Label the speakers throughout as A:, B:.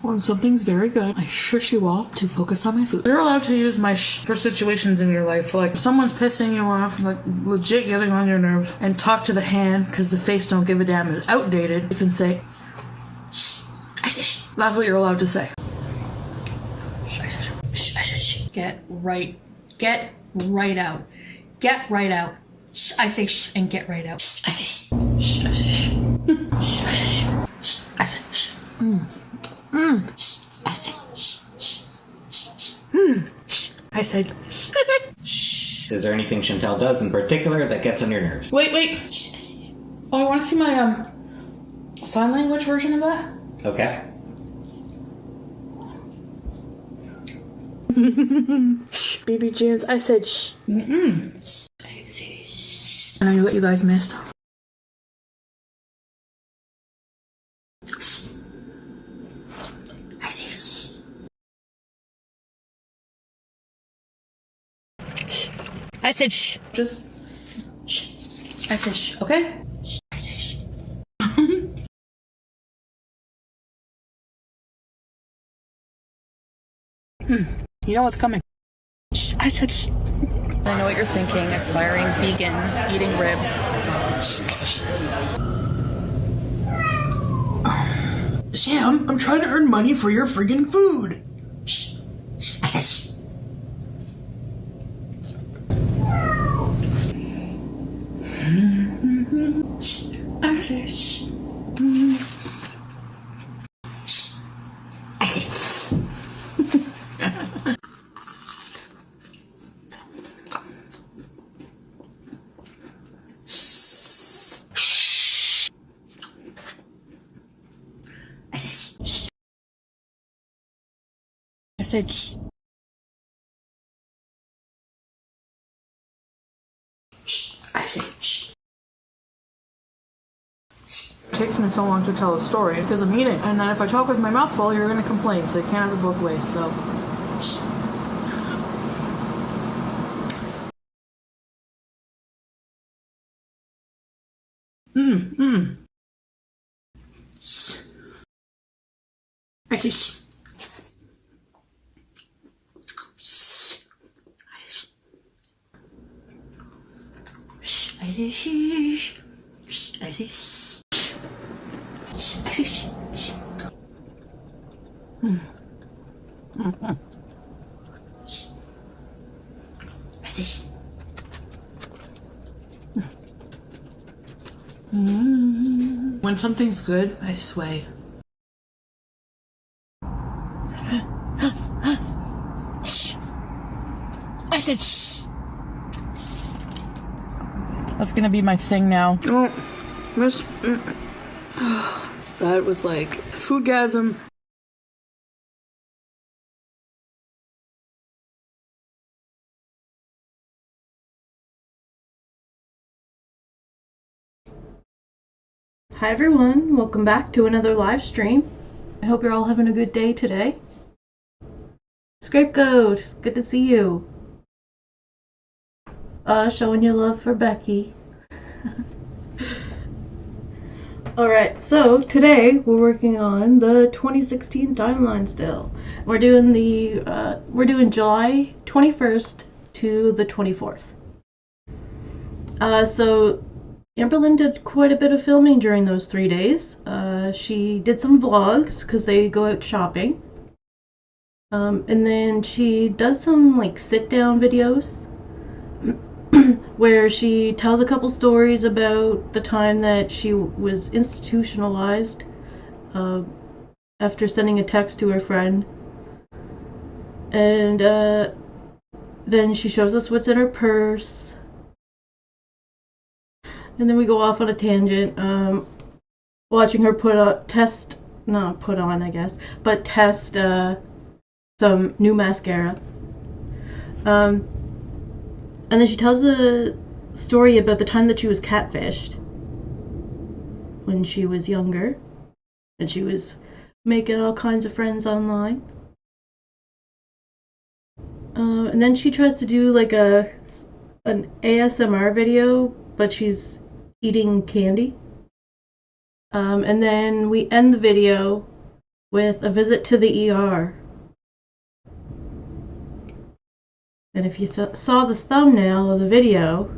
A: When something's very good, I shush you all to focus on my food. You're allowed to use my shh for situations in your life. Like, if someone's pissing you off, like legit getting on your nerves, and talk to the hand because the face don't give a damn is outdated, you can say, shh, I say shh. That's what you're allowed to say. Shh, I say shh. Shh, I say shh. Get right out. Get right out. Shh, I say shh, and get right out. Shh, I say shh. Shh, I say shh. Shh, I say shh. Shh, I say shh. Shh, I said shh, shh, shh, shh. Shh, I said shh. Shh.
B: Is there anything Chantel does in particular that gets on your nerves?
A: Wait. Shh. Oh, I want to see my sign language version of that.
B: Okay.
A: Shh, baby Jans, I said shh. Shh. I said shh. I know what you guys missed. Shh. I say shh. Shh. I said shh. Just shh. I said shh, okay? Shh. I said shh. You know what's coming. Shh. I said shh. I know what you're thinking, aspiring vegan, eating ribs. Shh. I said shh. Sam, I'm trying to earn money for your friggin' food. Shh. Shh. I said shh. Shh. I said shh. Shh. I said shh. I said shh. Shh. I said shh. It takes me so long to tell a story because I'm eating, and then if I talk with my mouth full, you're gonna complain, so you can't have it both ways, so shh. Shh. I say shh. Shh. I say shh. Shh. I say shh. Shh. I say shh. Shh. I say shh. Shh. Shh. I say shh. When something's good, I sway. Shh. I said shh. That's gonna be my thing now. Oh, miss. That was like foodgasm.
C: Hi everyone, welcome back to another live stream. I hope you're all having a good day today. Scapegoat, good to see you. Showing your love for Becky. Alright, so today we're working on the 2016 timeline still. We're doing July 21st to the 24th. So Amberlynn did quite a bit of filming during those 3 days. She did some vlogs because they go out shopping. And then she does some like sit-down videos where she tells a couple stories about the time that she was institutionalized after sending a text to her friend. And then she shows us what's in her purse. And then we go off on a tangent, watching her test some new mascara. And then she tells a story about the time that she was catfished when she was younger, and she was making all kinds of friends online. And then she tries to do like an ASMR video, but she's eating candy. And then we end the video with a visit to the ER. And if you saw the thumbnail of the video,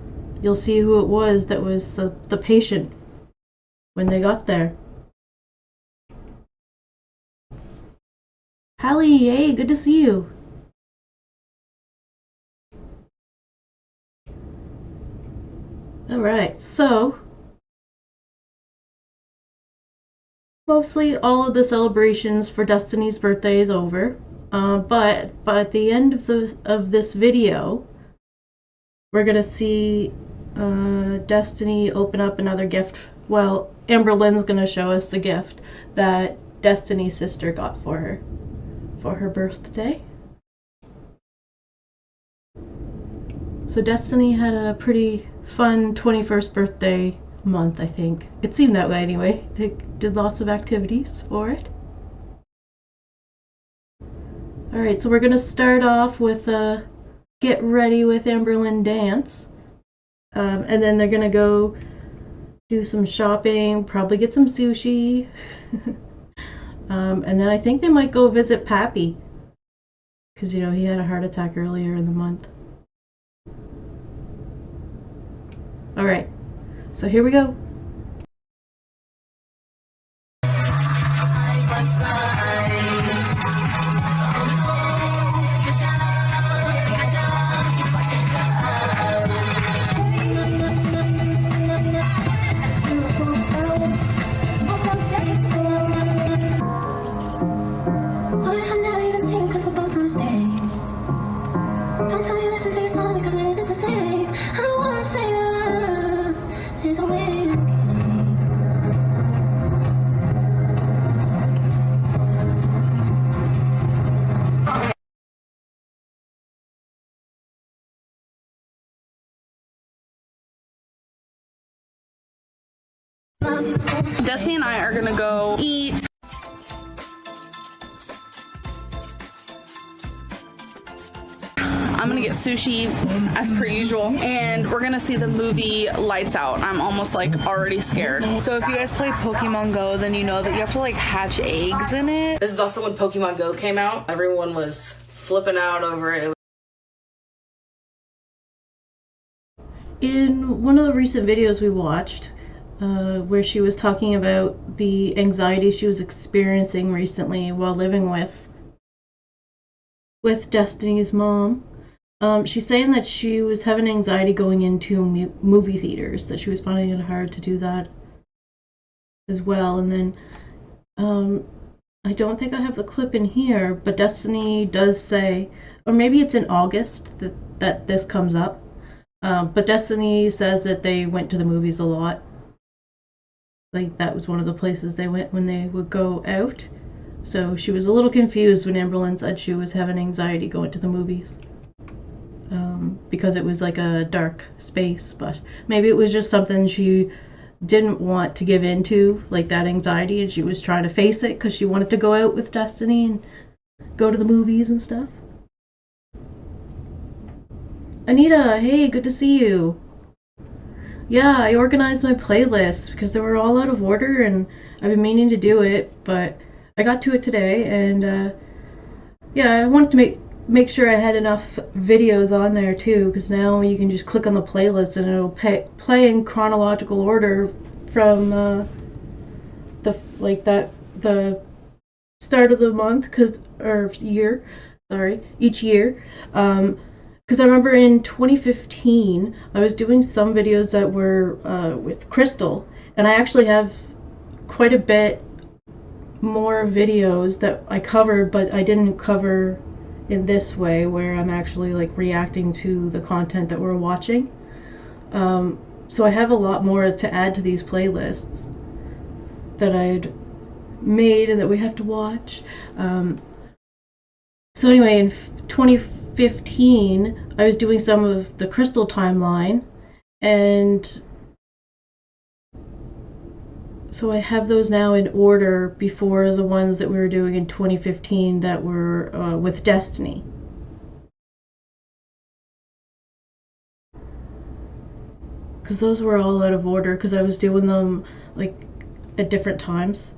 C: you'll see who it was that was the patient when they got there. Hallie, hey, good to see you. Alright, so mostly all of the celebrations for Destiny's birthday is over, but at the end of this video, we're gonna see Destiny open up another gift. Well, Amberlynn's gonna show us the gift that Destiny's sister got for her birthday. So Destiny had a pretty fun 21st birthday month, I think. It seemed that way anyway. They did lots of activities for it. Alright, so we're gonna start off with a get ready with Amberlynn dance. And then they're gonna go do some shopping, probably get some sushi. And then I think they might go visit Pappy. Because, you know, he had a heart attack earlier in the month. Alright, so here we go.
D: Destiny and I are gonna go eat. I'm gonna get sushi as per usual, and we're gonna see the movie Lights Out. I'm almost like already scared. So if you guys play Pokemon Go, then you know that you have to like hatch eggs in it.
E: This is also when Pokemon Go came out. Everyone was flipping out over it.
C: In one of the recent videos we watched, where she was talking about the anxiety she was experiencing recently while living with Destiny's mom, she's saying that she was having anxiety going into movie theaters, that she was finding it hard to do that as well. And then I don't think I have the clip in here, but Destiny does say, or maybe it's in August that this comes up, but Destiny says that they went to the movies a lot. Like, that was one of the places they went when they would go out. So she was a little confused when Amberlynn said she was having anxiety going to the movies. Because it was like a dark space, but maybe it was just something she didn't want to give into, like that anxiety, and she was trying to face it because she wanted to go out with Destiny and go to the movies and stuff. Anita, hey, good to see you. Yeah, I organized my playlists because they were all out of order, and I've been meaning to do it, but I got to it today, and yeah, I wanted to make sure I had enough videos on there too, because now you can just click on the playlist and it'll play in chronological order from the start of the month, each year. Because I remember in 2015, I was doing some videos that were with Crystal, and I actually have quite a bit more videos that I covered, but I didn't cover in this way, where I'm actually like reacting to the content that we're watching. So I have a lot more to add to these playlists that I'd made and that we have to watch. So anyway, in 2015, I was doing some of the Crystal timeline, and so I have those now in order before the ones that we were doing in 2015 that were with Destiny. Because those were all out of order because I was doing them like at different times.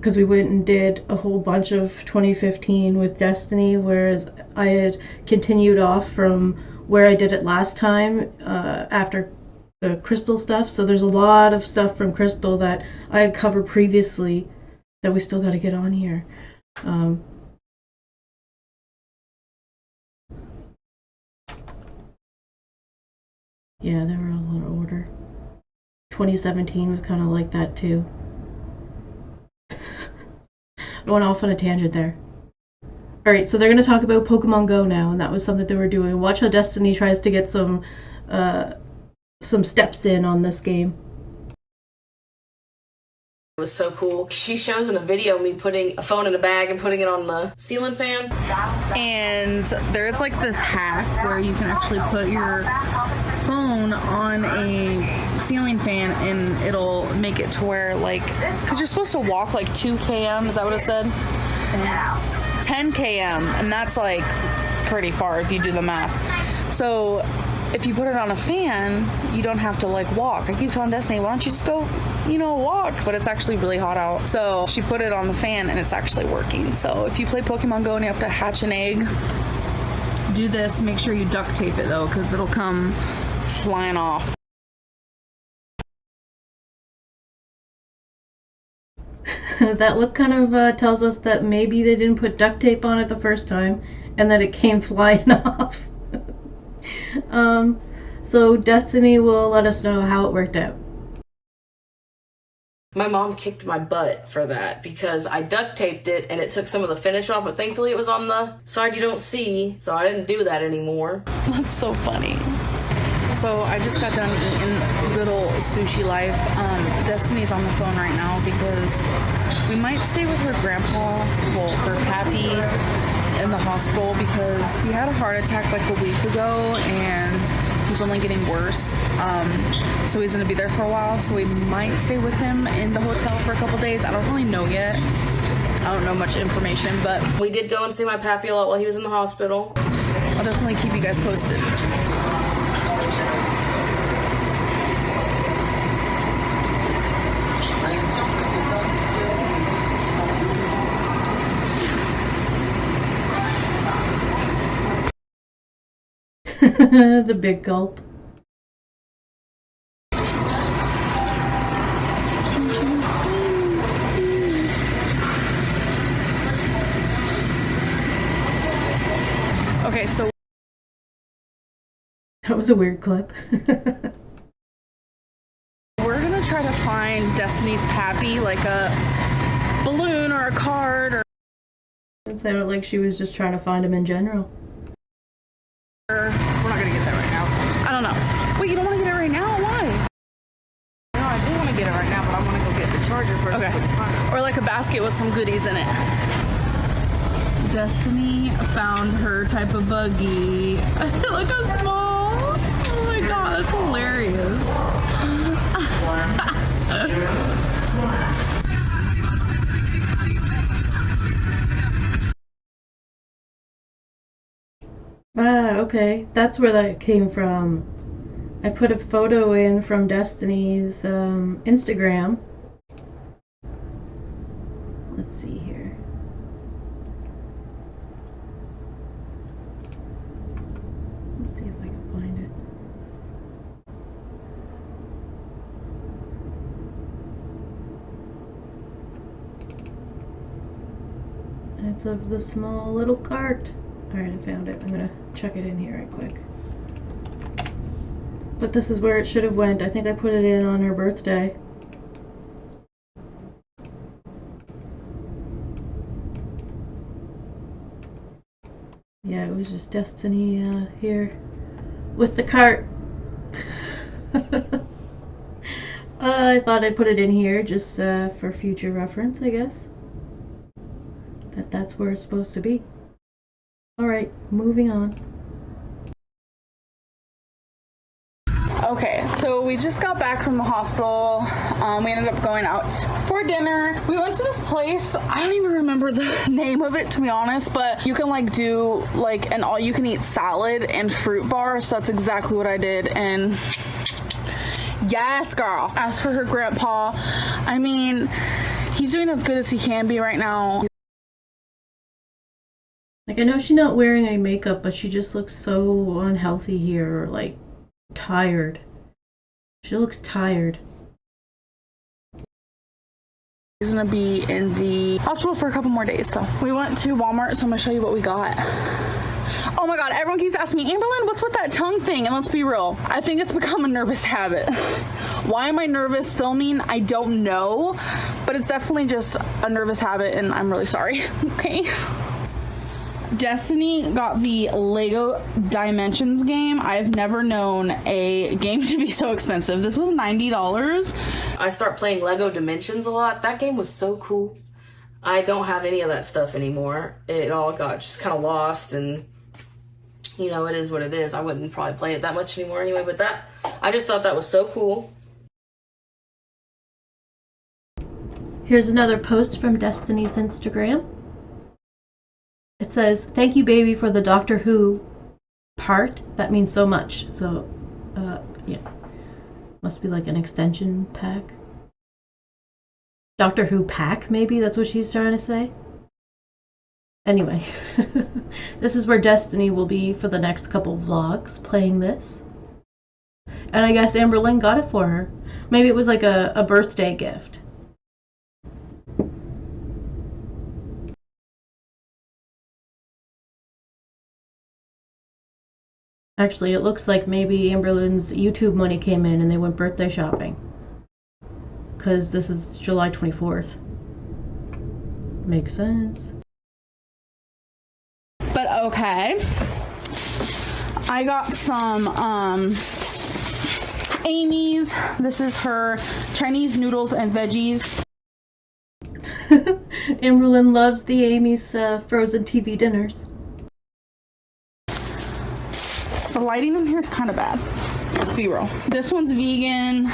C: because we went and did a whole bunch of 2015 with Destiny, whereas I had continued off from where I did it last time after the Crystal stuff. So there's a lot of stuff from Crystal that I had covered previously that we still got to get on here. Yeah, they were all in order. 2017 was kind of like that too. I went off on a tangent there. Alright, so they're going to talk about Pokemon Go now, and that was something they were doing. Watch how Destiny tries to get some steps in on this game.
E: It was so cool. She shows in a video me putting a phone in a bag and putting it on the ceiling fan.
D: And there's like this hack where you can actually put your phone on a ceiling fan and it'll make it to where, like, because you're supposed to walk like 2 km, is that what it said? 10 km, and that's like pretty far if you do the math. So if you put it on a fan, you don't have to like walk. I keep telling Destiny, why don't you just go, you know, walk? But it's actually really hot out. So she put it on the fan and it's actually working. So if you play Pokemon Go and you have to hatch an egg, do this. Make sure you duct tape it though, because it'll come flying off.
C: That look kind of tells us that maybe they didn't put duct tape on it the first time and that it came flying off. So Destiny will let us know how it worked out.
E: My mom kicked my butt for that because I duct taped it and it took some of the finish off, but thankfully it was on the side you don't see, so I didn't do that anymore.
D: That's so funny. So I just got done eating good old sushi life. Destiny's on the phone right now because we might stay with her grandpa, well, her Pappy, in the hospital because he had a heart attack like a week ago and he's only getting worse. So he's gonna be there for a while. So we might stay with him in the hotel for a couple days. I don't really know yet. I don't know much information, but
E: we did go and see my Pappy a lot while he was in the hospital.
D: I'll definitely keep you guys posted.
C: The big gulp.
D: Okay, so
C: that was a weird clip.
D: we're gonna try to find Destiny's Pappy, like a balloon or a card, or
C: It sounded like she was just trying to find him in general.
D: we're not gonna get that right now. I don't know. Wait, you don't want to get it right now? Why?
E: No, I do want to get it right now, but I want to go get the charger first.
D: Okay. Or like a basket with some goodies in it. Destiny found her type of buggy. Look how small. Oh my god, that's hilarious.
C: Ah, okay. That's where that came from. I put a photo in from Destiny's Instagram. Let's see here. Let's see if I can find it. And it's of the small little cart. Alright, I found it. I'm gonna chuck it in here right quick. But this is where it should have went. I think I put it in on her birthday. Yeah, it was just Destiny here with the cart. I thought I'd put it in here just for future reference, I guess. That's where it's supposed to be. Alright, moving on.
D: Okay, so we just got back from the hospital. We ended up going out for dinner. We went to this place. I don't even remember the name of it, to be honest, but you can like do like an all-you-can-eat salad and fruit bar. So that's exactly what I did. And yes, girl. As for her grandpa, I mean, He's doing as good as he can be right now.
C: Like, I know she's not wearing any makeup, but she just looks so unhealthy here, like, tired. She looks tired.
D: He's gonna be in the hospital for a couple more days, so. We went to Walmart, so I'm gonna show you what we got. Oh my god, everyone keeps asking me, Amberlynn, what's with that tongue thing? And let's be real, I think it's become a nervous habit. Why am I nervous filming? I don't know, but it's definitely just a nervous habit, and I'm really sorry, okay? Destiny got the Lego Dimensions game. I've never known a game to be so expensive. This was $90.
E: I start playing Lego Dimensions a lot. That game was so cool. I don't have any of that stuff anymore. It all got just kind of lost, and you know, it is what it is. I wouldn't probably play it that much anymore anyway, but that, I just thought that was so cool.
C: Here's another post from Destiny's Instagram. It says, "Thank you, baby, for the Doctor Who part. That means so much." So, yeah. Must be like an extension pack. Doctor Who pack, maybe? That's what she's trying to say? Anyway. This is where Destiny will be for the next couple vlogs, playing this. And I guess Amberlynn got it for her. Maybe it was like a birthday gift. Actually, it looks like maybe Amberlynn's YouTube money came in and they went birthday shopping. Because this is July 24th. Makes sense.
D: But okay. I got some Amy's. This is her Chinese noodles and veggies.
C: Amberlynn loves the Amy's frozen TV dinners.
D: The lighting in here is kind of bad. Let's be real. This one's vegan.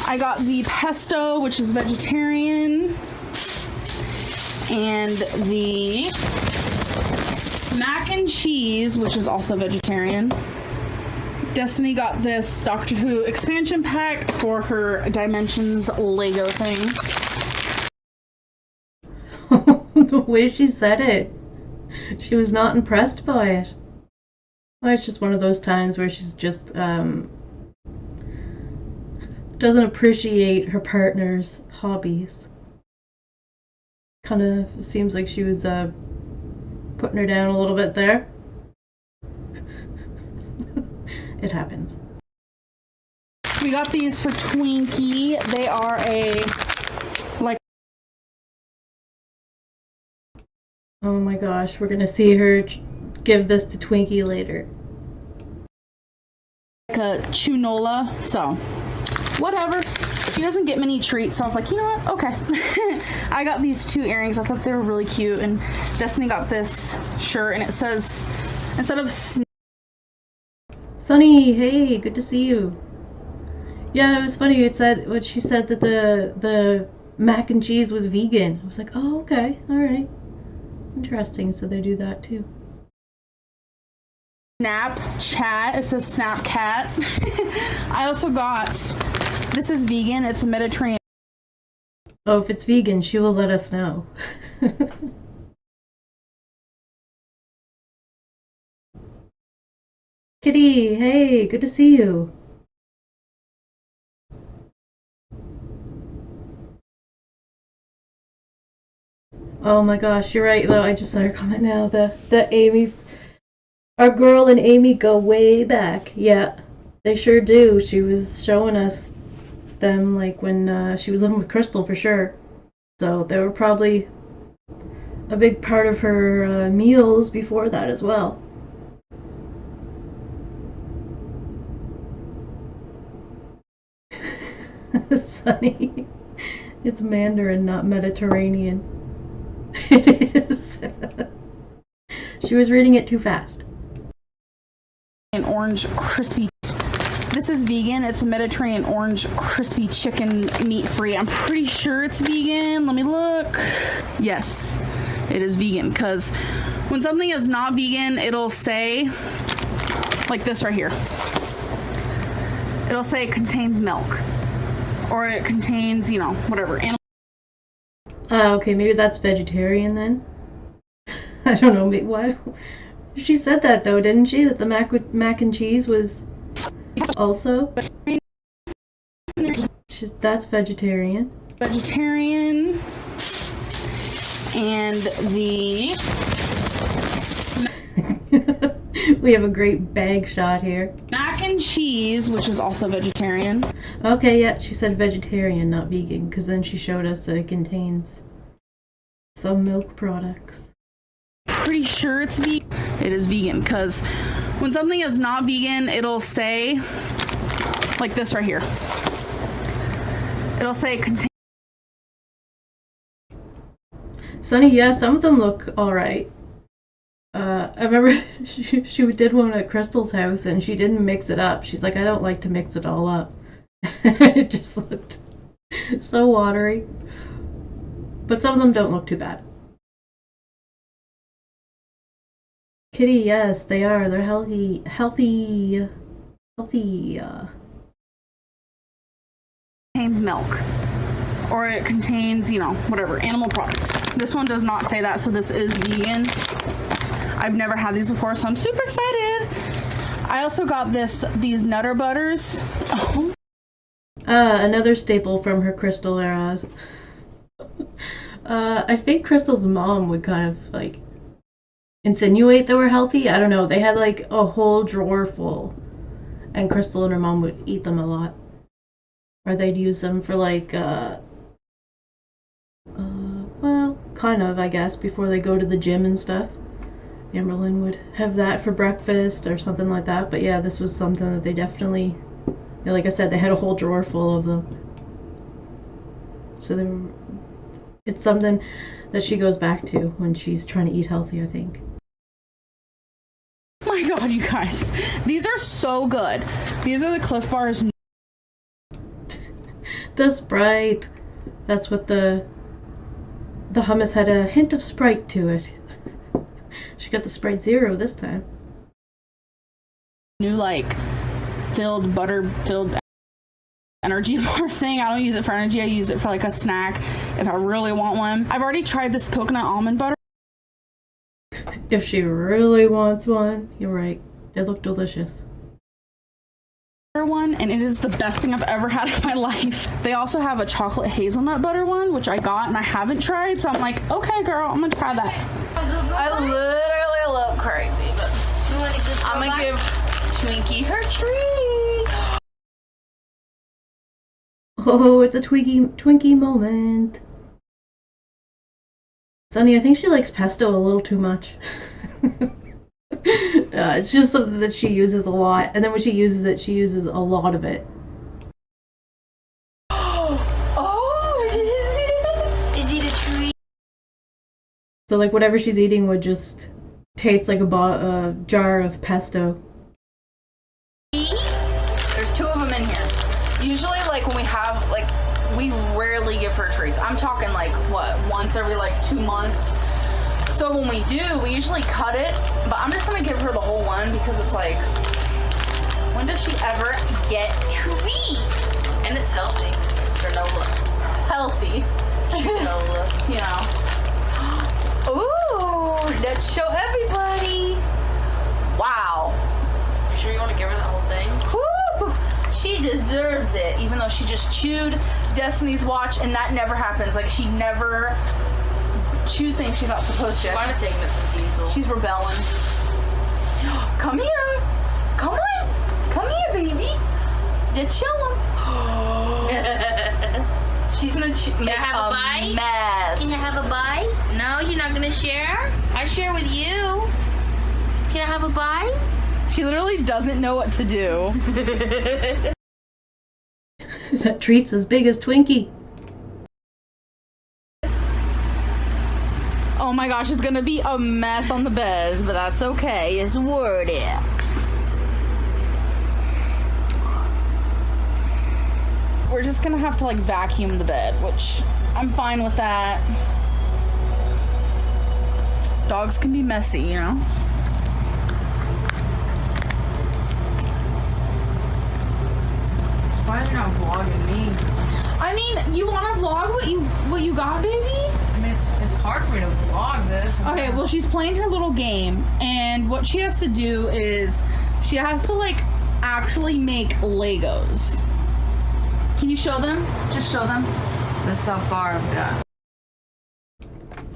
D: I got the pesto, which is vegetarian. And the mac and cheese, which is also vegetarian. Destiny got this Doctor Who expansion pack for her Dimensions Lego thing.
C: The way she said it. She was not impressed by it. Well, it's just one of those times where she's just doesn't appreciate her partner's hobbies. Kind of seems like she was putting her down a little bit there. It happens.
D: We got these for Twinkie. They are a like.
C: Oh my gosh, we're gonna see her give this to Twinkie later.
D: Like a chunola, so whatever. He doesn't get many treats, so I was like, you know what? Okay. I got these 2 earrings. I thought they were really cute, and Destiny got this shirt, and it says, instead of
C: Sunny, hey, good to see you. Yeah, it was funny. It said when she said that the mac and cheese was vegan. I was like, oh, okay, all right, interesting. So they do that too.
D: Snapchat. It says Snapcat. I also got, this is vegan. It's a Mediterranean.
C: Oh, if it's vegan, she will let us know. Kitty, hey, good to see you. Oh my gosh, you're right though. I just saw your comment now. The Amy's, our girl and Amy go way back. Yeah, they sure do. She was showing us them like when she was living with Crystal for sure. So they were probably a big part of her meals before that as well. Sunny, it's Mandarin, not Mediterranean. It is. She was reading it too fast.
D: An orange crispy. This is vegan. It's a Mediterranean orange crispy chicken, meat free. I'm pretty sure it's vegan. Let me look. Yes, it is vegan, because when something is not vegan, it'll say like this right here. It'll say it contains milk, or it contains, you know, whatever.
C: Okay, maybe that's vegetarian then. I don't know. Why? She said that though, didn't she? That the mac and cheese was also. That's vegetarian.
D: Vegetarian. And the
C: we have a great bag shot here.
D: mac and cheese, which is also vegetarian.
C: Okay, yeah, she said vegetarian, not vegan, because then she showed us that it contains some milk products.
D: Pretty sure it's vegan. It is vegan, because when something is not vegan, it'll say, like this right here. It'll say contain.
C: Sunny, yeah, some of them look alright. I remember she did one at Crystal's house and she didn't mix it up. She's like, I don't like to mix it all up. It just looked so watery. But some of them don't look too bad. Kitty, yes, they are. They're healthy.
D: Contains milk. Or it contains, you know, whatever, animal products. This one does not say that, so this is vegan. I've never had these before, so I'm super excited. I also got these Nutter Butters. Oh.
C: Another staple from her Crystal era. I think Crystal's mom would kind of, like, insinuate they were healthy. I don't know. They had, like, a whole drawer full. And Crystal and her mom would eat them a lot. Or they'd use them for, like, well, kind of, I guess, before they go to the gym and stuff. Amberlynn would have that for breakfast or something like that. But yeah, this was something that they definitely, yeah, like I said, they had a whole drawer full of them. So it's something that she goes back to when she's trying to eat healthy, I think.
D: Oh my god, you guys. These are so good. These are the Cliff Bars.
C: The Sprite. That's what the hummus had, a hint of Sprite to it. She got the Sprite Zero this time.
D: New, like, butter-filled energy bar thing. I don't use it for energy. I use it for, like, a snack if I really want one. I've already tried this coconut almond butter.
C: If she really wants one, you're right. They look delicious.
D: One, and it is the best thing I've ever had in my life. They also have a chocolate hazelnut butter one, which I got and I haven't tried, so I'm like, okay girl, I'm gonna try that. I literally look crazy, but I'm gonna give Twinkie her treat.
C: Oh, it's a Twinkie moment. Sunny, I think she likes pesto a little too much. It's just something that she uses a lot, and then when she uses it, she uses a lot of it.
D: Oh,
E: Is it a treat?
C: So like whatever she's eating would just taste like a jar of pesto.
D: There's 2 of them in here. Usually, like, when we have, like, we rarely give her treats. I'm talking, like, what, once every, like, 2 months? So when we do, we usually cut it, but I'm just gonna give her the whole one because it's like, when does she ever get treat?
E: And it's healthy. Granola.
D: Healthy.
E: Granola.
D: You know. Ooh, let's show everybody. Wow.
E: You sure you want to give her that whole thing?
D: Woo! She deserves it, even though she just chewed Destiny's watch, and that never happens. Like, she never chews things she's not supposed to.
E: She might have taken it from Diesel.
D: She's rebelling. Come here. Come on. Come here, baby. Let's show them. She's gonna make
E: have a bite?
D: mess.
E: Can I have a bite? No, you're not gonna share? I share with you. Can I have a bite?
D: She literally doesn't know what to do.
C: That treat's as big as Twinkie.
D: Oh my gosh, it's gonna be a mess on the bed, but that's okay. It's worth it. We're just gonna have to, like, vacuum the bed, which I'm fine with that. Dogs can be messy, you know?
E: Why are you not vlogging me?
D: I mean, you wanna vlog what you got, baby?
A: hard for me to vlog this.
D: Okay, well, she's playing her little game, and what she has to do is she has to, like, actually make Legos. Can you show them? Just show them.
A: This is how far I've got.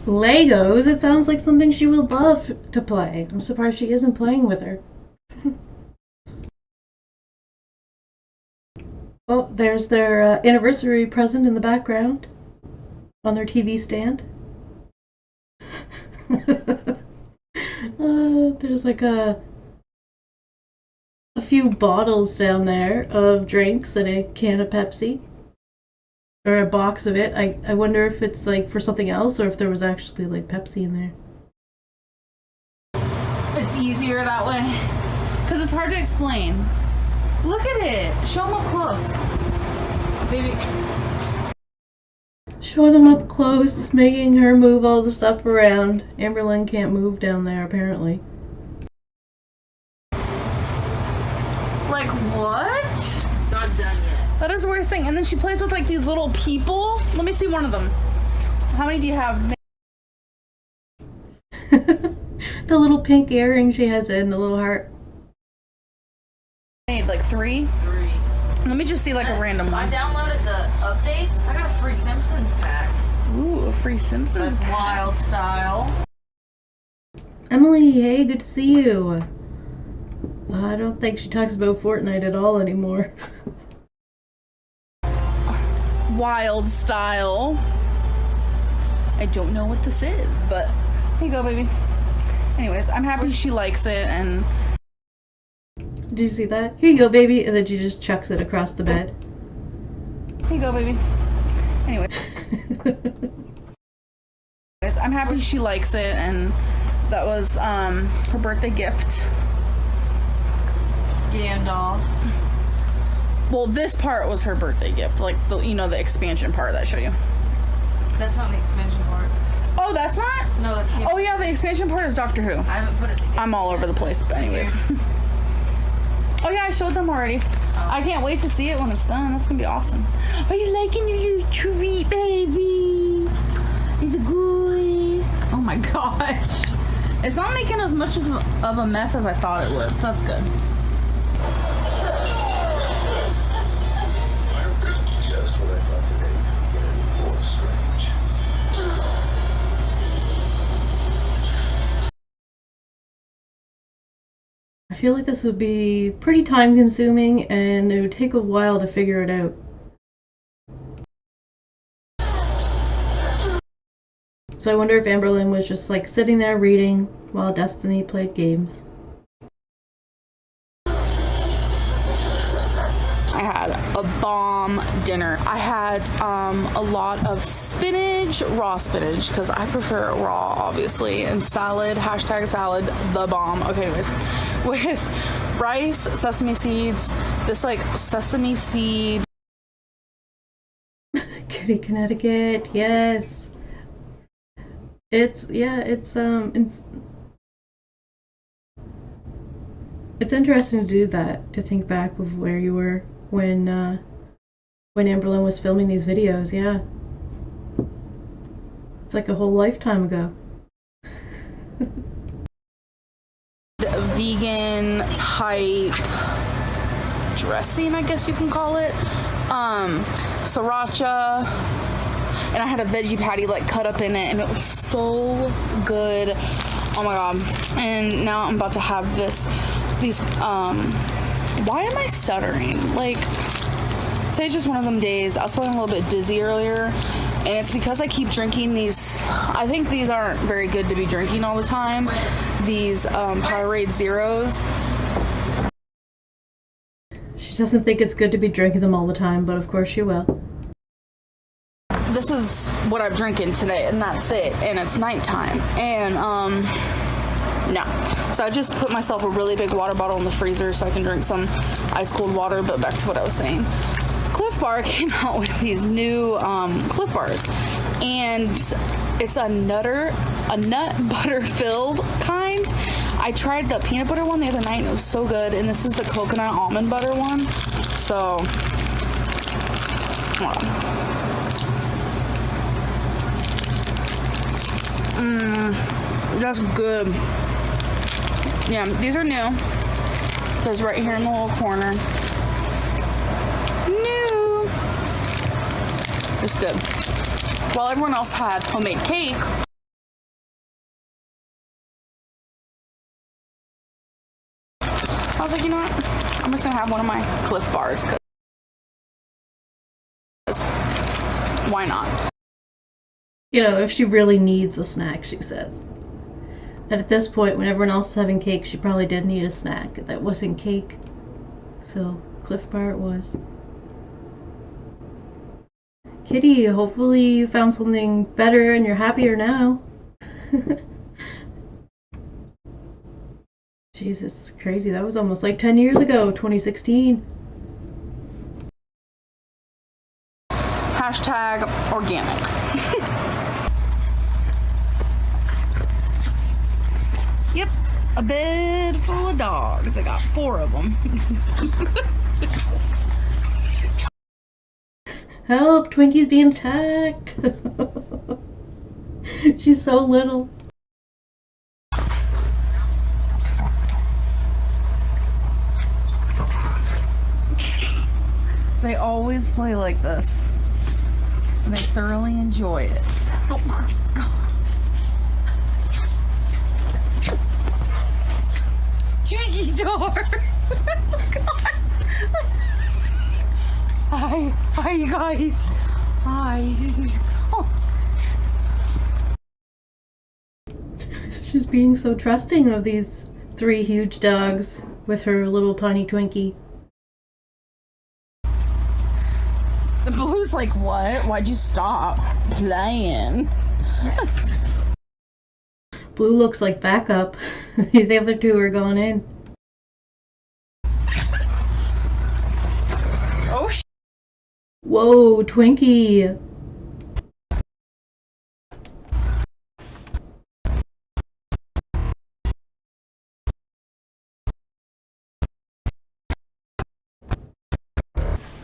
C: Legos? It sounds like something she would love to play. I'm surprised she isn't playing with her. Oh, there's their anniversary present in the background on their TV stand. There's like a few bottles down there of drinks and a can of Pepsi. Or a box of it. I wonder if it's like for something else or if there was actually like Pepsi in there.
D: It's easier that way. Because it's hard to explain. Look at it. Show them up close. Baby.
C: Show them up close, making her move all the stuff around. Amberlynn can't move down there, apparently.
D: Like, what?
A: It's not done yet.
D: That is the weirdest thing. And then she plays with, like, these little people. Let me see one of them. How many do you have?
C: The little pink earring she has in the little heart.
D: Made, like, 3?
A: 3.
D: Let me just see, like, a random
A: I
D: one.
A: downloaded the updates. I got a free Simpsons pack.
D: Ooh, a free Simpsons.
A: That's wild style.
C: Emily, hey, good to see you. I don't think she talks about Fortnite at all anymore.
D: Wild style. I don't know what this is, but here you go, baby. Anyways, I'm happy she likes it, and
C: Did you see that? Here you go, baby. And then she just chucks it across the bed.
D: here you go, baby. Anyway. I'm happy she likes it, and that was her birthday gift.
A: Gandalf.
D: Well, this part was her birthday gift, like the, you know, the expansion part that I showed you.
A: That's not the expansion part.
D: Oh, that's not?
A: No, that's
D: Oh yeah, the expansion part is Doctor Who.
A: I haven't put it together.
D: I'm all over the place, but anyways. Oh yeah, I showed them already. I can't wait to see it when it's done. That's gonna be awesome. Are you liking your little treat, baby? Is it good? Oh my gosh. It's not making as much of a mess as I thought it would, so that's good.
F: Just when I thought today couldn't get any more strange.
C: I feel like this would be pretty time consuming and it would take a while to figure it out. So I wonder if Amberlynn was just like sitting there reading while Destiny played games.
D: I had a bomb dinner. I had a lot of spinach, raw spinach, because I prefer it raw, obviously, and salad, #salad, the bomb. Okay, anyways, with rice, sesame seeds, this like sesame seed.
C: Kitty, Connecticut, yes. It's interesting to do that, to think back of where you were when Amberlynn was filming these videos, yeah. It's like a whole lifetime ago.
D: Vegan type dressing, I guess you can call it. Sriracha. And I had a veggie patty like cut up in it, and it was so good. Oh my god. And now I'm about to have these why am I stuttering? Like, today's just one of them days. I was feeling a little bit dizzy earlier, and it's because I keep drinking these. I think these aren't very good to be drinking all the time. These Powerade Zeros.
C: She doesn't think it's good to be drinking them all the time, but of course she will.
D: This is what I'm drinking today, and that's it. And it's nighttime, and no. So I just put myself a really big water bottle in the freezer so I can drink some ice cold water. But back to what I was saying. Cliff Bar came out with these new Cliff Bars, and it's a nut butter filled kind. I tried the peanut butter one the other night, and it was so good. And this is the coconut almond butter one. So, hold on. That's good. Yeah, these are new. Because right here in the little corner. New. It's good. While everyone else had homemade cake, I was like, you know what? I'm just gonna have one of my Cliff Bars. Because why not?
C: You know, if she really needs a snack, she says. And at this point, when everyone else is having cake, she probably did need a snack that wasn't cake. So, Cliff Bar it was. Kitty, hopefully you found something better and you're happier now. Jeez, it's crazy. That was almost like 10 years ago, 2016.
D: Hashtag organic. Yep, a bed full of dogs. I got 4 of them.
C: Help! Twinkie's being attacked! She's so little.
D: They always play like this. And they thoroughly enjoy it. Oh my god. Twinkie door! Oh god. Hi, you guys. Hi. Oh.
C: She's being so trusting of these 3 huge dogs with her little tiny Twinkie.
D: The Blue's like, what? Why'd you stop playing?
C: Blue looks like backup. The other 2 are going in.
D: Oh,
C: Whoa, Twinkie!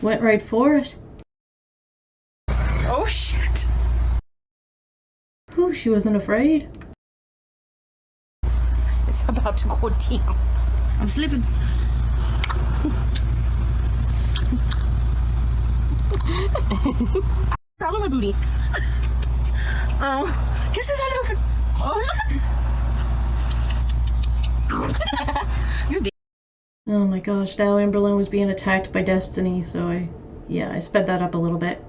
C: Went right for it.
D: oh shit.
C: Whew, she wasn't afraid.
D: It's about to go down. I'm sleeping. Grab on my booty. Oh, kisses all over. Oh. You're deep.
C: Oh my gosh, now Amberlynn was being attacked by Destiny, so I sped that up a little bit.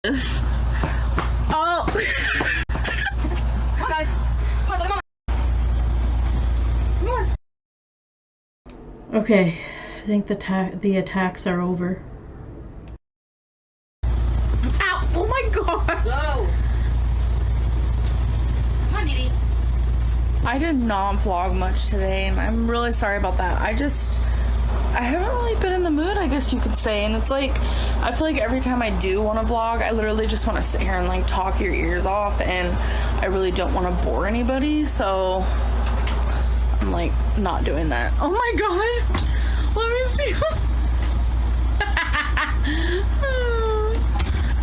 D: Oh. Come on, guys. Come on. Come on.
C: Okay, I think the attacks are over.
D: Ow! Oh my god!
E: Go! Come on, Dee Dee.
D: I did not vlog much today, and I'm really sorry about that. I haven't really been in the mood, I guess you could say, and it's like, I feel like every time I do want to vlog, I literally just want to sit here and like talk your ears off, and I really don't want to bore anybody, so I'm like not doing that. Oh my god! Let me see.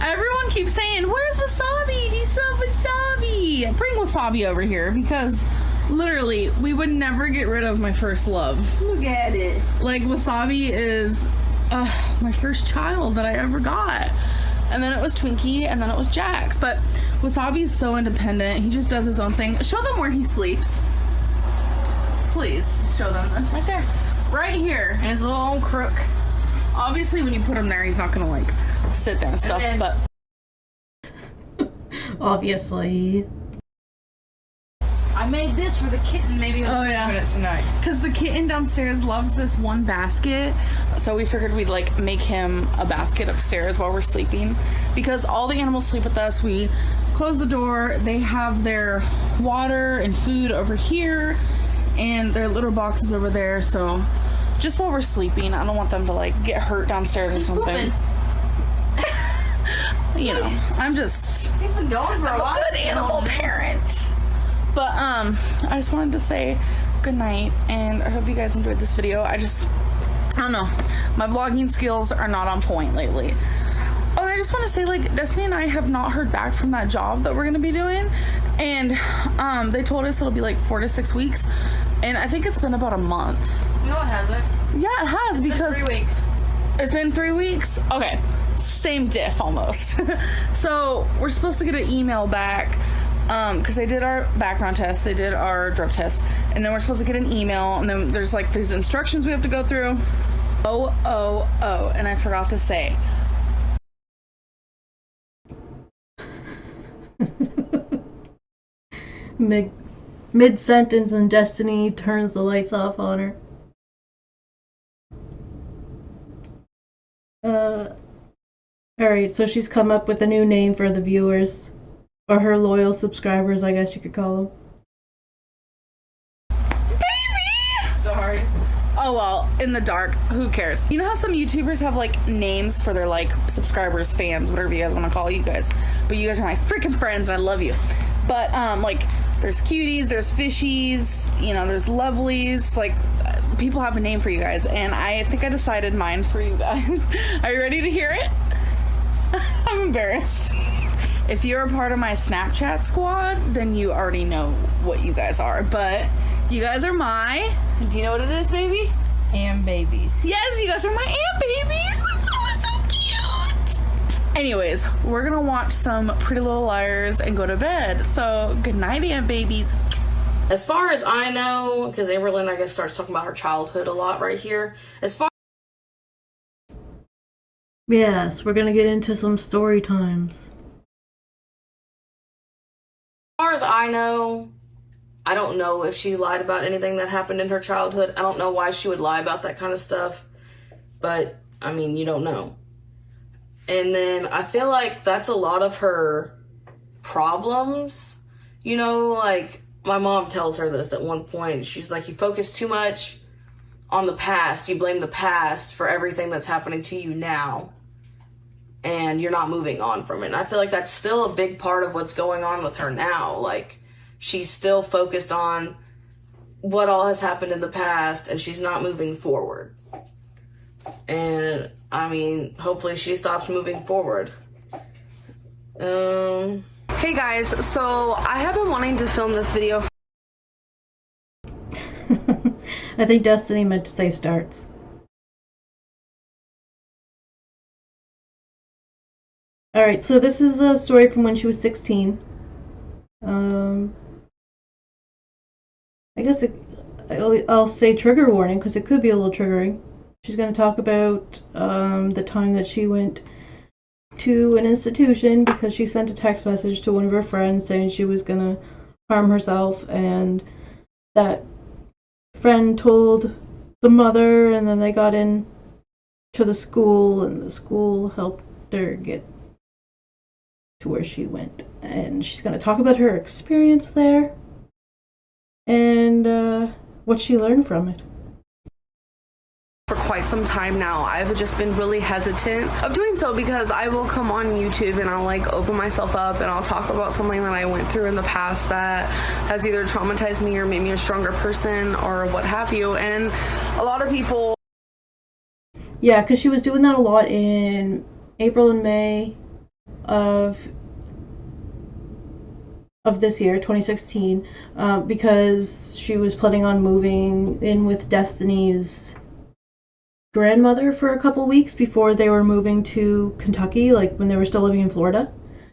D: Everyone keeps saying, where's Wasabi? Do you still have Wasabi? Bring Wasabi over here, because literally, we would never get rid of my first love.
E: Look at it.
D: Like, Wasabi is my first child that I ever got. And then it was Twinkie, and then it was Jax. But Wasabi is so independent. He just does his own thing. Show them where he sleeps. Please, show them this.
E: Right there.
D: Right here.
E: And his little old crook.
D: Obviously, when you put him there, he's not gonna, like, sit there and stuff, but...
C: Obviously.
E: I made this for the kitten. Maybe I'll sleep in it tonight.
D: Because the kitten downstairs loves this one basket, so we figured we'd like make him a basket upstairs while we're sleeping. Because all the animals sleep with us, we close the door. They have their water and food over here, and their litter boxes over there. So just while we're sleeping, I don't want them to like get hurt downstairs or something. You know,
E: He's been going for a while.
D: good animal parent. But I just wanted to say good night, and I hope you guys enjoyed this video. I don't know, my vlogging skills are not on point lately. Okay. I just want to say, like, Destiny and I have not heard back from that job that we're going to be doing. And they told us it'll be like 4 to 6 weeks. And I think it's been about a month.
E: No, it hasn't.
D: Yeah, it has, because...
E: 3 weeks.
D: It's been 3 weeks? Okay. Same diff, almost. So, we're supposed to get an email back, because they did our background test, they did our drug test, and then we're supposed to get an email, and then there's, like, these instructions we have to go through. And I forgot to say.
C: Mid-sentence and Destiny turns the lights off on her. Alright, so she's come up with a new name for the viewers. Or her loyal subscribers, I guess you could call them.
D: Baby!
E: Sorry.
D: Oh well, in the dark, who cares? You know how some YouTubers have like names for their like subscribers, fans, whatever you guys want to call you guys. But you guys are my freaking friends, and I love you. But like there's cuties, there's fishies, you know, there's lovelies, like people have a name for you guys, and I think I decided mine for you guys. Are you ready to hear it? I'm embarrassed. If you're a part of my Snapchat squad, then you already know what you guys are. But you guys are my... Do you know what it is, baby?
E: And babies.
D: Yes, you guys are my aunt babies. Oh, so cute. Anyways, we're going to watch some Pretty Little Liars and go to bed. So, good night, aunt babies.
E: As far as I know, because Amberlynn, I guess, starts talking about her childhood a lot right here.
C: Yes, we're gonna get into some story times.
E: As far as I know, I don't know if she lied about anything that happened in her childhood. I don't know why she would lie about that kind of stuff. But, I mean, you don't know. And then I feel like that's a lot of her problems. You know, like, my mom tells her this at one point. She's like, you focus too much on the past. You blame the past for everything that's happening to you now. And you're not moving on from it. And I feel like that's still a big part of what's going on with her now. Like, she's still focused on what all has happened in the past, and she's not moving forward. And, I mean, hopefully she stops moving forward.
D: Hey guys, so I have been wanting to film this video.
C: I think Destiny meant to say starts. Alright, so this is a story from when she was 16. I guess I'll say trigger warning because it could be a little triggering. She's going to talk about the time that she went to an institution because she sent a text message to one of her friends saying she was going to harm herself, and that friend told the mother, and then they got in to the school, and the school helped her get to where she went. And she's going to talk about her experience there and what she learned from it.
D: For quite some time now, I've just been really hesitant of doing so because I will come on YouTube and I'll like open myself up and I'll talk about something that I went through in the past that has either traumatized me or made me a stronger person or what have you. And a lot of people...
C: Yeah, because she was doing that a lot in April and May of this year, 2016, because she was planning on moving in with Destiny's grandmother for a couple weeks before they were moving to Kentucky, like when they were still living in Florida.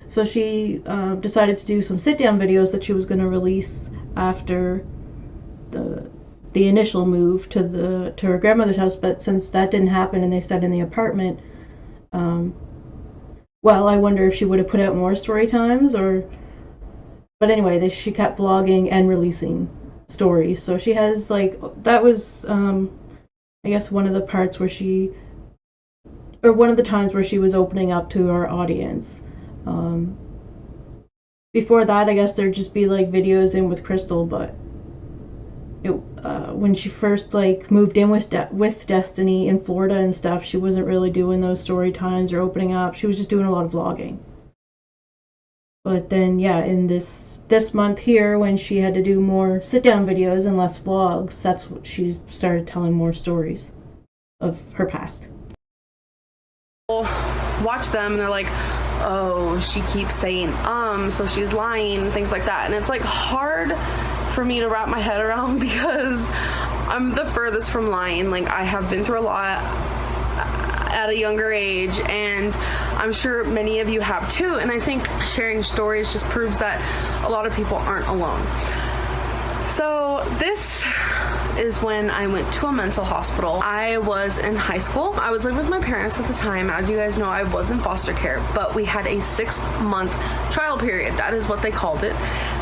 C: So she decided to do some sit-down videos that she was going to release after the initial move to her grandmother's house. But since that didn't happen and they stayed in the apartment, well, I wonder if she would have put out more story times or... But anyway, she kept vlogging and releasing stories. So she has, like, that was, I guess, one of the parts where she... Or one of the times where she was opening up to our audience. Before that, I guess there'd just be, like, videos in with Crystal, but... when she first, like, moved in with Destiny in Florida and stuff, she wasn't really doing those story times or opening up. She was just doing a lot of vlogging. But then, yeah, in this month here, when she had to do more sit-down videos and less vlogs, that's what she started telling more stories of her past.
D: watch them and they're like, oh, she keeps saying so she's lying, things like that. And it's like hard for me to wrap my head around because I'm the furthest from lying. Like, I have been through a lot at a younger age, and I'm sure many of you have too. And I think sharing stories just proves that a lot of people aren't alone. So this is when I went to a mental hospital. I was in high school. I was living with my parents at the time. As you guys know, I was in foster care, but we had a 6-month trial period. That is what they called it.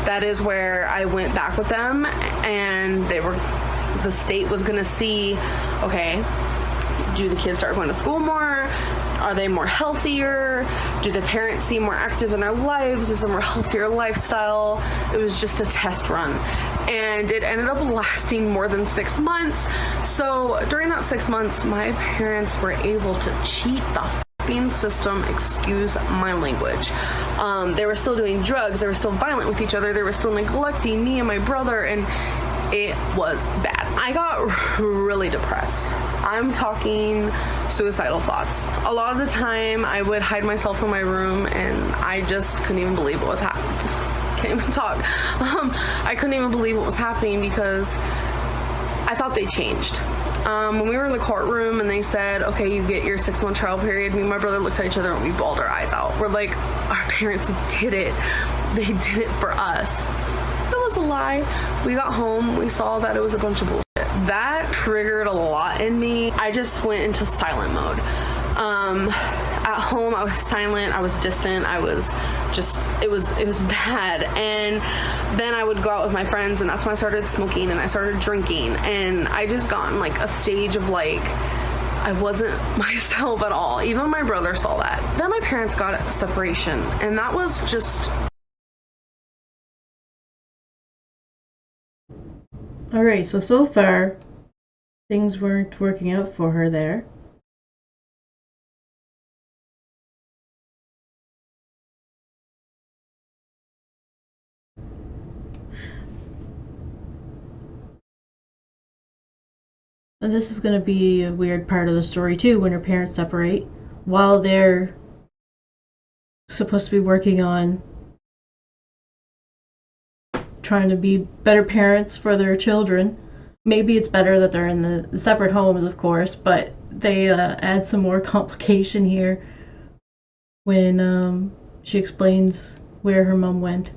D: That is where I went back with them, and the state was gonna see, okay, do the kids start going to school more? Are they more healthier? Do the parents seem more active in their lives? Is it a more healthier lifestyle? It was just a test run. And it ended up lasting more than 6 months. So during that 6 months, my parents were able to cheat the f***ing system, excuse my language. They were still doing drugs. They were still violent with each other. They were still neglecting me and my brother, and it was bad. I got really depressed. I'm talking suicidal thoughts. A lot of the time, I would hide myself in my room, and I just couldn't even believe what was happening. Can't even talk. I couldn't even believe what was happening because I thought they changed. When we were in the courtroom and they said, okay, you get your 6-month trial period, me and my brother looked at each other and we bawled our eyes out. We're like, our parents did it. They did it for us. That was a lie. We got home, we saw that it was a bunch of bullshit. That triggered a lot in me. I just went into silent mode. At home, I was silent, I was distant, I was just, it was bad. And then I would go out with my friends, and that's when I started smoking and I started drinking, and I just got in like a stage of like, I wasn't myself at all. Even my brother saw that. Then my parents got a separation, and that was just...
C: Alright, so far, things weren't working out for her there. And this is going to be a weird part of the story too, when her parents separate, while they're supposed to be working on trying to be better parents for their children. Maybe it's better that they're in the separate homes, of course, but they add some more complication here when she explains where her mom went.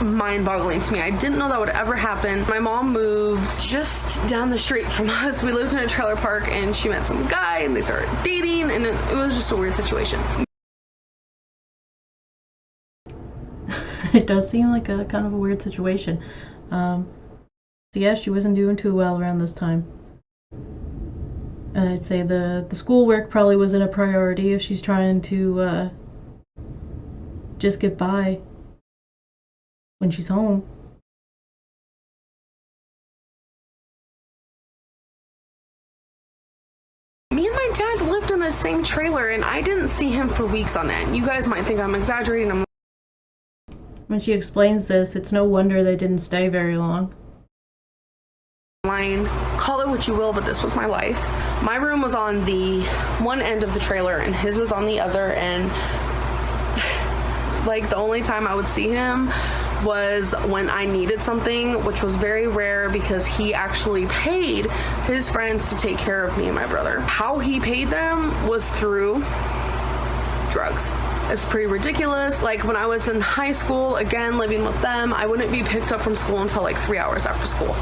D: Mind-boggling to me. I didn't know that would ever happen. My mom moved just down the street from us. We lived in a trailer park, and she met some guy and they started dating, and it was just a weird situation.
C: It does seem like a kind of a weird situation. So yeah, she wasn't doing too well around this time. And I'd say the schoolwork probably wasn't a priority if she's trying to just get by when she's home.
D: Me and my dad lived in the same trailer, and I didn't see him for weeks on end. You guys might think I'm exaggerating.
C: When she explains this, it's no wonder they didn't stay very long.
D: Call it what you will, but this was my life. My room was on the one end of the trailer, and his was on the other, and like the only time I would see him was when I needed something, which was very rare because he actually paid his friends to take care of me and my brother. How he paid them was through drugs. It's pretty ridiculous. Like when I was in high school, again, living with them, I wouldn't be picked up from school until like 3 hours after school.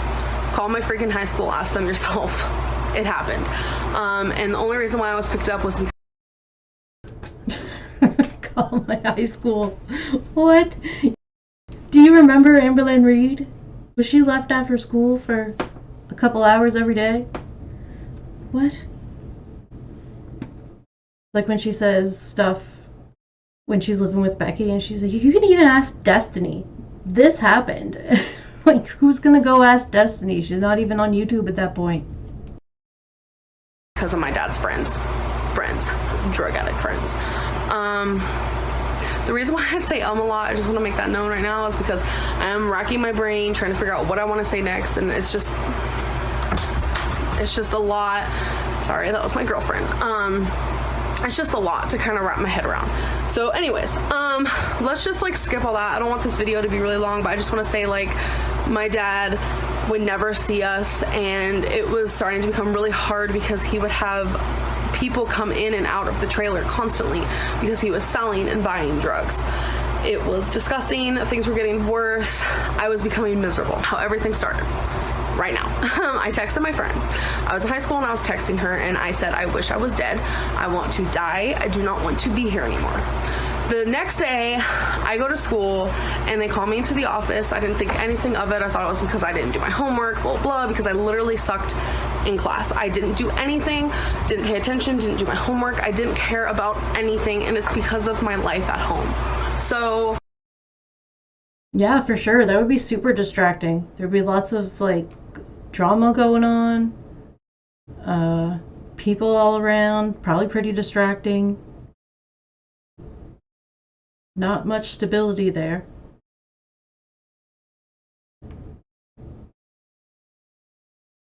D: Call my freaking high school, ask them yourself. It happened. And the only reason why I was picked up was because
C: Call my high school. What? Do you remember Amberlynn Reed? Was she left after school for a couple hours every day? What? Like when she says stuff when she's living with Becky, and she's like, you can even ask Destiny. This happened. Like, who's gonna go ask Destiny? She's not even on YouTube at that point.
D: Because of my dad's friends, drug addict friends. The reason why I say a lot, I just want to make that known right now, is because I am racking my brain trying to figure out what I want to say next, and it's just a lot Sorry, that was my girlfriend. It's just a lot to kind of wrap my head around. So anyways, let's just like skip all that. I don't want this video to be really long, but I just want to say, like, my dad would never see us, and it was starting to become really hard because he would have people come in and out of the trailer constantly because he was selling and buying drugs. It was disgusting. Things were getting worse. I was becoming miserable. How everything started. Right now. I texted my friend. I was in high school and I was texting her and I said, I wish I was dead. I want to die. I do not want to be here anymore. The next day, I go to school and they call me into the office. I didn't think anything of it. I thought it was because I didn't do my homework, blah, blah, because I literally sucked in class. I didn't do anything, didn't pay attention, didn't do my homework. I didn't care about anything, and it's because of my life at home. So
C: yeah, for sure. That would be super distracting. There'd be lots of like drama going on, people all around, probably pretty distracting. Not much stability there.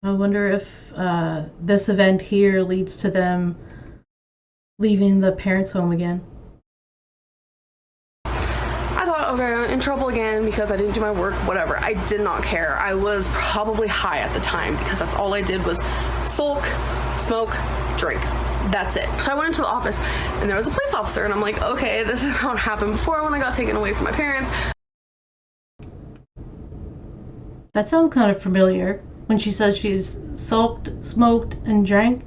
C: I wonder if this event here leads to them leaving the parents' home again.
D: Okay, in trouble again because I didn't do my work, whatever. I did not care. I was probably high at the time because that's all I did was sulk, smoke, drink. That's it. So I went into the office and there was a police officer and I'm like, okay, this is how it happened before when I got taken away from my parents.
C: That sounds kind of familiar when she says she's sulked, smoked, and drank.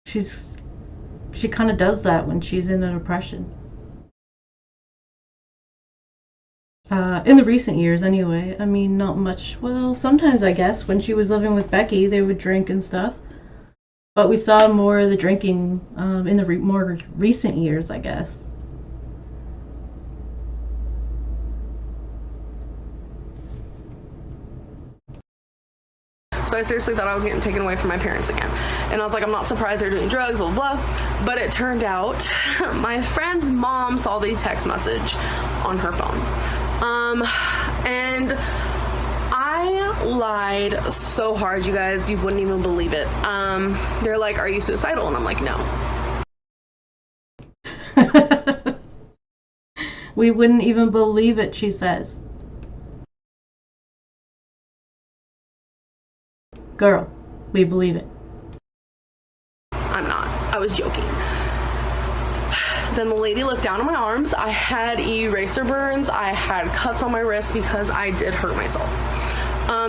C: She kind of does that when she's in a depression. In the recent years, anyway. I mean, not much. Well, sometimes, I guess, when she was living with Becky, they would drink and stuff. But we saw more of the drinking in the more recent years, I guess.
D: So I seriously thought I was getting taken away from my parents again. And I was like, I'm not surprised they're doing drugs, blah, blah, blah. But it turned out my friend's mom saw the text message on her phone. And I lied so hard, you guys, you wouldn't even believe it. They're like, are you suicidal? And I'm like, no.
C: We wouldn't even believe it, she says. Girl, we believe it.
D: I'm not. I was joking. Then the lady looked down at my arms. I had eraser burns. I had cuts on my wrists because I did hurt myself.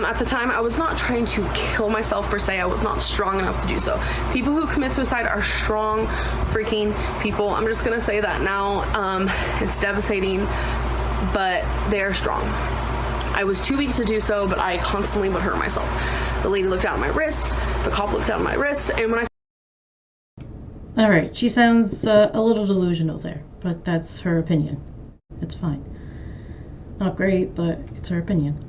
D: At the time, I was not trying to kill myself per se. I was not strong enough to do so. People who commit suicide are strong freaking people. I'm just gonna say that now. It's devastating, but they are strong. I was too weak to do so, but I constantly would hurt myself. The lady looked down at my wrist. The cop looked down at my wrist, and when I...
C: Alright, she sounds a little delusional there, but that's her opinion. It's fine. Not great, but it's her opinion.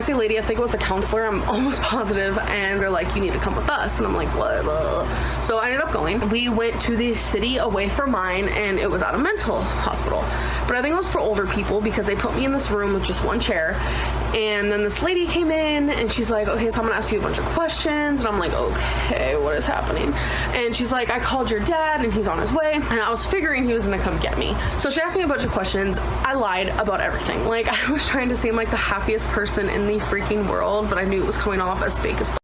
D: say lady, I think it was the counselor, I'm almost positive, and they're like, you need to come with us, and I'm like, what? So I ended up going. We went to the city away from mine, and it was at a mental hospital, but I think it was for older people because they put me in this room with just one chair, and then this lady came in, and she's like, okay, so I'm gonna ask you a bunch of questions, and I'm like, okay, what is happening? And she's like, I called your dad, and he's on his way, and I was figuring he was gonna come get me. So she asked me a bunch of questions. I lied about everything. Like, I was trying to seem like the happiest person in the freaking world, but I knew it was coming off as fake as fuck.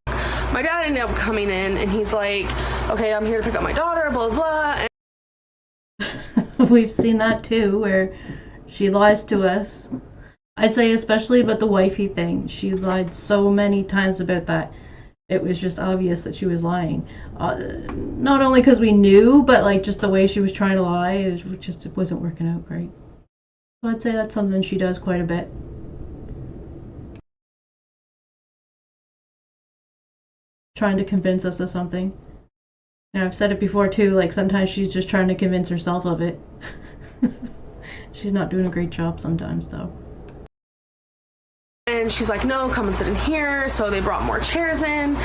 D: My dad ended up coming in, and he's like, okay, I'm here to pick up my daughter, blah, blah,
C: and we've seen that too, where she lies to us. I'd say especially about the wifey thing. She lied so many times about that. It was just obvious that she was lying. Not only because we knew, but like just the way she was trying to lie, it just wasn't working out great. So I'd say that's something she does quite a bit. Trying to convince us of something. And I've said it before too, like sometimes she's just trying to convince herself of it. She's not doing a great job sometimes though.
D: And And she's like, no, come and sit in here. So they brought more chairs in,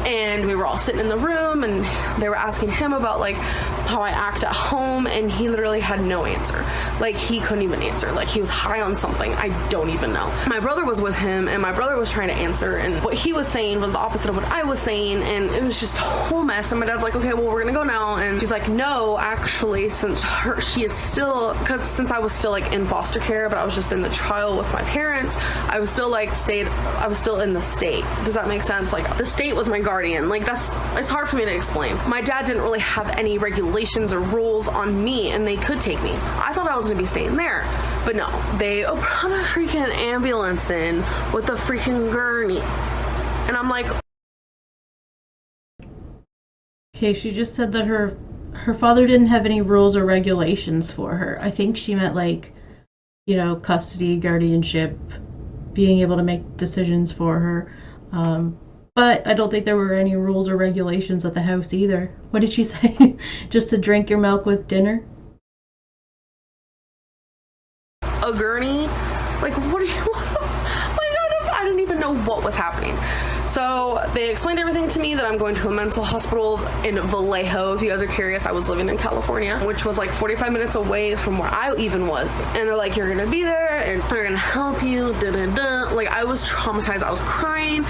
D: and we were all sitting in the room, and they were asking him about like how I act at home, and he literally had no answer. Like, he couldn't even answer. Like, he was high on something. I don't even know. My brother was with him, and my brother was trying to answer, and what he was saying was the opposite of what I was saying, and it was just a whole mess. And my dad's like, okay, well, we're gonna go now. And she's like, no, actually, since she is still, because since I was still like in foster care, but I was just in the trial with my parents, I was still like I was still in the state. Does that make sense? Like, the state was my guardian. Like, it's hard for me to explain. My dad didn't really have any regulations or rules on me, and they could take me. I thought I was gonna be staying there, but no, they brought a freaking ambulance in with a freaking gurney, and I'm like,
C: Okay, she just said that her father didn't have any rules or regulations for her. I think she meant like, you know, custody, guardianship, being able to make decisions for her. But I don't think there were any rules or regulations at the house either. What did she say? Just to drink your milk with dinner?
D: a gurney? Like, what are you... I didn't even know what was happening. So they explained everything to me, that I'm going to a mental hospital in Vallejo. If you guys are curious, I was living in California, which was like 45 minutes away from where I even was. And they're like, you're gonna be there and they're gonna help you, da-da-da. Like, I was traumatized. I was crying,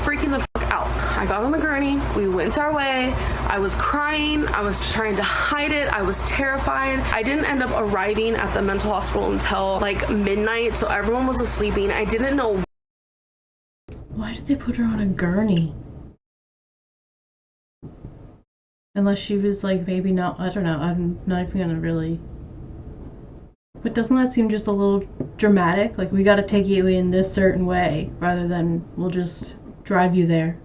D: freaking the fuck out. I got on the gurney, we went our way. I was crying, I was trying to hide it, I was terrified. I didn't end up arriving at the mental hospital until like midnight, so everyone was sleeping. I didn't know.
C: Why did they put her on a gurney? Unless she was like, maybe not, I don't know, I'm not even gonna really... But doesn't that seem just a little dramatic? Like, we gotta take you in this certain way, rather than we'll just drive you there.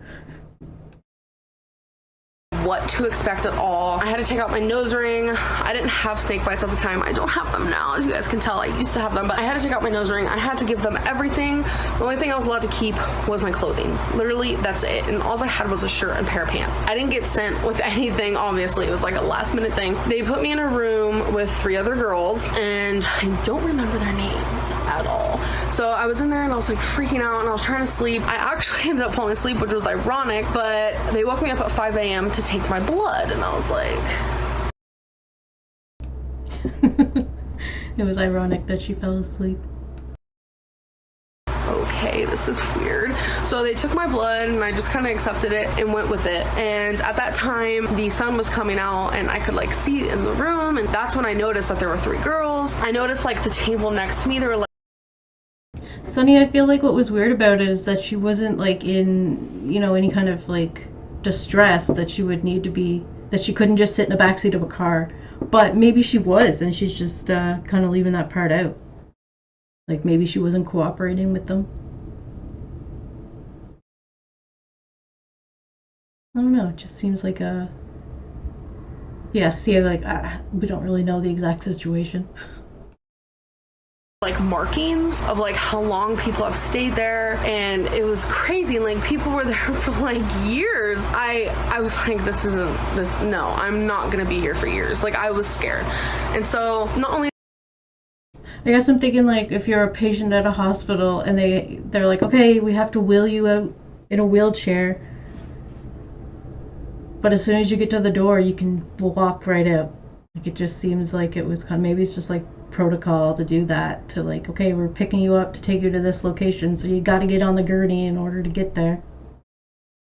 D: What to expect at all. I had to take out my nose ring. I didn't have snake bites at the time. I don't have them now, as you guys can tell. I used to have them, but I had to take out my nose ring. I had to give them everything. The only thing I was allowed to keep was my clothing. Literally, that's it. And all I had was a shirt and a pair of pants. I didn't get sent with anything, obviously. It was like a last minute thing. They put me in a room with 3 other girls, and I don't remember their names at all. So I was in there and I was like freaking out, and I was trying to sleep. I actually ended up falling asleep, which was ironic, but they woke me up at 5 a.m. to take my blood, and I was like...
C: It was ironic that she fell asleep.
D: Okay, this is weird. So they took my blood, and I just kind of accepted it and went with it. And at that time, the sun was coming out, and I could like see in the room, and that's when I noticed that there were 3 girls. I noticed like the table next to me, there were like...
C: Sunny, I feel like what was weird about it is that she wasn't like in, you know, any kind of like distress that she would need to be, that she couldn't just sit in the backseat of a car. But maybe she was, and she's just kind of leaving that part out. Like, maybe she wasn't cooperating with them. I don't know, it just seems like a... Yeah, see, like, we don't really know the exact situation.
D: Like markings of like how long people have stayed there, and it was crazy. And like people were there for like years. I was like, this isn't this, no, I'm not gonna be here for years. Like, I was scared. And so not only,
C: I guess I'm thinking, like, if you're a patient at a hospital and they're like, okay, we have to wheel you out in a wheelchair, but as soon as you get to the door you can walk right out. Like, it just seems like it was kind of, maybe it's just like protocol to do that, to like, okay, we're picking you up to take you to this location, so you got to get on the gurney in order to get there.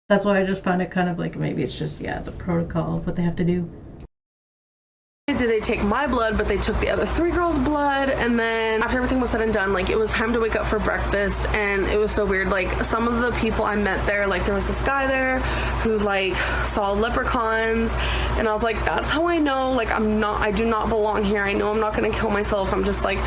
C: That's why I just found it kind of like, maybe it's just, yeah, the protocol of what they have to do.
D: did they take my blood, but they took the other 3 girls' blood. And then after everything was said and done, like, it was time to wake up for breakfast, and it was so weird. Like, some of the people I met there, like, there was this guy there who like saw leprechauns, and I was like, that's how I know, like, I do not belong here. I know I'm not gonna kill myself. I'm just like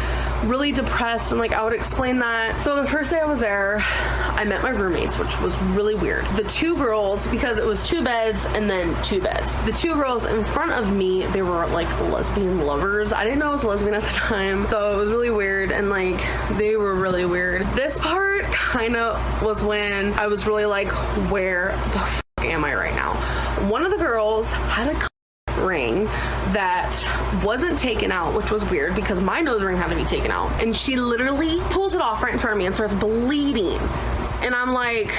D: really depressed, and like I would explain that. So the first day I was there, I met my roommates, which was really weird. The 2 girls, because it was 2 beds and then 2 beds. The 2 girls in front of me, they were like lesbian lovers. I didn't know I was lesbian at the time, so it was really weird, and like they were really weird. This part kind of was when I was really like, where the fuck am I right now? One of the girls had a ring that wasn't taken out, which was weird because my nose ring had to be taken out. And she literally pulls it off right in front of me and starts bleeding. And I'm like,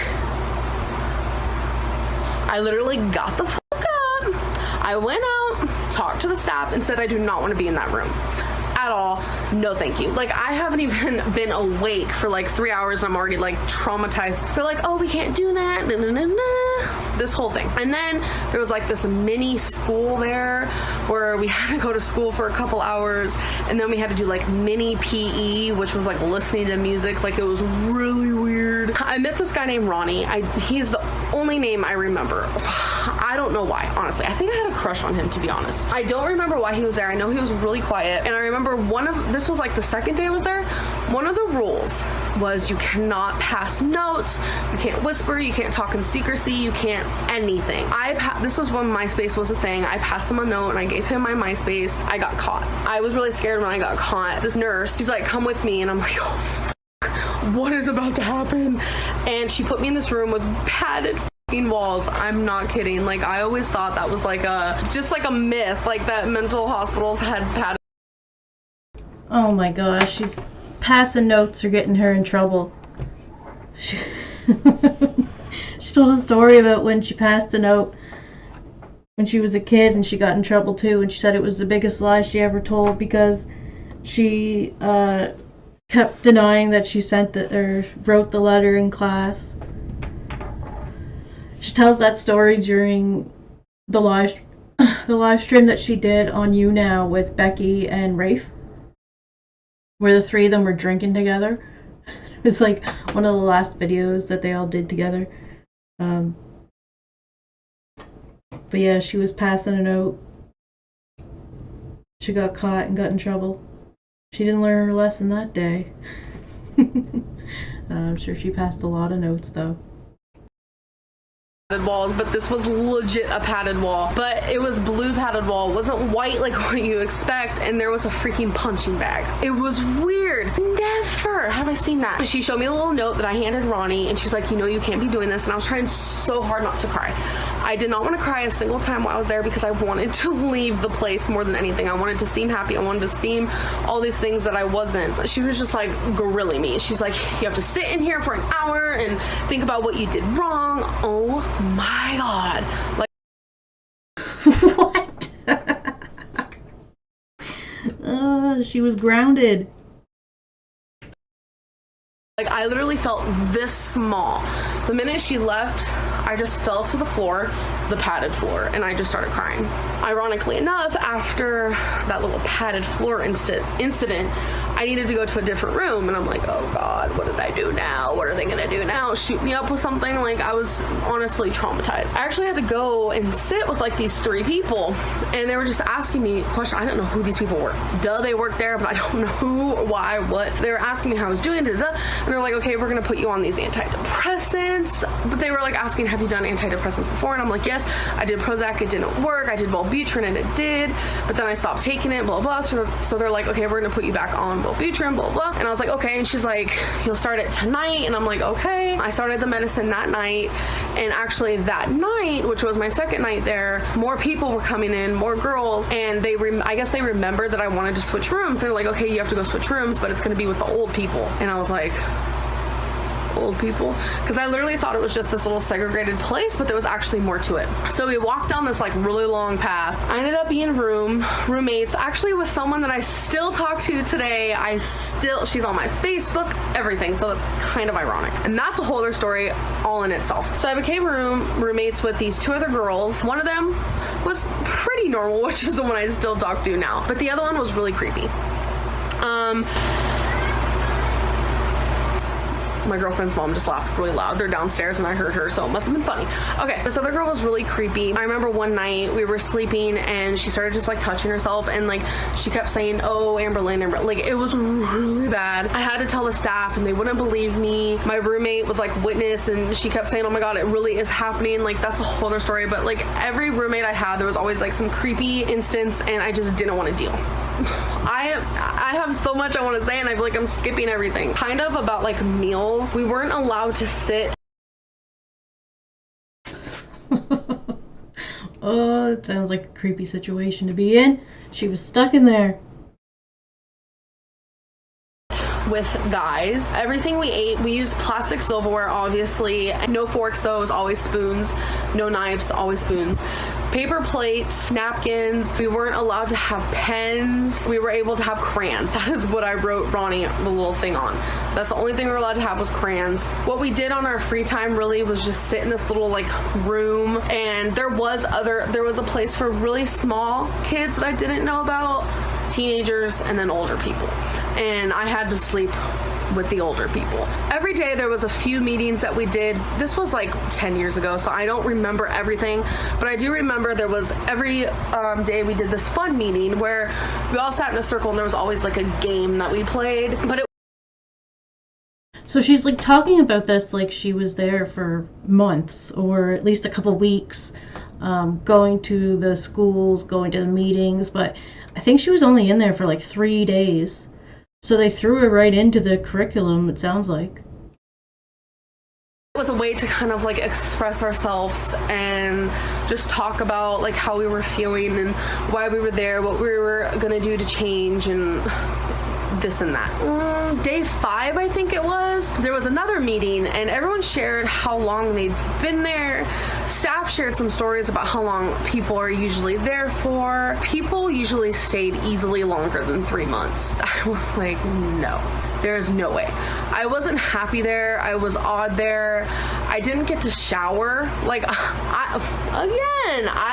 D: I literally got the fuck up. I went out, talked to the staff, and said I do not want to be in that room at all. No thank you. Like, I haven't even been awake for like 3 hours and I'm already like traumatized. They're like, oh, we can't do that, nah, nah, nah, nah. This whole thing. And then there was like this mini school there where we had to go to school for a couple hours, and then we had to do like mini PE, which was like listening to music. Like, it was really weird. I met this guy named Ronnie. He's the only name I remember. I don't know why, honestly. I think I had a crush on him, to be honest. I don't remember why he was there. I know he was really quiet, and I remember this was like the second day I was there. One of the rules was you cannot pass notes, you can't whisper, you can't talk in secrecy, you can't anything. This was when MySpace was a thing. I passed him a note and I gave him my MySpace. I got caught. I was really scared when I got caught. This nurse, she's like, come with me, and I'm like, oh fuck, what is about to happen? And she put me in this room with padded walls. I'm not kidding. Like, I always thought that was like just like a myth, like that mental hospitals had padded.
C: Oh my gosh, she's passing notes or getting her in trouble. She told a story about when she passed a note when she was a kid and she got in trouble too, and she said it was the biggest lie she ever told because she kept denying that she wrote the letter in class. She tells that story during the live stream that she did on You Now with Becky and Rafe, where the three of them were drinking together. It was like one of the last videos that they all did together. But yeah, she was passing a note. She got caught and got in trouble. She didn't learn her lesson that day. I'm sure she passed a lot of notes though.
D: Walls, but this was legit a padded wall, but it was blue padded wall. It wasn't white like what you expect, and there was a freaking punching bag. It was weird. Never have I seen that. She showed me a little note that I handed Ronnie, and she's like, you know, you can't be doing this, and I was trying so hard not to cry. I did not want to cry a single time while I was there because I wanted to leave the place more than anything. I wanted to seem happy. I wanted to seem all these things that I wasn't. She was just like grilling me. She's like, you have to sit in here for an hour and think about what you did wrong. Oh my god. Like,
C: what? She was grounded.
D: Like, I literally felt this small. The minute she left, I just fell to the floor, the padded floor, and I just started crying. Ironically enough, after that little padded floor incident, I needed to go to a different room, and I'm like, oh god, what did I do now? What are they gonna do now? Shoot me up with something? Like, I was honestly traumatized. I actually had to go and sit with like these three people, and they were just asking me questions. I don't know who these people were. They worked there, but I don't know who, why, what. They were asking me how I was doing, and they're like, okay, we're gonna put you on these antidepressants. But they were like asking, have you done antidepressants before? And I'm like, yes, I did Prozac, it didn't work. I did Wellbutrin and it did, but then I stopped taking it, blah, blah. So they're like, okay, we're gonna put you back on Wellbutrin, blah, blah. And I was like, okay. And she's like, you'll start it tonight. And I'm like, okay. I started the medicine that night. And actually that night, which was my second night there, more people were coming in, more girls. And I guess they remembered that I wanted to switch rooms. They're like, okay, you have to go switch rooms, but it's gonna be with the old people. And I was like, old people? Because I literally thought it was just this little segregated place, but there was actually more to it. So we walked down this like really long path. I ended up being roommates actually with someone that I still talk to today. She's on my Facebook, everything. So that's kind of ironic. And that's a whole other story all in itself. So I became roommates with these two other girls. One of them was pretty normal, which is the one I still talk to now. But the other one was really creepy. My girlfriend's mom just laughed really loud. They're downstairs and I heard her, so it must have been funny. Okay, this other girl was really creepy. I remember one night we were sleeping and she started just like touching herself, and like she kept saying, oh, Amberlynn, like it was really bad. I had to tell the staff and they wouldn't believe me. My roommate was like witness and she kept saying, oh my god, it really is happening. Like, that's a whole other story. But like every roommate I had, there was always like some creepy instance and I just didn't want to deal. I have so much I want to say, and I feel like I'm skipping everything. Kind of about like meals. We weren't allowed to sit.
C: Oh, it sounds like a creepy situation to be in. She was stuck in there.
D: With guys, everything we ate, we used plastic silverware, obviously. No forks though, it was always spoons. No knives, always spoons. Paper plates, napkins. We weren't allowed to have pens. We were able to have crayons. That is what I wrote Ronnie the little thing on. That's the only thing we were allowed to have was crayons. What we did on our free time really was just sit in this little like room, and there was a place for really small kids that I didn't know about, teenagers, and then older people. And I had to sleep with the older people. Every day there was a few meetings that we did. This was like 10 years ago, so I don't remember everything, but I do remember there was every day we did this fun meeting where we all sat in a circle and there was always like a game that we played. But
C: So she's like talking about this like she was there for months or at least a couple weeks, going to the schools, going to the meetings, but I think she was only in there for like 3 days. So they threw her right into the curriculum, it sounds like.
D: It was a way to kind of like express ourselves and just talk about like how we were feeling and why we were there, what we were gonna do to change, and this and that. Day 5, I think it was, there was another meeting and everyone shared how long they'd been there. Staff shared some stories about how long people are usually there for. People usually stayed easily longer than 3 months. I was like, no, there is no way. I wasn't happy there. I was odd there. I didn't get to shower. Like, I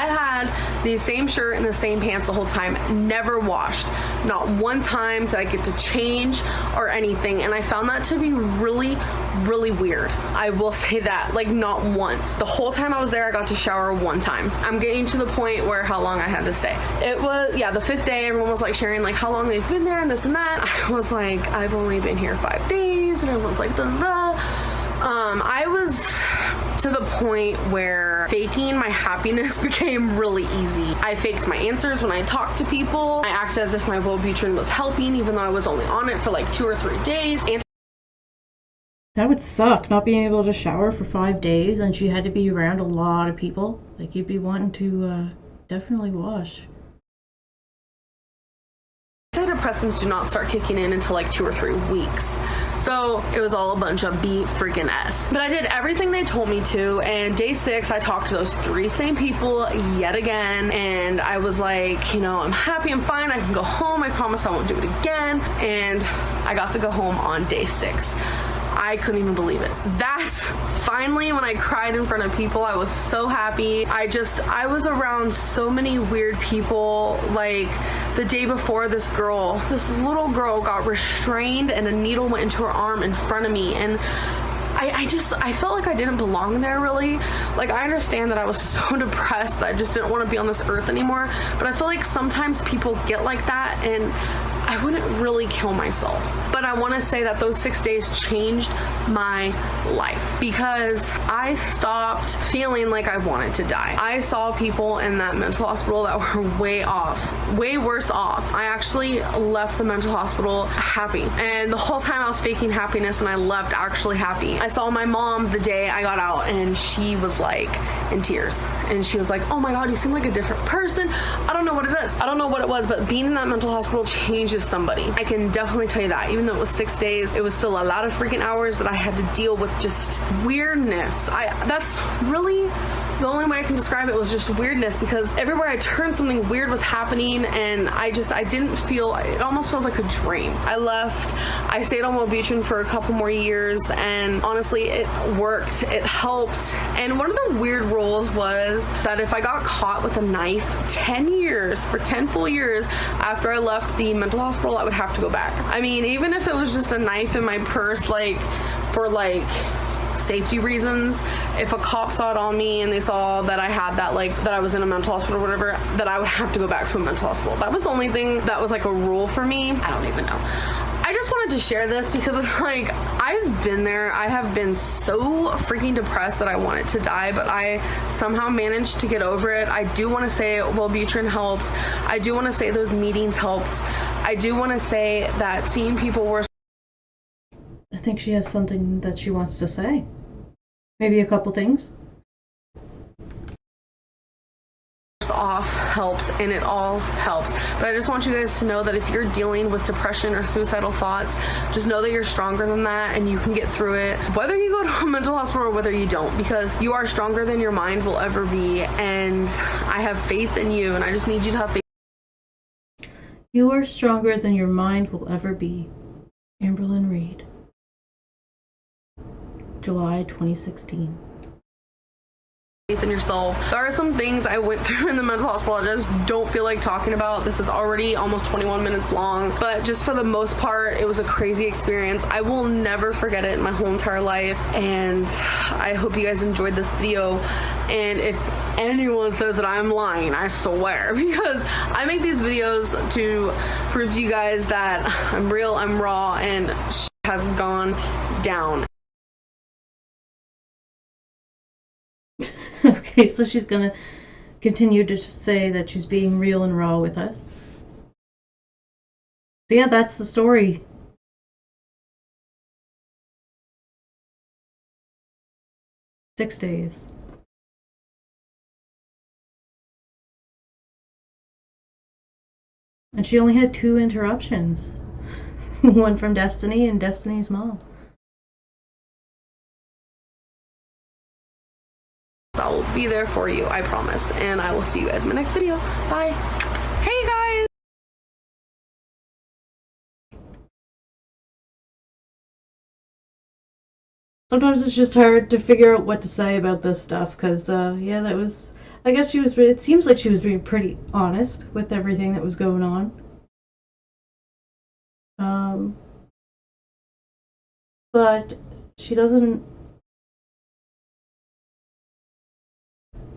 D: had the same shirt and the same pants the whole time, never washed. Not one time did I get to change or anything, and I found that to be really, really weird. I will say that, like, not once. The whole time I was there, I got to shower one time. I'm getting to the point where how long I had to stay. It was, yeah, the 5th day, everyone was like sharing like how long they've been there and this and that. I was like, I've only been here 5 days, and everyone's like, da. I was to the point where faking my happiness became really easy. I faked my answers when I talked to people. I acted as if my Wellbutrin was helping, even though I was only on it for like 2 or 3 days.
C: That would suck, not being able to shower for 5 days, and she had to be around a lot of people. Like, you'd be wanting to definitely wash.
D: Antidepressants do not start kicking in until like 2 or 3 weeks. So it was all a bunch of B-freaking-S. But I did everything they told me to, and day 6, I talked to those 3 same people yet again, and I was like, you know, I'm happy, I'm fine, I can go home, I promise I won't do it again, and I got to go home on day 6. I couldn't even believe it. That's finally when I cried in front of people. I was so happy. I was around so many weird people. Like the day before, this little girl got restrained and a needle went into her arm in front of me, and I felt like I didn't belong there, really. Like, I understand that I was so depressed that I just didn't want to be on this earth anymore, but I feel like sometimes people get like that, and I wouldn't really kill myself. But I want to say that those 6 days changed my life because I stopped feeling like I wanted to die. I saw people in that mental hospital that were way worse off. I actually left the mental hospital happy, and the whole time I was faking happiness, and I left actually happy. I saw my mom the day I got out, and she was like in tears, and she was like, oh my god, you seem like a different person. I don't know what it is. I don't know what it was, but being in that mental hospital changes somebody. I can definitely tell you that. Even though it was 6 days, it was still a lot of freaking hours that I had to deal with just weirdness. That's really the only way I can describe it, was just weirdness, because everywhere I turned something weird was happening, and I didn't feel, it almost feels like a dream. I left, I stayed on Wellbutrin for a couple more years, and honestly it worked, it helped. And one of the weird rules was that if I got caught with a knife 10 full years after I left the mental hospital, I would have to go back. I mean, even if it was just a knife in my purse, like for like safety reasons, if a cop saw it on me and they saw that I had that, like that I was in a mental hospital or whatever, that I would have to go back to a mental hospital. That was the only thing that was like a rule for me. I don't even know. I just wanted to share this because it's like, I've been there. I have been so freaking depressed that I wanted to die, but I somehow managed to get over it. I do want to say Wellbutrin helped. I do want to say those meetings helped. I do want to say that seeing people were...
C: I think she has something that she wants to say. Maybe a couple things.
D: off helped, and it all helped. But I just want you guys to know that if you're dealing with depression or suicidal thoughts, just know that you're stronger than that and you can get through it, whether you go to a mental hospital or whether you don't, because you are stronger than your mind will ever be, and I have faith in you, and I just need you to have faith.
C: You are stronger than your mind will ever be. Amberlynn Reed. July 2016.
D: Faith in yourself. There are some things I went through in the mental hospital I just don't feel like talking about. This is already almost 21 minutes long, but just for the most part, it was a crazy experience. I will never forget it in my whole entire life, and I hope you guys enjoyed this video. And if anyone says that I'm lying, I swear, because I make these videos to prove to you guys that I'm real, I'm raw, and shit has gone down.
C: Okay, so she's gonna continue to say that she's being real and raw with us. So yeah, that's the story. Six days. And she only had 2 interruptions. One from Destiny and Destiny's mom.
D: I will be there for you, I promise. And I will see you guys in my next video. Bye. Hey guys!
C: Sometimes it's just hard to figure out what to say about this stuff, because, yeah, that was... I guess she was... It seems like she was being pretty honest with everything that was going on. But she doesn't...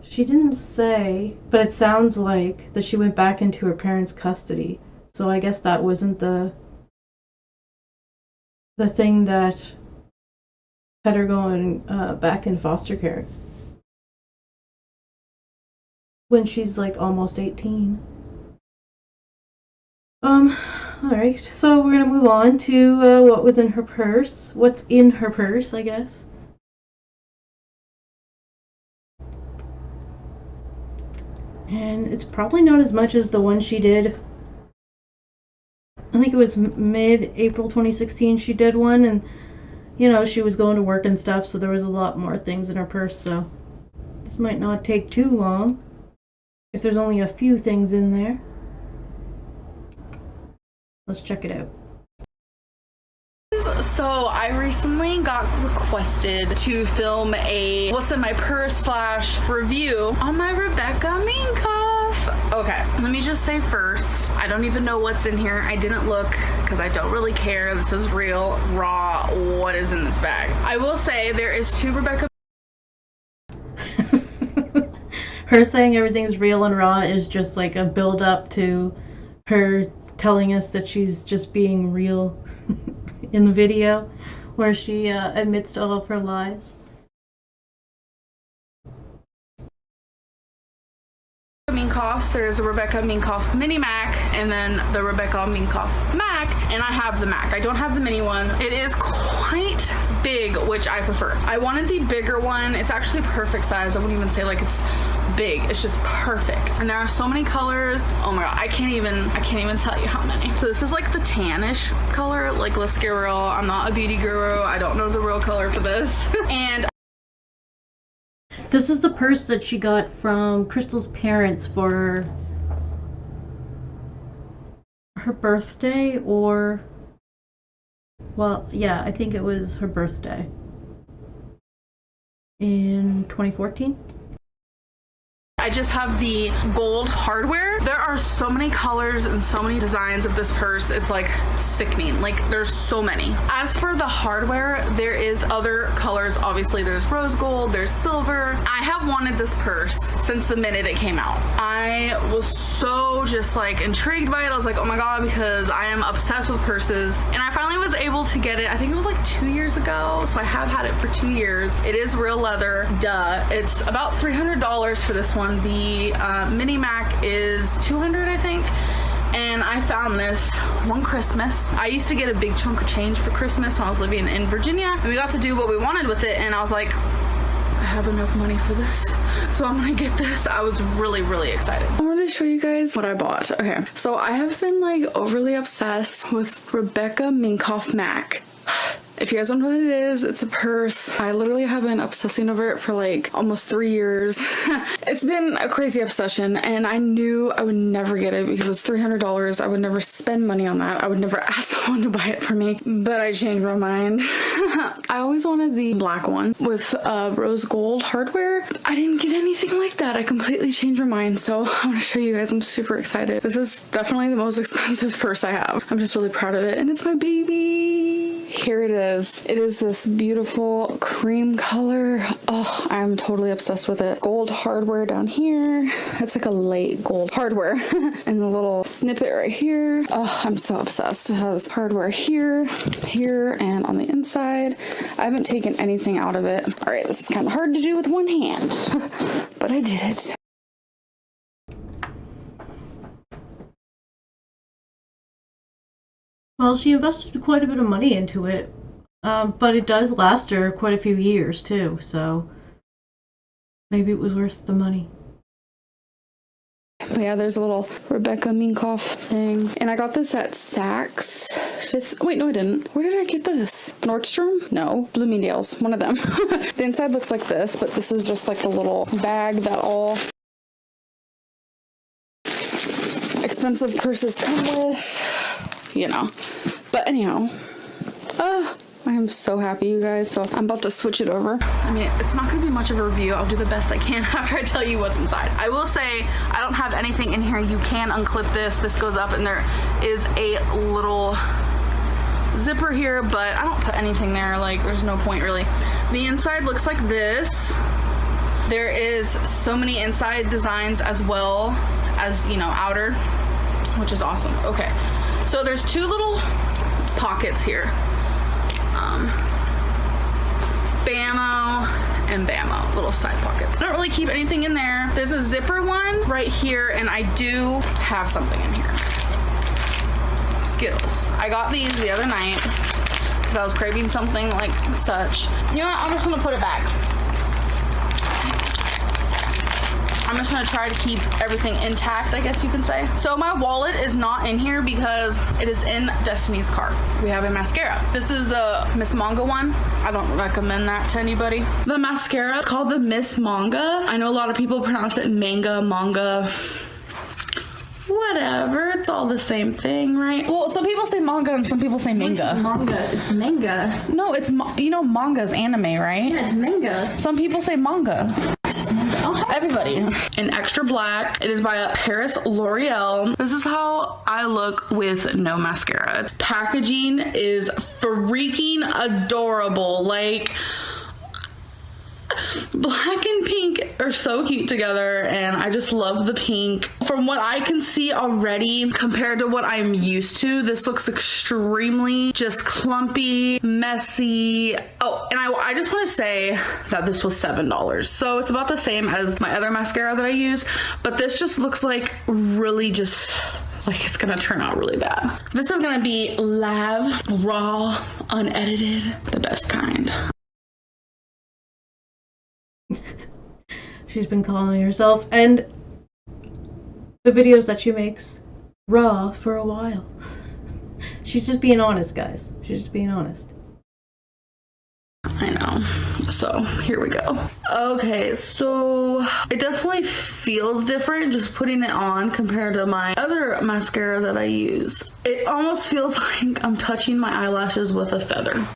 C: She didn't say, but it sounds like that she went back into her parents' custody. So I guess that wasn't the thing that had her going back in foster care when she's like almost 18. Alright, so we're gonna move on to what was in her purse. What's in her purse, I guess. And it's probably not as much as the one she did. I think it was mid-April 2016 she did one, and you know, she was going to work and stuff, so there was a lot more things in her purse, so this might not take too long if there's only a few things in there. Let's check it out.
D: So I recently got requested to film a what's in my purse / review on my Rebecca Minkoff. Okay, let me just say first, I don't even know what's in here. I didn't look because I don't really care. This is real, raw, what is in this bag. I will say there is 2 Rebecca.
C: Her saying everything's real and raw is just like a build up to her telling us that she's just being real in the video where she admits to all of her lies.
D: Minkoffs. There's a Rebecca Minkoff Mini Mac and then the Rebecca Minkoff Mac, and I have the Mac. I don't have the mini one. It is quite big, which I prefer. I wanted the bigger one. It's actually perfect size. I wouldn't even say like it's big. It's just perfect. And there are so many colors. Oh my god, I can't even tell you how many. So this is like the tannish color. Like, let's get real. I'm not a beauty guru. I don't know the real color for this. And
C: this is the purse that she got from Crystal's parents for her birthday, or, well, yeah, I think it was her birthday in 2014.
D: I just have the gold hardware. There are so many colors and so many designs of this purse. It's like sickening. Like, there's so many. As for the hardware, there is other colors. Obviously, there's rose gold, there's silver. I have wanted this purse since the minute it came out. I was so just like intrigued by it. I was like, oh my god, because I am obsessed with purses. And I finally was able to get it. I think it was like 2 years ago. So I have had it for 2 years. It is real leather. Duh. It's about $300 for this one. The Mini Mac is $200, I think. And I found this one Christmas. I used to get a big chunk of change for Christmas when I was living in Virginia, and we got to do what we wanted with it, and I was like, have enough money for this, so I'm gonna get this. I was really, really excited. I want to show you guys what I bought. Okay, so I have been like overly obsessed with Rebecca Minkoff MAC. If you guys don't know what it is, it's a purse. I literally have been obsessing over it for like almost 3 years. It's been a crazy obsession, and I knew I would never get it because it's $300. I would never spend money on that. I would never ask someone to buy it for me, but I changed my mind. I always wanted the black one with rose gold hardware. I didn't get anything like that. I completely changed my mind, so I want to show you guys. I'm super excited. This is definitely the most expensive purse I have. I'm just really proud of it, and it's my baby. Here it is. It is this beautiful cream color. Oh, I'm totally obsessed with it. Gold hardware down here. It's like a light gold hardware. And the little snippet right here. Oh, I'm so obsessed. It has hardware here, here, and on the inside. I haven't taken anything out of it. All right, this is kind of hard to do with one hand, but I did it.
C: Well, she invested quite a bit of money into it, but it does last her quite a few years too, so maybe it was worth the money.
D: But yeah, there's a little Rebecca Minkoff thing. And I got this at Saks. Wait, no I didn't. Where did I get this? Nordstrom? No. Bloomingdale's. One of them. The inside looks like this, but this is just like a little bag that all expensive purses come with, you know. But anyhow, I am so happy, you guys. So I'm about to switch it over. I mean, it's not gonna be much of a review. I'll do the best I can after I tell you what's inside. I will say I don't have anything in here. You can unclip this. This goes up and there is a little zipper here, but I don't put anything there. Like, there's no point really. The inside looks like this. There is so many inside designs as well as, you know, outer, which is awesome. Okay, so there's two little pockets here. Bammo and Bammo, little side pockets. I don't really keep anything in there. There's a zipper one right here, and I do have something in here. Skittles. I got these the other night because I was craving something like such. You know what? I'm just gonna put it back. I'm just gonna try to keep everything intact, I guess you can say. So my wallet is not in here because it is in Destiny's car. We have a mascara. This is the Miss Manga one. I don't recommend that to anybody. The mascara is called the Miss Manga. I know a lot of people pronounce it manga, whatever. It's all the same thing, right? Well, some people say manga and some people say manga.
G: This is manga. It's manga.
D: No, it's, you know, manga's anime, right?
G: Yeah, it's manga.
D: Some people say manga.
G: Oh,
D: Everybody. In extra black. It is by Paris L'Oreal. This is how I look with no mascara. Packaging is freaking adorable. Like, black and pink are so cute together, and I just love the pink. From what I can see already, compared to what I'm used to, this looks extremely just clumpy, messy. Oh, and I just want to say that this was $7. So it's about the same as my other mascara that I use, but this just looks like really just like it's gonna turn out really bad. This is gonna be live, raw, unedited, the best kind.
C: She's been calling herself and the videos that she makes raw for a while. She's just being honest, guys. She's just being honest.
D: I know. So here we go. Okay, so it definitely feels different just putting it on compared to my other mascara that I use. It almost feels like I'm touching my eyelashes with a feather.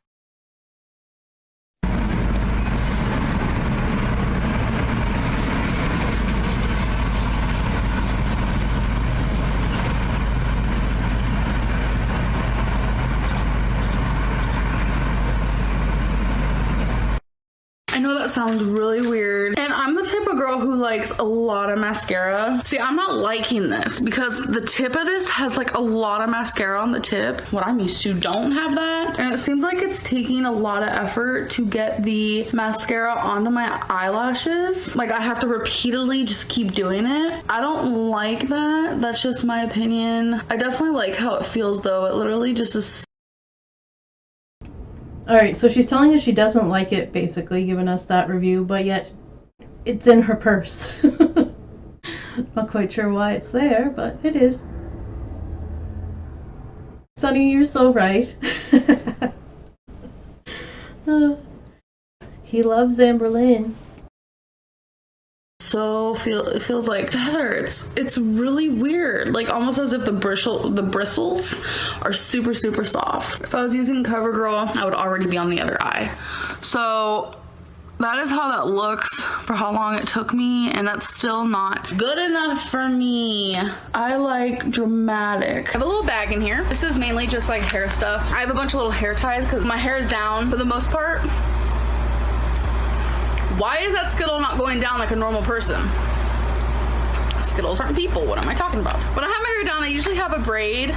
D: I know that sounds really weird, and I'm the type of girl who likes a lot of mascara. See, I'm not liking this because the tip of this has like a lot of mascara on the tip. What I'm used to don't have that, and it seems like it's taking a lot of effort to get the mascara onto my eyelashes. Like, I have to repeatedly just keep doing it. I don't like that. That's just my opinion. I definitely like how it feels though. It literally just is.
C: Alright, so she's telling us she doesn't like it, basically, giving us that review, but yet it's in her purse. Not quite sure why it's there, but it is. Sunny, you're so right. He loves Amberlynn.
D: So it feels like feather. It's really weird, like almost as if the bristles are super soft. If I was using CoverGirl, I would already be on the other eye. So that is how that looks for how long it took me, and that's still not good enough for me. I like dramatic. I have a little bag in here. This is mainly just like hair stuff. I have a bunch of little hair ties because my hair is down for the most part. Why is that Skittle not going down like a normal person? Skittles aren't people. What am I talking about? When I have my hair down, I usually have a braid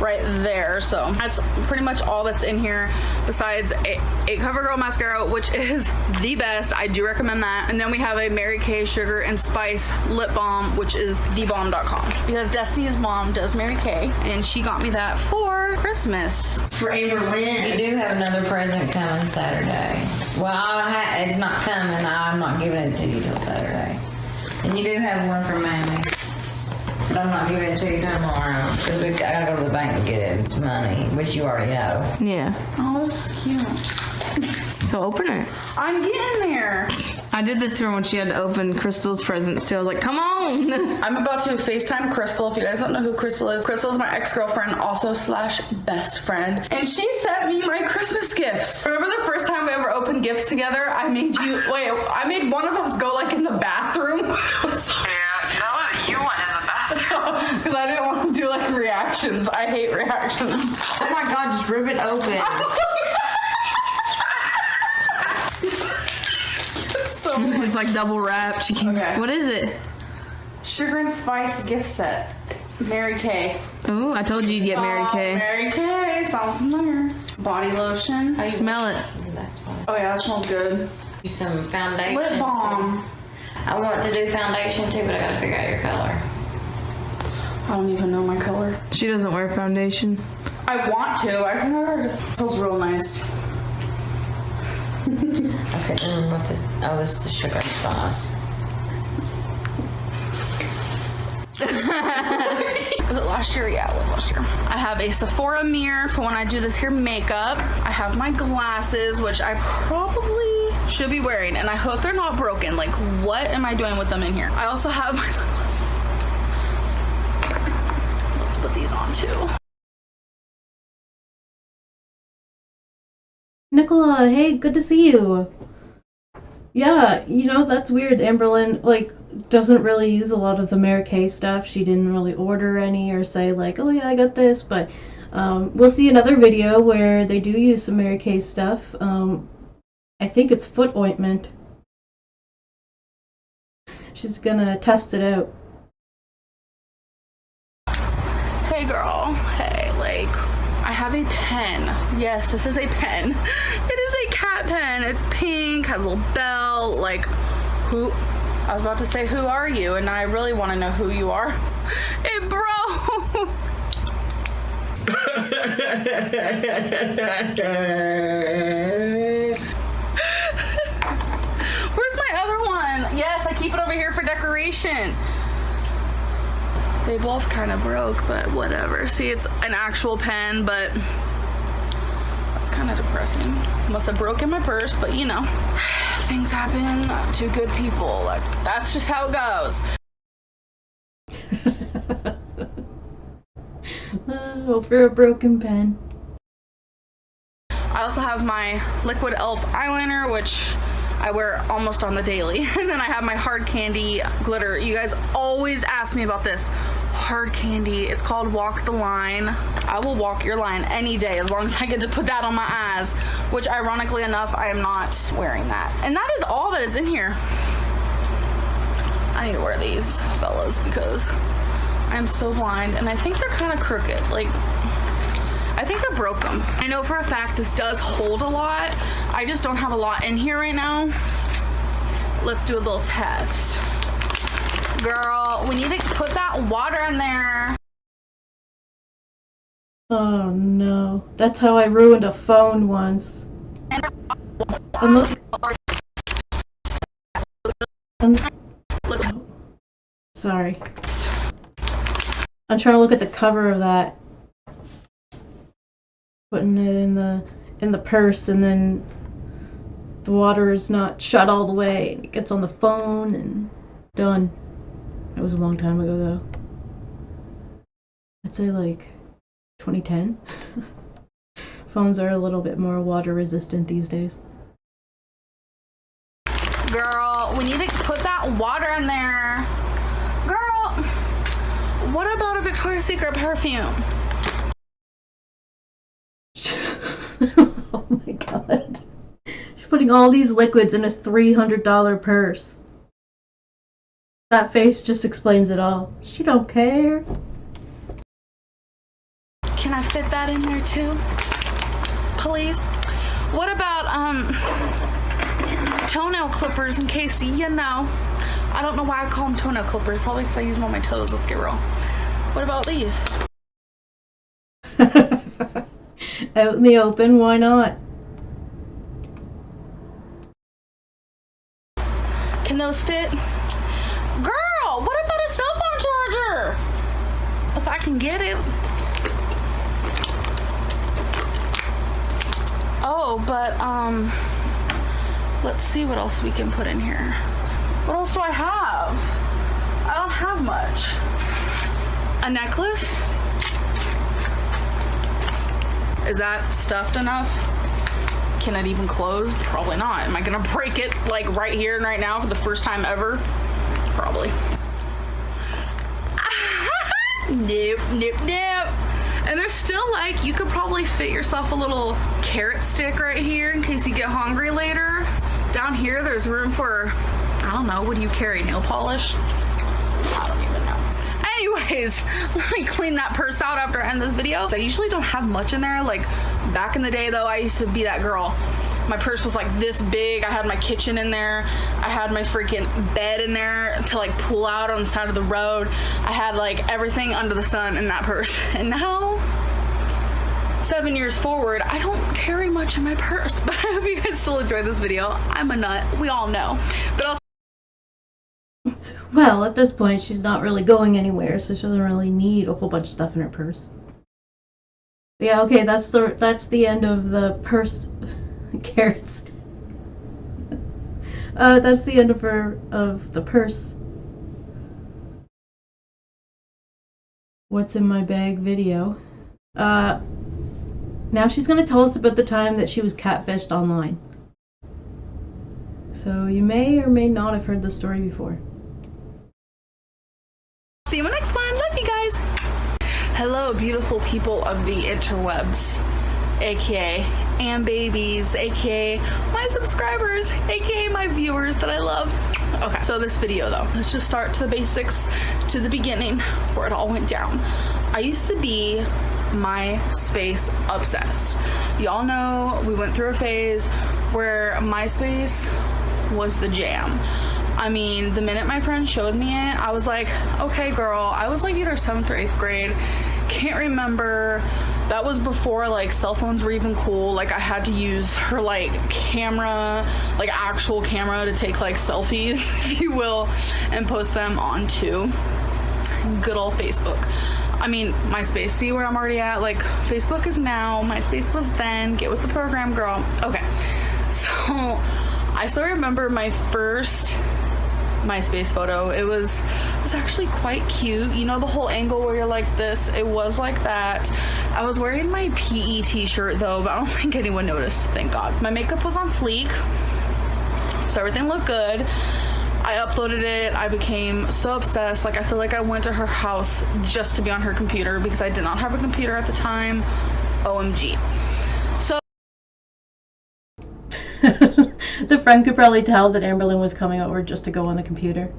D: right there. So that's pretty much all that's in here besides a CoverGirl mascara, which is the best. I do recommend that. And then we have a Mary Kay Sugar and Spice lip balm, which is thebomb.com, because Destiny's mom does Mary Kay and she got me that for Christmas.
H: For Amberlynn, you do have another present coming Saturday. Well, it's not coming. I'm not giving it to you till Saturday. And you do have one for Mami. But I'm not giving it to you tomorrow because I gotta go to the bank to get it. It's money, which you already know.
D: Yeah. Oh, this is cute.
I: So open it.
D: I'm getting there.
I: I did this to her when she had to open Crystal's presents too. I was like, come on.
D: I'm about to FaceTime Crystal. If you guys don't know who Crystal is my ex-girlfriend, also / best friend. And she sent me my Christmas gifts. Remember the first time we ever opened gifts together? I made one of us go like in the bathroom.
J: Yeah, you went in the bathroom.
D: Because I didn't want to do like reactions. I hate reactions.
H: Oh my god, just rip it open.
I: It's like double wrapped.
D: Okay.
I: What is it?
D: Sugar and Spice gift set. Mary Kay.
I: Oh, I told you you'd get Mary Kay.
D: Mary Kay. Sounds familiar. Body lotion.
I: I smell it.
D: Oh yeah, that smells good.
H: Do some foundation.
D: Lip balm.
H: I want to do foundation too, but I gotta figure out your color.
D: I don't even know my color.
I: She doesn't wear foundation.
D: I want to. I can never. It feels real nice.
H: Okay, what this? Oh, this is the Sugar and Spice.
D: Was it last year? Yeah, it was last year. I have a Sephora mirror for when I do this here makeup. I have my glasses, which I probably should be wearing, and I hope they're not broken. Like, what am I doing with them in here? I also have my sunglasses. Let's put these on too.
C: Nicola, hey, good to see you. Yeah, you know, that's weird. Amberlynn, like, doesn't really use a lot of the Mary Kay stuff. She didn't really order any or say, like, oh yeah, I got this, but we'll see another video where they do use some Mary Kay stuff. I think it's foot ointment. She's gonna test it out.
D: Hey girl, hey, like, I have a pen. Yes, this is a pen. It is a cat pen. It's pink, has a little bell, like, I was about to say, who are you? And I really want to know who you are. It broke. Where's my other one? Yes, I keep it over here for decoration. They both kind of broke, but whatever. See, it's an actual pen, but that's kind of depressing. Must have broken my purse, but you know, things happen to good people. Like, that's just how it goes.
C: Over a broken pen.
D: I also have my Liquid Elf eyeliner, which I wear almost on the daily. And then I have my Hard Candy glitter. You guys always ask me about this. Hard Candy. It's called Walk the Line. I will walk your line any day as long as I get to put that on my eyes, which ironically enough, I am not wearing that. And that is all that is in here. I need to wear these, fellas, because I'm so blind and I think they're kind of crooked. Like, I think I broke them. I know for a fact this does hold a lot. I just don't have a lot in here right now. Let's do a little test. Girl, we need to put that water in there.
C: Oh no. That's how I ruined a phone once. And look. Sorry. I'm trying to look at the cover of that. Putting it in the purse, and then the water is not shut all the way. It gets on the phone and done. That was a long time ago though. I'd say like 2010. Phones are a little bit more water resistant these days.
D: Girl, we need to put that water in there. Girl, what about a Victoria's Secret perfume?
C: Oh my god. She's putting all these liquids in a $300 purse. That face just explains it all. She don't care.
D: Can I fit that in there too? Please? What about, toenail clippers, in case you know? I don't know why I call them toenail clippers. Probably because I use them on my toes. Let's get real. What about these?
C: Out in the open, why not?
D: Can those fit? Girl, what about a cell phone charger? If I can get it. Oh, but, let's see what else we can put in here. What else do I have? I don't have much. A necklace? Is that stuffed enough? Can it even close? Probably not. Am I gonna break it like right here and right now for the first time ever? Probably. Nope, nope, nope. And there's still like, you could probably fit yourself a little carrot stick right here in case you get hungry later. Down here, there's room for, I don't know, what do you carry? Nail polish? I don't even know. Anyways, let me clean that purse out after I end this video. I usually don't have much in there. Like back in the day though, I used to be that girl. My purse was like this big. I had my kitchen in there. I had my freaking bed in there to like pull out on the side of the road. I had like everything under the sun in that purse. And now, 7 years forward, I don't carry much in my purse. But I hope you guys still enjoyed this video. I'm a nut. We all know. But also,
C: well, at this point, she's not really going anywhere, so she doesn't really need a whole bunch of stuff in her purse. But yeah, okay, that's the end of the purse. Carrots. That's the end of the purse. What's in my bag video. Now she's gonna tell us about the time that she was catfished online. So you may or may not have heard this story before.
D: see you in the next one. Love you guys. Hello, beautiful people of the interwebs, aka babies, aka my subscribers, aka my viewers that I love. Okay, so this video though, let's just start to the basics, to the beginning where it all went down. I used to be MySpace obsessed. Y'all know we went through a phase where MySpace was the jam. I mean, the minute my friend showed me it, I was like, okay girl. I was like either 7th or 8th grade, can't remember. That was before like cell phones were even cool. Like I had to use her like camera, like actual camera, to take like selfies, if you will, and post them onto good old Facebook. I mean, MySpace. See where I'm already at? Like, Facebook is now, MySpace was then. Get with the program, girl. Okay, so I still remember my first MySpace photo. It was actually quite cute. You know the whole angle where you're like this? It was like that. I was wearing my PE t-shirt though, but I don't think anyone noticed, thank God. My makeup was on fleek, so everything looked good. I uploaded it. I became so obsessed. Like, I feel like I went to her house just to be on her computer because I did not have a computer at the time. OMG. So
C: the friend could probably tell that Amberlynn was coming over just to go on the computer.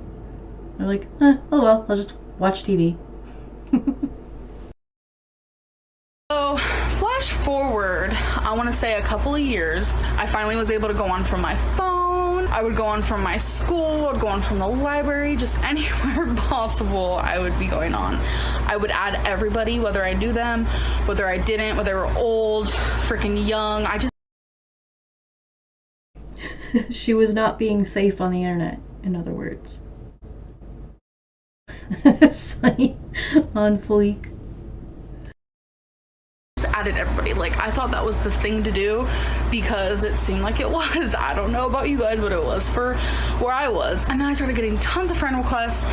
C: They're like, oh well, I'll just watch TV.
D: So, flash forward, I want to say a couple of years, I finally was able to go on from my phone. I would go on from my school, I'd go on from the library, just anywhere possible I would be going on. I would add everybody, whether I knew them, whether I didn't, whether they were old, freaking young. I just
C: She was not being safe on the internet, in other words. Sunny on fleek.
D: Added everybody. Like, I thought that was the thing to do because it seemed like it was. I don't know about you guys, but it was for where I was. And then I started getting tons of friend requests,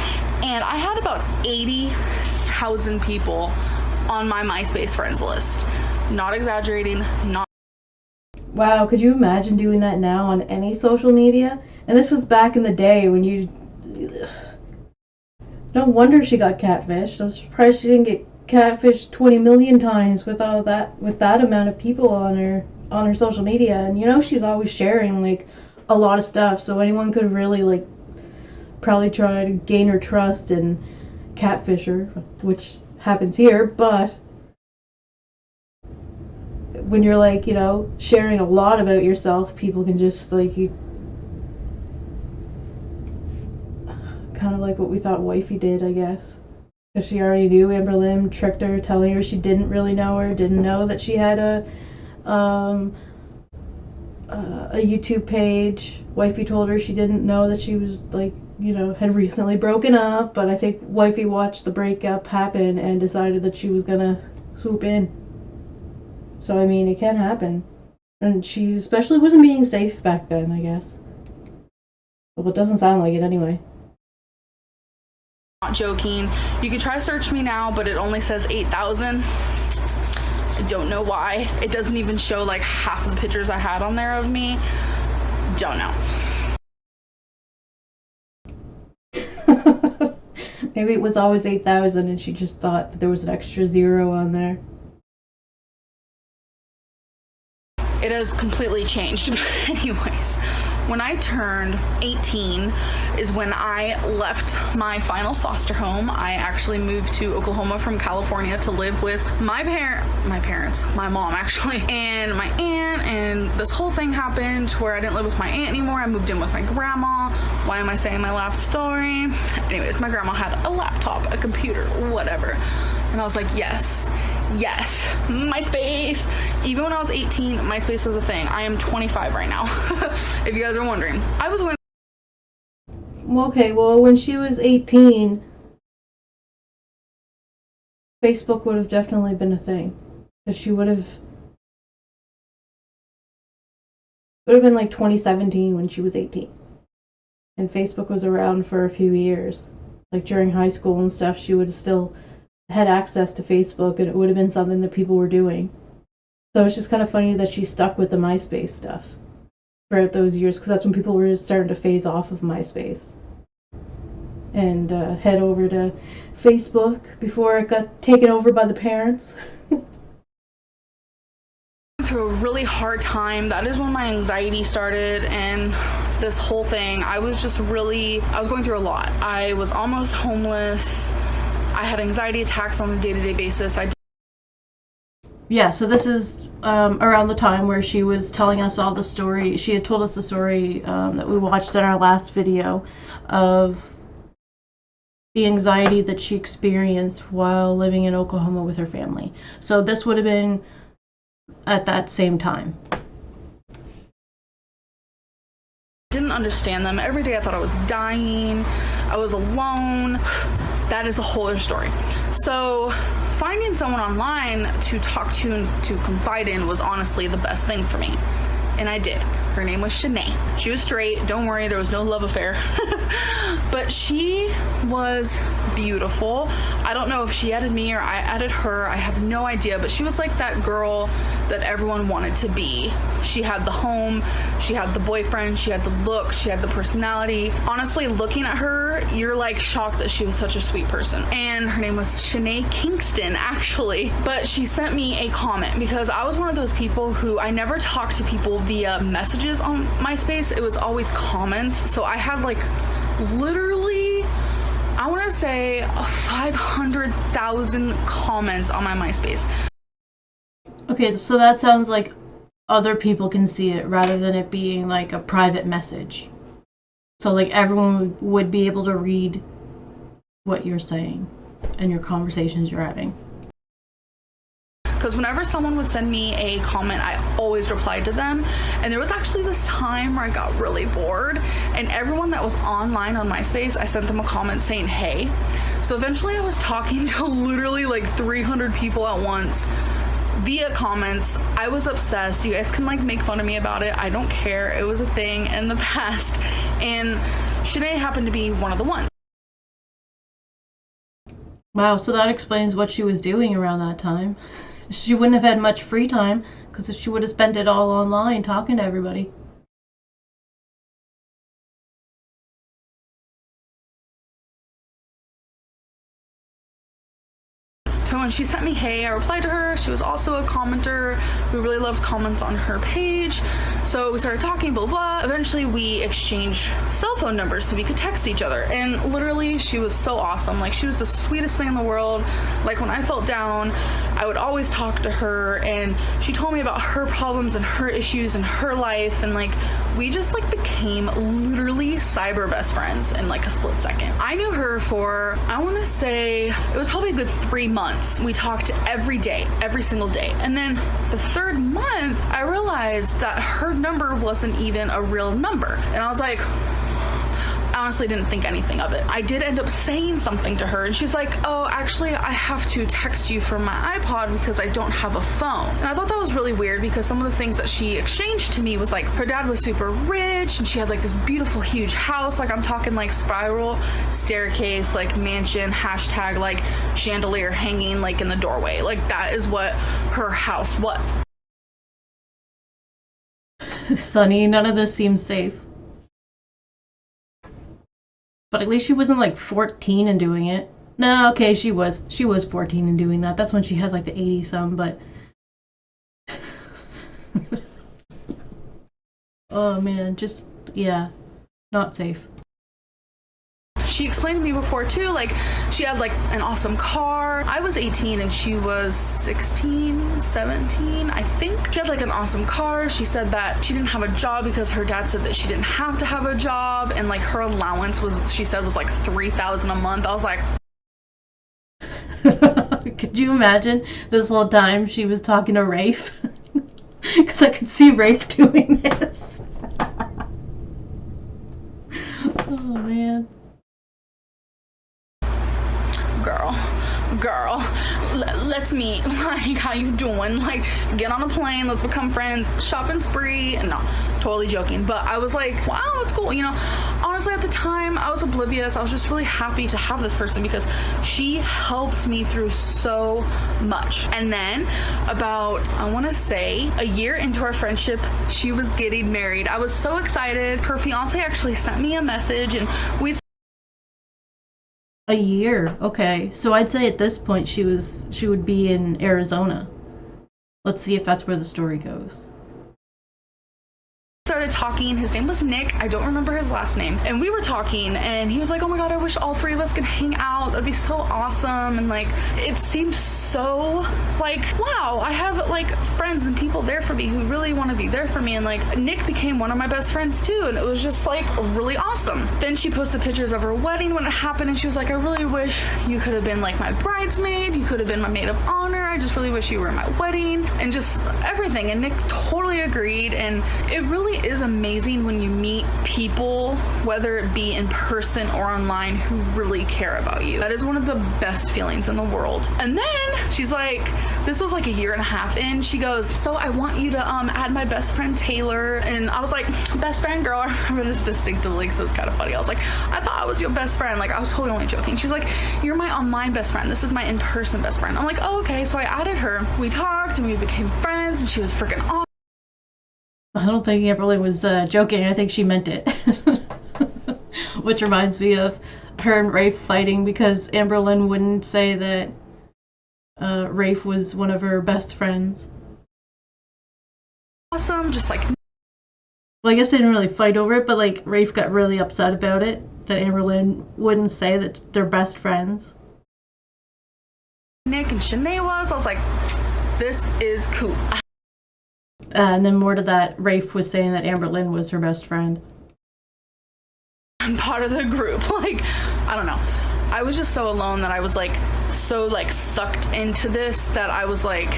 D: and I had about 80,000 people on my MySpace friends list. Not exaggerating, not.
C: Wow, could you imagine doing that now on any social media? And this was back in the day when you... No wonder she got catfished. I'm surprised she didn't get catfished 20 million times with all that, with that amount of people on her social media. And you know, she's always sharing like a lot of stuff, so anyone could really like probably try to gain her trust and catfish her, which happens here. But when you're like, you know, sharing a lot about yourself, people can just like, you kind of like what we thought Wifey did, I guess. Because she already knew. Amberlynn tricked her, telling her she didn't really know her, didn't know that she had a YouTube page. Wifey told her she didn't know that she was like, you know, had recently broken up, but I think Wifey watched the breakup happen and decided that she was gonna swoop in. So I mean, it can happen. And she especially wasn't being safe back then, I guess. Well, it doesn't sound like it anyway.
D: Not joking. You can try to search me now, but it only says 8,000. I don't know why. It doesn't even show like half of the pictures I had on there of me. Don't know.
C: Maybe it was always 8,000 and she just thought that there was an extra zero on there.
D: It has completely changed. But anyways, when I turned 18 is when I left my final foster home. I actually moved to Oklahoma from California to live with my parents, my mom actually, and my aunt, and this whole thing happened where I didn't live with my aunt anymore. I moved in with my grandma. Why am I saying my last story? Anyways, my grandma had a laptop, a computer, whatever. And I was like, yes, MySpace. Even when I was 18, MySpace was a thing. I am 25 right now, if you guys are wondering. I was going.
C: Okay, well, when she was 18, Facebook would have definitely been a thing. Because she would have been like 2017 when she was 18. And Facebook was around for a few years. Like during high school and stuff, she would have still had access to Facebook, and it would have been something that people were doing. So it's just kind of funny that she stuck with the MySpace stuff throughout those years, because that's when people were starting to phase off of MySpace and head over to Facebook before it got taken over by the parents.
D: Through a really hard time. That is when my anxiety started, and this whole thing, I was going through a lot. I was almost homeless. I had anxiety attacks on a day-to-day basis.
C: Yeah, so this is around the time where she was telling us all the story. She had told us the story that we watched in our last video of the anxiety that she experienced while living in Oklahoma with her family. So this would have been at that same time.
D: Didn't understand them. Every day I thought I was dying. I was alone. That is a whole other story. So finding someone online to talk to and to confide in was honestly the best thing for me. And I did. Her name was Shanae. She was straight. Don't worry, there was no love affair. But she was beautiful. I don't know if she added me or I added her. I have no idea. But she was like that girl that everyone wanted to be. She had the home. She had the boyfriend. She had the look. She had the personality. Honestly, looking at her, you're like shocked that she was such a sweet person. And her name was Shanae Kingston, actually. But she sent me a comment because I was one of those people who I never talked to people via messages on MySpace. It was always comments. So I had like literally, I want to say 500,000 comments on my MySpace.
C: Okay, so that sounds like other people can see it rather than it being like a private message. So like everyone would be able to read what you're saying and your conversations you're having.
D: Because whenever someone would send me a comment, I always replied to them. And there was actually this time where I got really bored, and everyone that was online on MySpace, I sent them a comment saying, hey. So eventually I was talking to literally like 300 people at once via comments. I was obsessed. You guys can like make fun of me about it. I don't care. It was a thing in the past. And Shanae happened to be one of the ones.
C: Wow, so that explains what she was doing around that time. She wouldn't have had much free time because she would have spent it all online talking to everybody.
D: So when she sent me hey, I replied to her. She was also a commenter. We really loved comments on her page. So we started talking, blah, blah. Eventually we exchanged cell phone numbers so we could text each other. And literally she was so awesome. Like she was the sweetest thing in the world. Like when I felt down, I would always talk to her, and she told me about her problems and her issues and her life. And like we just like became literally cyber best friends in like a split second. I knew her for, I want to say it was probably a good 3 months. We talked every day, every single day. And then the third month, I realized that her number wasn't even a real number. And I was like, I honestly didn't think anything of it. I did end up saying something to her, and she's like, oh, actually, I have to text you from my iPod because I don't have a phone. And I thought that was really weird because some of the things that she exchanged to me was like her dad was super rich and she had like this beautiful huge house. Like I'm talking like spiral staircase, like mansion, hashtag like chandelier hanging like in the doorway. Like that is what her house was.
C: Sonny, none of this seems safe. But at least she wasn't like 14 and doing it. No, okay, she was 14 and doing that. That's when she had like the 80 some, but oh man, just yeah, not safe.
D: She explained to me before too, like she had like an awesome car. I was 18 and she was 16, 17, I think. She had like an awesome car. She said that she didn't have a job because her dad said that she didn't have to have a job, and like her allowance was, she said, was like $3,000 a month. I was like,
C: could you imagine this whole time she was talking to Rafe? Because I could see Rafe doing this. Oh man. Girl, let's meet. Like, how you doing? Like, get on a plane, let's become friends, shopping spree. And no, totally joking. But I was like, wow, that's cool. You know, honestly, at the time, I was oblivious. I was just really happy to have this person because she helped me through so much. And then about, I want to say, a year into our friendship, she was getting married. I was so excited. Her fiance actually sent me a message, and we... A year, okay. So I'd say at this point she would be in Arizona. Let's see if that's where the story goes. Started talking. His name was Nick. I don't remember his last name. And we were talking, and he was like, oh my god, I wish all three of us could hang out. That'd be so awesome. And like, it seemed so like, wow, I have like friends and people there for me who really want to be there for me. And like, Nick became one of my best friends too, and it was just like really awesome. Then she posted pictures of her wedding when it happened, and she was like, I really wish you could have been like my bridesmaid. You could have been my maid of honor. I just really wish you were at my wedding, and just everything. And Nick totally agreed. And it really is amazing when you meet people, whether it be in person or online, who really care about you. That is one of the best feelings in the world. And then she's like, this was like a year and a half in, she goes, so I want you to add my best friend Taylor. And I was like, best friend, girl? I remember this distinctively because it was kind of funny. I was like, I thought I was your best friend. Like, I was totally only joking. She's like, you're my online best friend. This is my in-person best friend. I'm like, oh, okay. So I added her. We talked and we became friends, and she was freaking awesome. I don't think Amberlynn was joking. I think she meant it. Which reminds me of her and Rafe fighting because Amberlynn wouldn't say that Rafe was one of her best friends. Awesome, just like... Well, I guess they didn't really fight over it, but like Rafe got really upset about it, that Amberlynn wouldn't say that they're best friends. Nick and Shanae was, I was like, this is cool. And then more to that, Rafe was saying that Amberlynn was her best friend.
D: I'm part of the group. Like, I don't know. I was just so alone that I was like so like sucked into this that I was like,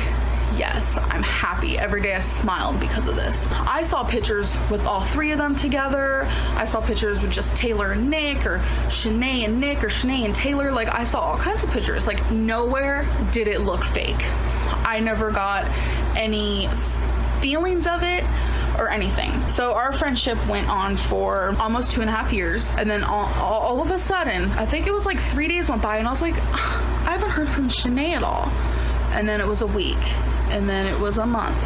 D: yes, I'm happy. Every day I smiled because of this. I saw pictures with all three of them together. I saw pictures with just Taylor and Nick, or Shanae and Nick, or Shanae and Taylor. Like, I saw all kinds of pictures. Like, nowhere did it look fake. I never got any feelings of it or anything. So our friendship went on for almost 2.5 years, and then all of a sudden, I think it was like 3 days went by, and I was like, I haven't heard from Shanae at all. And then it was a week, and then it was a month,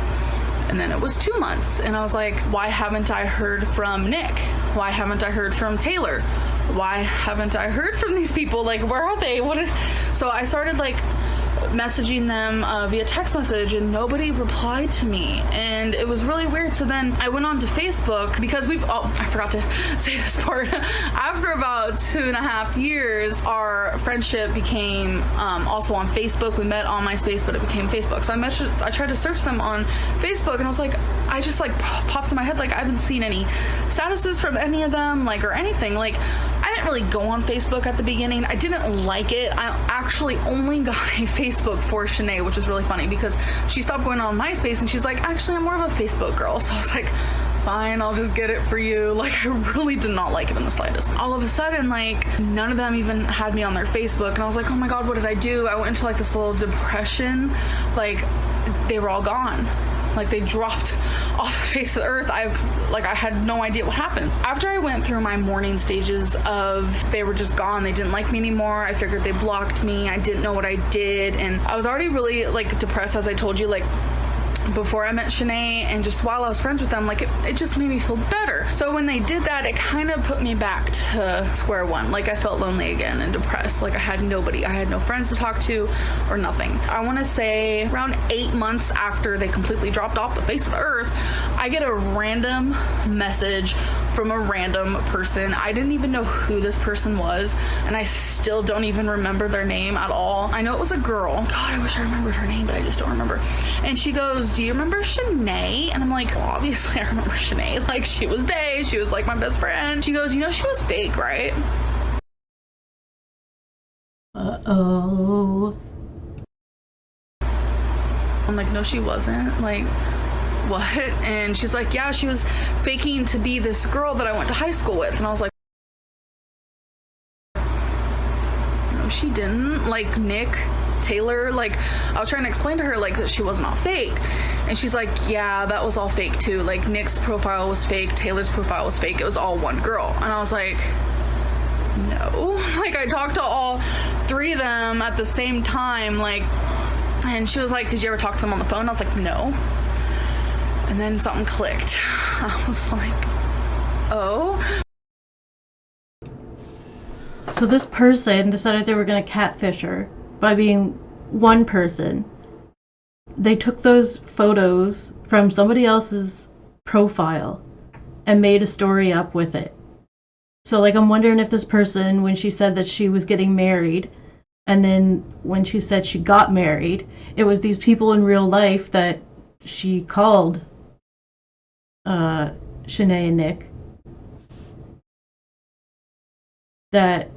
D: and then it was 2 months, and I was like, why haven't I heard from Nick? Why haven't I heard from Taylor? Why haven't I heard from these people? Like, where are they? So I started like messaging them via text message, and nobody replied to me, and it was really weird. So then I went on to Facebook, because I forgot to say this part. After about 2.5 years, our friendship became also on Facebook. We met on MySpace, but it became Facebook. So I tried to search them on Facebook, and I was like, I just like popped in my head, like, I haven't seen any statuses from any of them, like, or anything. Like, I didn't really go on Facebook at the beginning. I didn't like it. I actually only got a Facebook for Shanae, which is really funny, because she stopped going on MySpace, and she's like, actually, I'm more of a Facebook girl. So I was like, fine, I'll just get it for you. Like, I really did not like it in the slightest. All of a sudden, like, none of them even had me on their Facebook, and I was like, oh my god, what did I do? I went into like this little depression. Like, they were all gone. Like, they dropped off the face of the earth. I had no idea what happened. After I went through my mourning stages of they were just gone, they didn't like me anymore, I figured they blocked me, I didn't know what I did, and I was already really like depressed, as I told you, like before I met Shanae, and just while I was friends with them, like it just made me feel better. So when they did that, it kind of put me back to square one. Like, I felt lonely again and depressed. Like, I had nobody. I had no friends to talk to or nothing. I want to say around 8 months after they completely dropped off the face of the earth, I get a random message from a random person. I didn't even know who this person was, and I still don't even remember their name at all. I know it was a girl. God, I wish I remembered her name, but I just don't remember. And she goes, do you remember Shanae? And I'm like, well, obviously I remember Shanae. Like, she was bae. She was like my best friend. She goes, you know, she was fake, right?
C: Uh-oh.
D: I'm like, no, she wasn't. Like, what? And she's like, yeah, she was faking to be this girl that I went to high school with. And I was like, no, she didn't. Like, Nick, Taylor, like, I was trying to explain to her, like, that she wasn't all fake, and she's like, yeah, that was all fake too. Like, Nick's profile was fake, Taylor's profile was fake, it was all one girl. And I was like, no. Like, I talked to all three of them at the same time, like, and she was like, did you ever talk to them on the phone? I was like, no. And then something clicked. I was like, oh.
C: So this person decided they were going to catfish her by being one person. They took those photos from somebody else's profile and made a story up with it. So, like, I'm wondering if this person, when she said that she was getting married, and then when she said she got married, it was these people in real life that she called Shanae and Nick that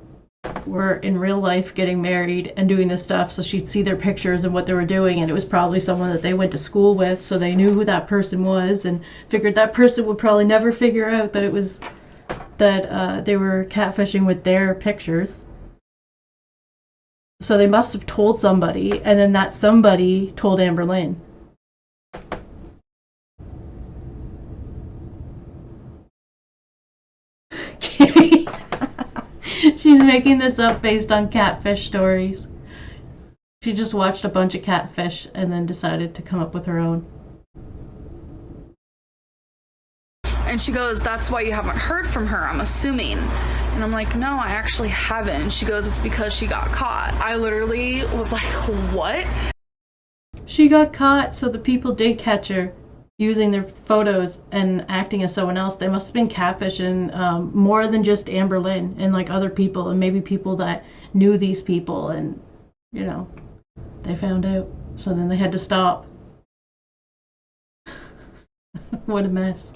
C: were in real life getting married and doing this stuff, so she'd see their pictures and what they were doing, and it was probably someone that they went to school with, so they knew who that person was, and figured that person would probably never figure out that it was that they were catfishing with their pictures. So they must have told somebody, and then that somebody told Amberlynn. Kitty. She's making this up based on catfish stories. She just watched a bunch of catfish and then decided to come up with her own.
D: And she goes, that's why you haven't heard from her, I'm assuming. And I'm like, no, I actually haven't. And she goes, it's because she got caught. I literally was like, what?
C: She got caught, so the people did catch her using their photos and acting as someone else. They must have been catfishing more than just Amberlynn and like other people, and maybe people that knew these people, and you know, they found out. So then they had to stop. What a mess.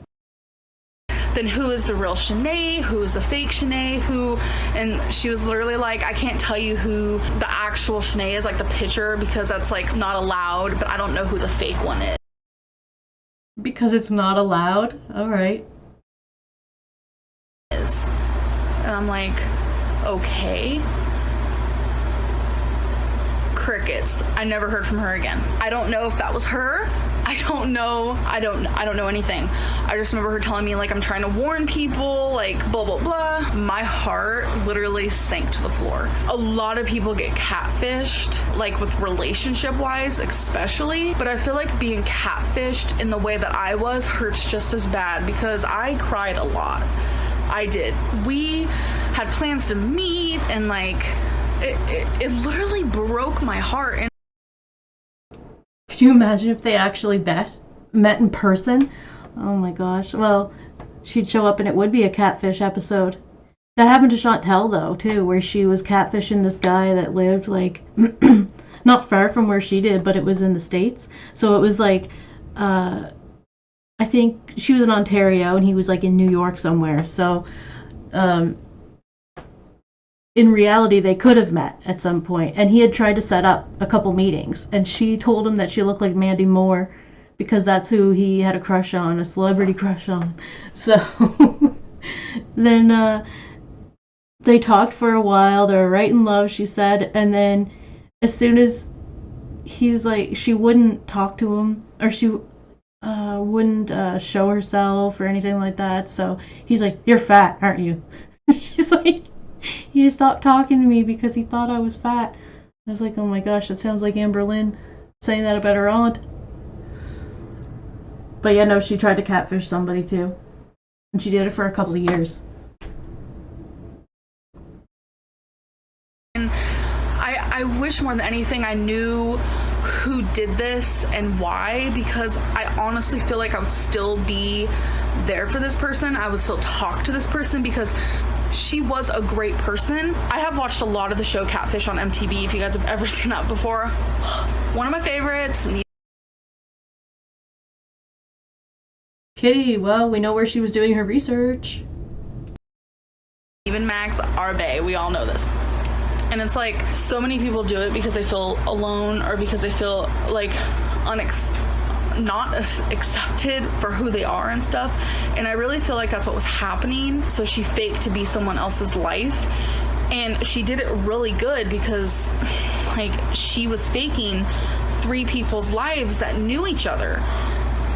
D: Then who is the real Shanae? Who is the fake Shanae? Who? And she was literally like, I can't tell you who the actual Shanae is, like the picture, because that's like not allowed, but I don't know who the fake one is.
C: Because it's not allowed? Alright.
D: And I'm like, okay. Crickets. I never heard from her again. I don't know if that was her. I don't know. I don't know anything. I just remember her telling me like, I'm trying to warn people, like blah blah blah. My heart literally sank to the floor. A lot of people get catfished, like with relationship wise especially, but I feel like being catfished in the way that I was hurts just as bad, because I cried a lot. I did. We had plans to meet, and like it literally broke my heart. And
C: could you imagine if they actually met in person? Oh my gosh. Well, she'd show up and it would be a catfish episode. That happened to Shoutout though too, where she was catfishing this guy that lived like not far from where she did, but it was in the States. So it was like I think she was in Ontario and he was like in New York somewhere. So in reality, they could have met at some point, and he had tried to set up a couple meetings, and she told him that she looked like Mandy Moore because that's who he had a crush on, a celebrity crush on. So then they talked for a while. They were right in love, she said, and then as soon as he was like, she wouldn't talk to him, or she wouldn't show herself or anything like that. So he's like, "You're fat, aren't you?" She's like, "He stopped talking to me because he thought I was fat." I was like, oh my gosh, that sounds like Amberlynn saying that about her aunt. But yeah, no, she tried to catfish somebody too. And she did it for a couple of years.
D: And I wish more than anything I knew who did this and why, because I honestly feel like I would still be there for this person. I would still talk to this person because she was a great person. I have watched a lot of the show Catfish on MTV, if you guys have ever seen that before. One of my favorites.
C: Kitty, well, we know where she was doing her research.
D: Even Max Arbe, we all know this. And it's like, so many people do it because they feel alone, or because they feel like not accepted for who they are and stuff. And I really feel like that's what was happening. So she faked to be someone else's life, and she did it really good because like she was faking 3 people's lives that knew each other.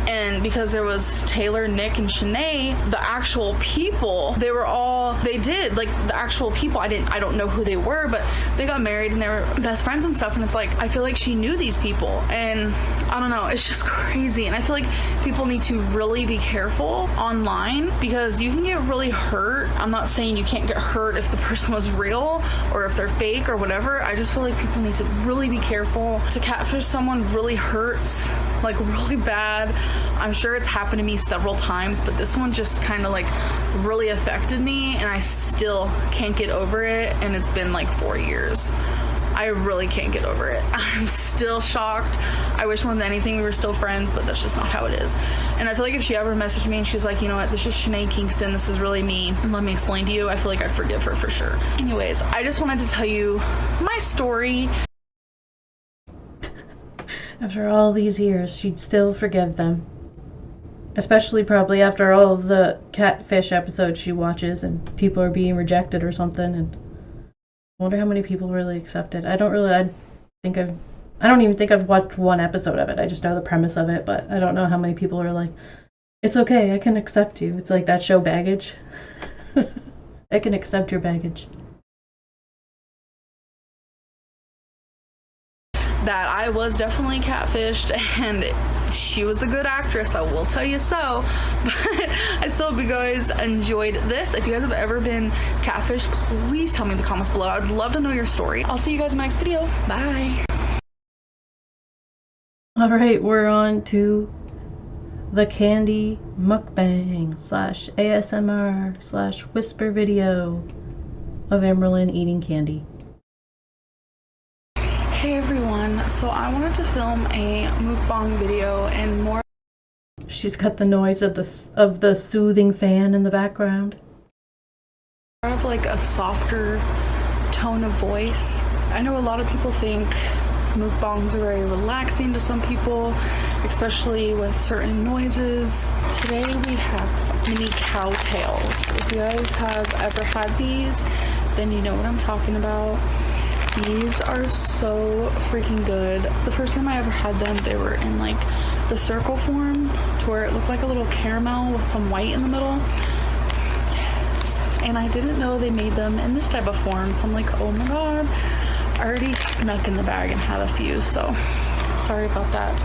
D: And because there was Taylor, Nick, and Shanae, the actual people, they did, like, the actual people, I don't know who they were, but they got married and they were best friends and stuff. And it's like, I feel like she knew these people, and I don't know, it's just crazy. And I feel like people need to really be careful online, because you can get really hurt. I'm not saying you can't get hurt if the person was real or if they're fake or whatever. I just feel like people need to really be careful. To catfish someone really hurts, like really bad. I'm sure it's happened to me several times, but this one just kind of like really affected me, and I still can't get over it. And it's been like 4 years. I really can't get over it. I'm still shocked. I wish more than anything we were still friends, but that's just not how it is. And I feel like if she ever messaged me and she's like, you know what, this is Shanae Kingston, this is really me, and let me explain to you, I feel like I'd forgive her for sure. Anyways, I just wanted to tell you my story.
C: After all these years, she'd still forgive them. Especially probably after all of the catfish episodes she watches and people are being rejected or something. And I wonder how many people really accept it. I don't even think I've watched one episode of it. I just know the premise of it, but I don't know how many people are like, it's okay, I can accept you. It's like that show Baggage. I can accept your baggage.
D: That I was definitely catfished, and she was a good actress, I will tell you so. But I still hope you guys enjoyed this. If you guys have ever been catfished, please tell me in the comments below. I'd love to know your story. I'll see you guys in my next video. Bye.
C: Alright, we're on to the candy mukbang / ASMR / whisper video of Amberlynn eating candy.
D: Hey everyone, so I wanted to film a mukbang video and more.
C: She's got the noise of the soothing fan in the background.
D: I have like a softer tone of voice. I know a lot of people think mukbangs are very relaxing to some people, especially with certain noises. Today we have mini cow tails. If you guys have ever had these, then you know what I'm talking about. These are so freaking good. The first time I ever had them, they were in like the circle form to where it looked like a little caramel with some white in the middle. Yes. And I didn't know they made them in this type of form, so I'm like, oh my god. I already snuck in the bag and had a few, so sorry about that.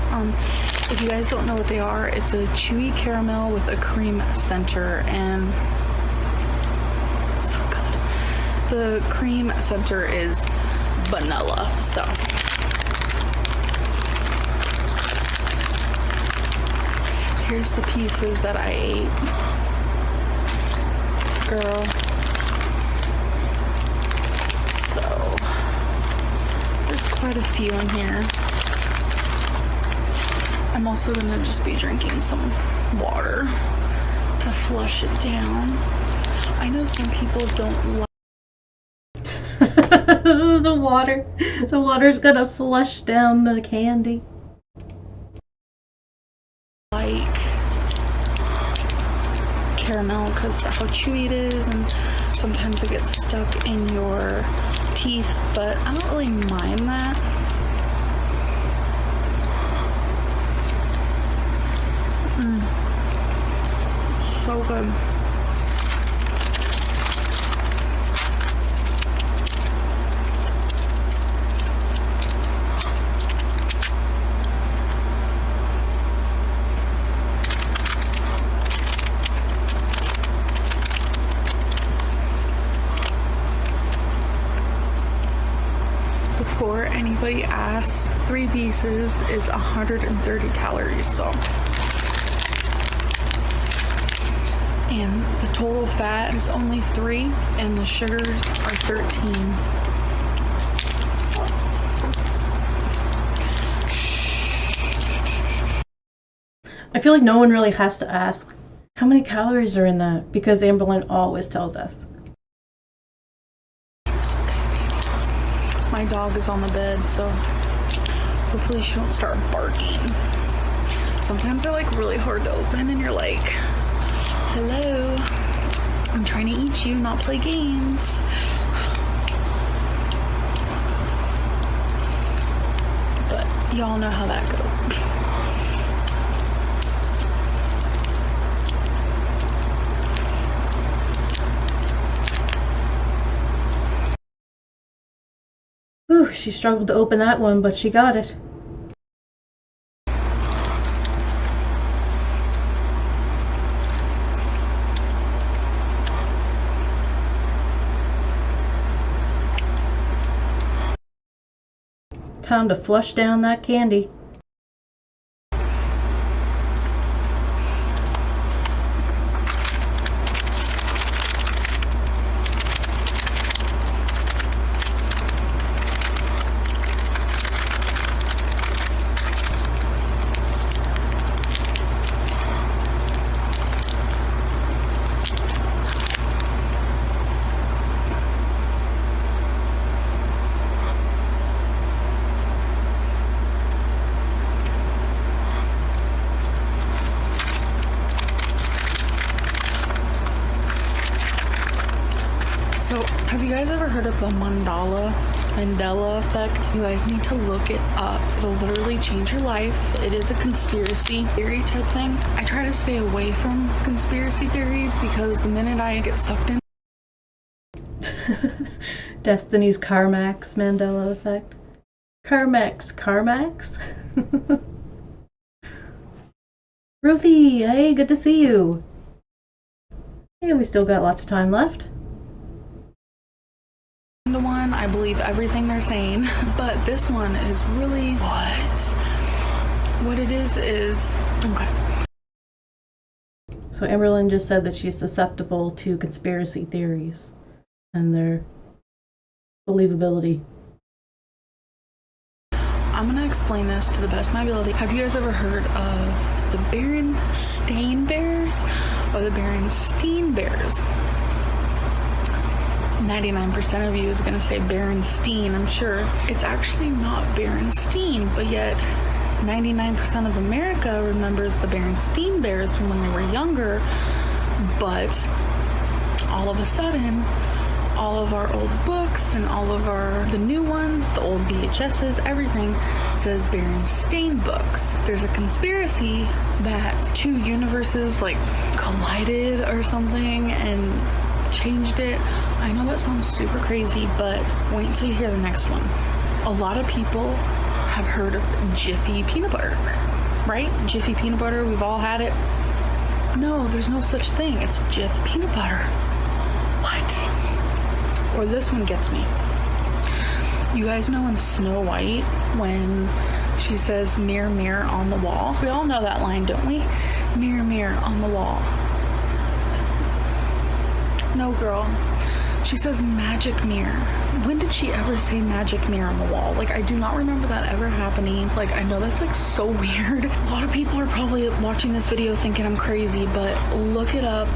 D: If you guys don't know what they are, it's a chewy caramel with a cream center, and so good. The cream center is vanilla, so here's the pieces that I ate. Girl. So there's quite a few in here. I'm also gonna just be drinking some water to flush it down. I know some people don't like
C: The water's gonna flush down the candy.
D: like caramel because how chewy it is, and sometimes it gets stuck in your teeth, but I don't really mind that. So good. Before anybody asks, 3 pieces is 130 calories, so. And the total fat is only 3, and the sugars are 13.
C: I feel like no one really has to ask how many calories are in that, because Amberlynn always tells us.
D: It's okay, baby. My dog is on the bed, so hopefully she won't start barking. Sometimes they're like really hard to open, and you're like, hello, I'm trying to eat you, not play games. But y'all know how that goes.
C: Ooh, she struggled to open that one, but she got it. Time to flush down that candy.
D: So, have you guys ever heard of the Mandela effect? You guys need to look it up. It'll literally change your life. It is a conspiracy theory type thing. I try to stay away from conspiracy theories because the minute I get sucked in,
C: Destiny's Carmax Mandela effect. Carmax? Ruthie, hey, good to see you. Yeah, we still got lots of time left.
D: into one, I believe everything they're saying, but this one is really what it is okay.
C: So Amberlynn just said that she's susceptible to conspiracy theories and their believability.
D: I'm gonna explain this to the best of my ability. Have you guys ever heard of the Berenstain Bears or the Berenstain Bears? 99% of you is gonna say Berenstein, I'm sure. It's actually not Berenstein, but yet 99% of America remembers the Berenstain Bears from when they were younger, but all of a sudden, all of our old books and all of the new ones, the old VHSs, everything says Berenstain Books. There's a conspiracy that two universes like collided or something and changed it. I know that sounds super crazy, but wait until you hear the next one. A lot of people have heard of Jiffy peanut butter, right? Jiffy peanut butter, we've all had it. No, there's no such thing. It's Jif peanut butter. What? Or this one gets me. You guys know in Snow White when she says mirror, mirror on the wall? We all know that line, don't we? Mirror, mirror on the wall. No, girl. She says magic mirror. When did she ever say magic mirror on the wall? Like, I do not remember that ever happening. Like, I know that's like so weird. A lot of people are probably watching this video thinking I'm crazy, but look it up.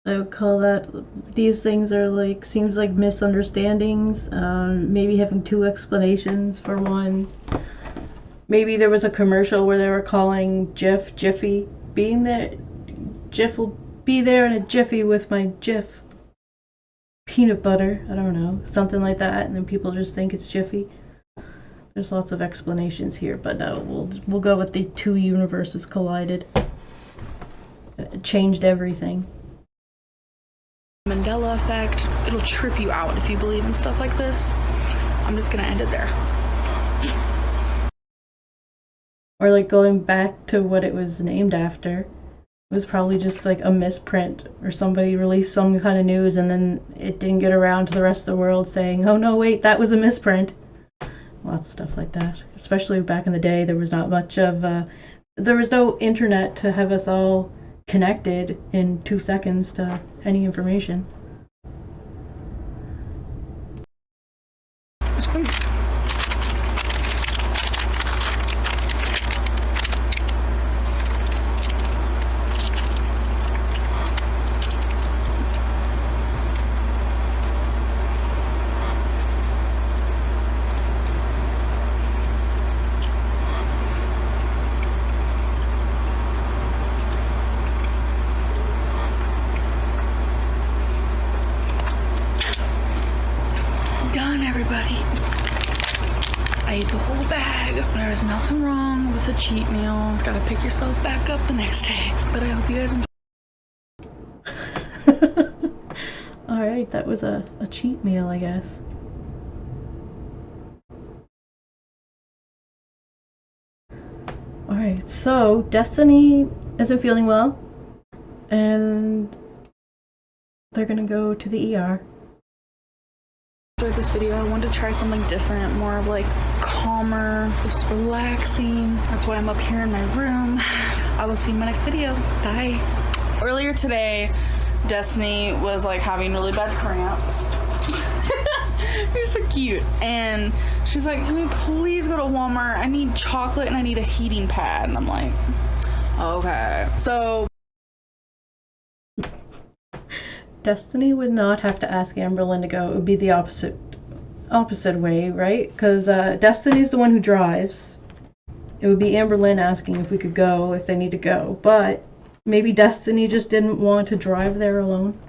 C: I would call that, these things are like, seems like misunderstandings, maybe having two explanations for one. Maybe there was a commercial where they were calling Jif, Jiffy, being there, Jif will be there in a jiffy with my Jif peanut butter, I don't know, something like that, and then people just think it's Jiffy. There's lots of explanations here, but no, we'll go with the two universes collided. It changed everything.
D: Mandela effect. It'll trip you out if you believe in stuff like this. I'm just gonna end it there.
C: Or like going back to what it was named after. It was probably just like a misprint, or somebody released some kind of news and then it didn't get around to the rest of the world saying, oh no, wait, that was a misprint. Lots of stuff like that. Especially back in the day, there was not much of, there was no internet to have us all connected in 2 seconds to any information.
D: It's great. Everybody, I ate the whole bag. There's nothing wrong with a cheat meal. It's gotta pick yourself back up the next day. But I hope you guys enjoy.
C: Alright, that was a cheat meal, I guess. Alright, so Destiny isn't feeling well, and they're gonna go to the ER.
D: Enjoyed this video. I wanted to try something different, more of like calmer, just relaxing. That's why I'm up here in my room. I will see you in my next video. Bye. Earlier today, Destiny was like having really bad cramps. You're so cute. And she's like, can we please go to Walmart? I need chocolate and I need a heating pad. And I'm like, okay. So
C: Destiny would not have to ask Amberlynn to go. It would be the opposite way, right? Because Destiny's the one who drives. It would be Amberlynn asking if we could go, if they need to go. But maybe Destiny just didn't want to drive there alone.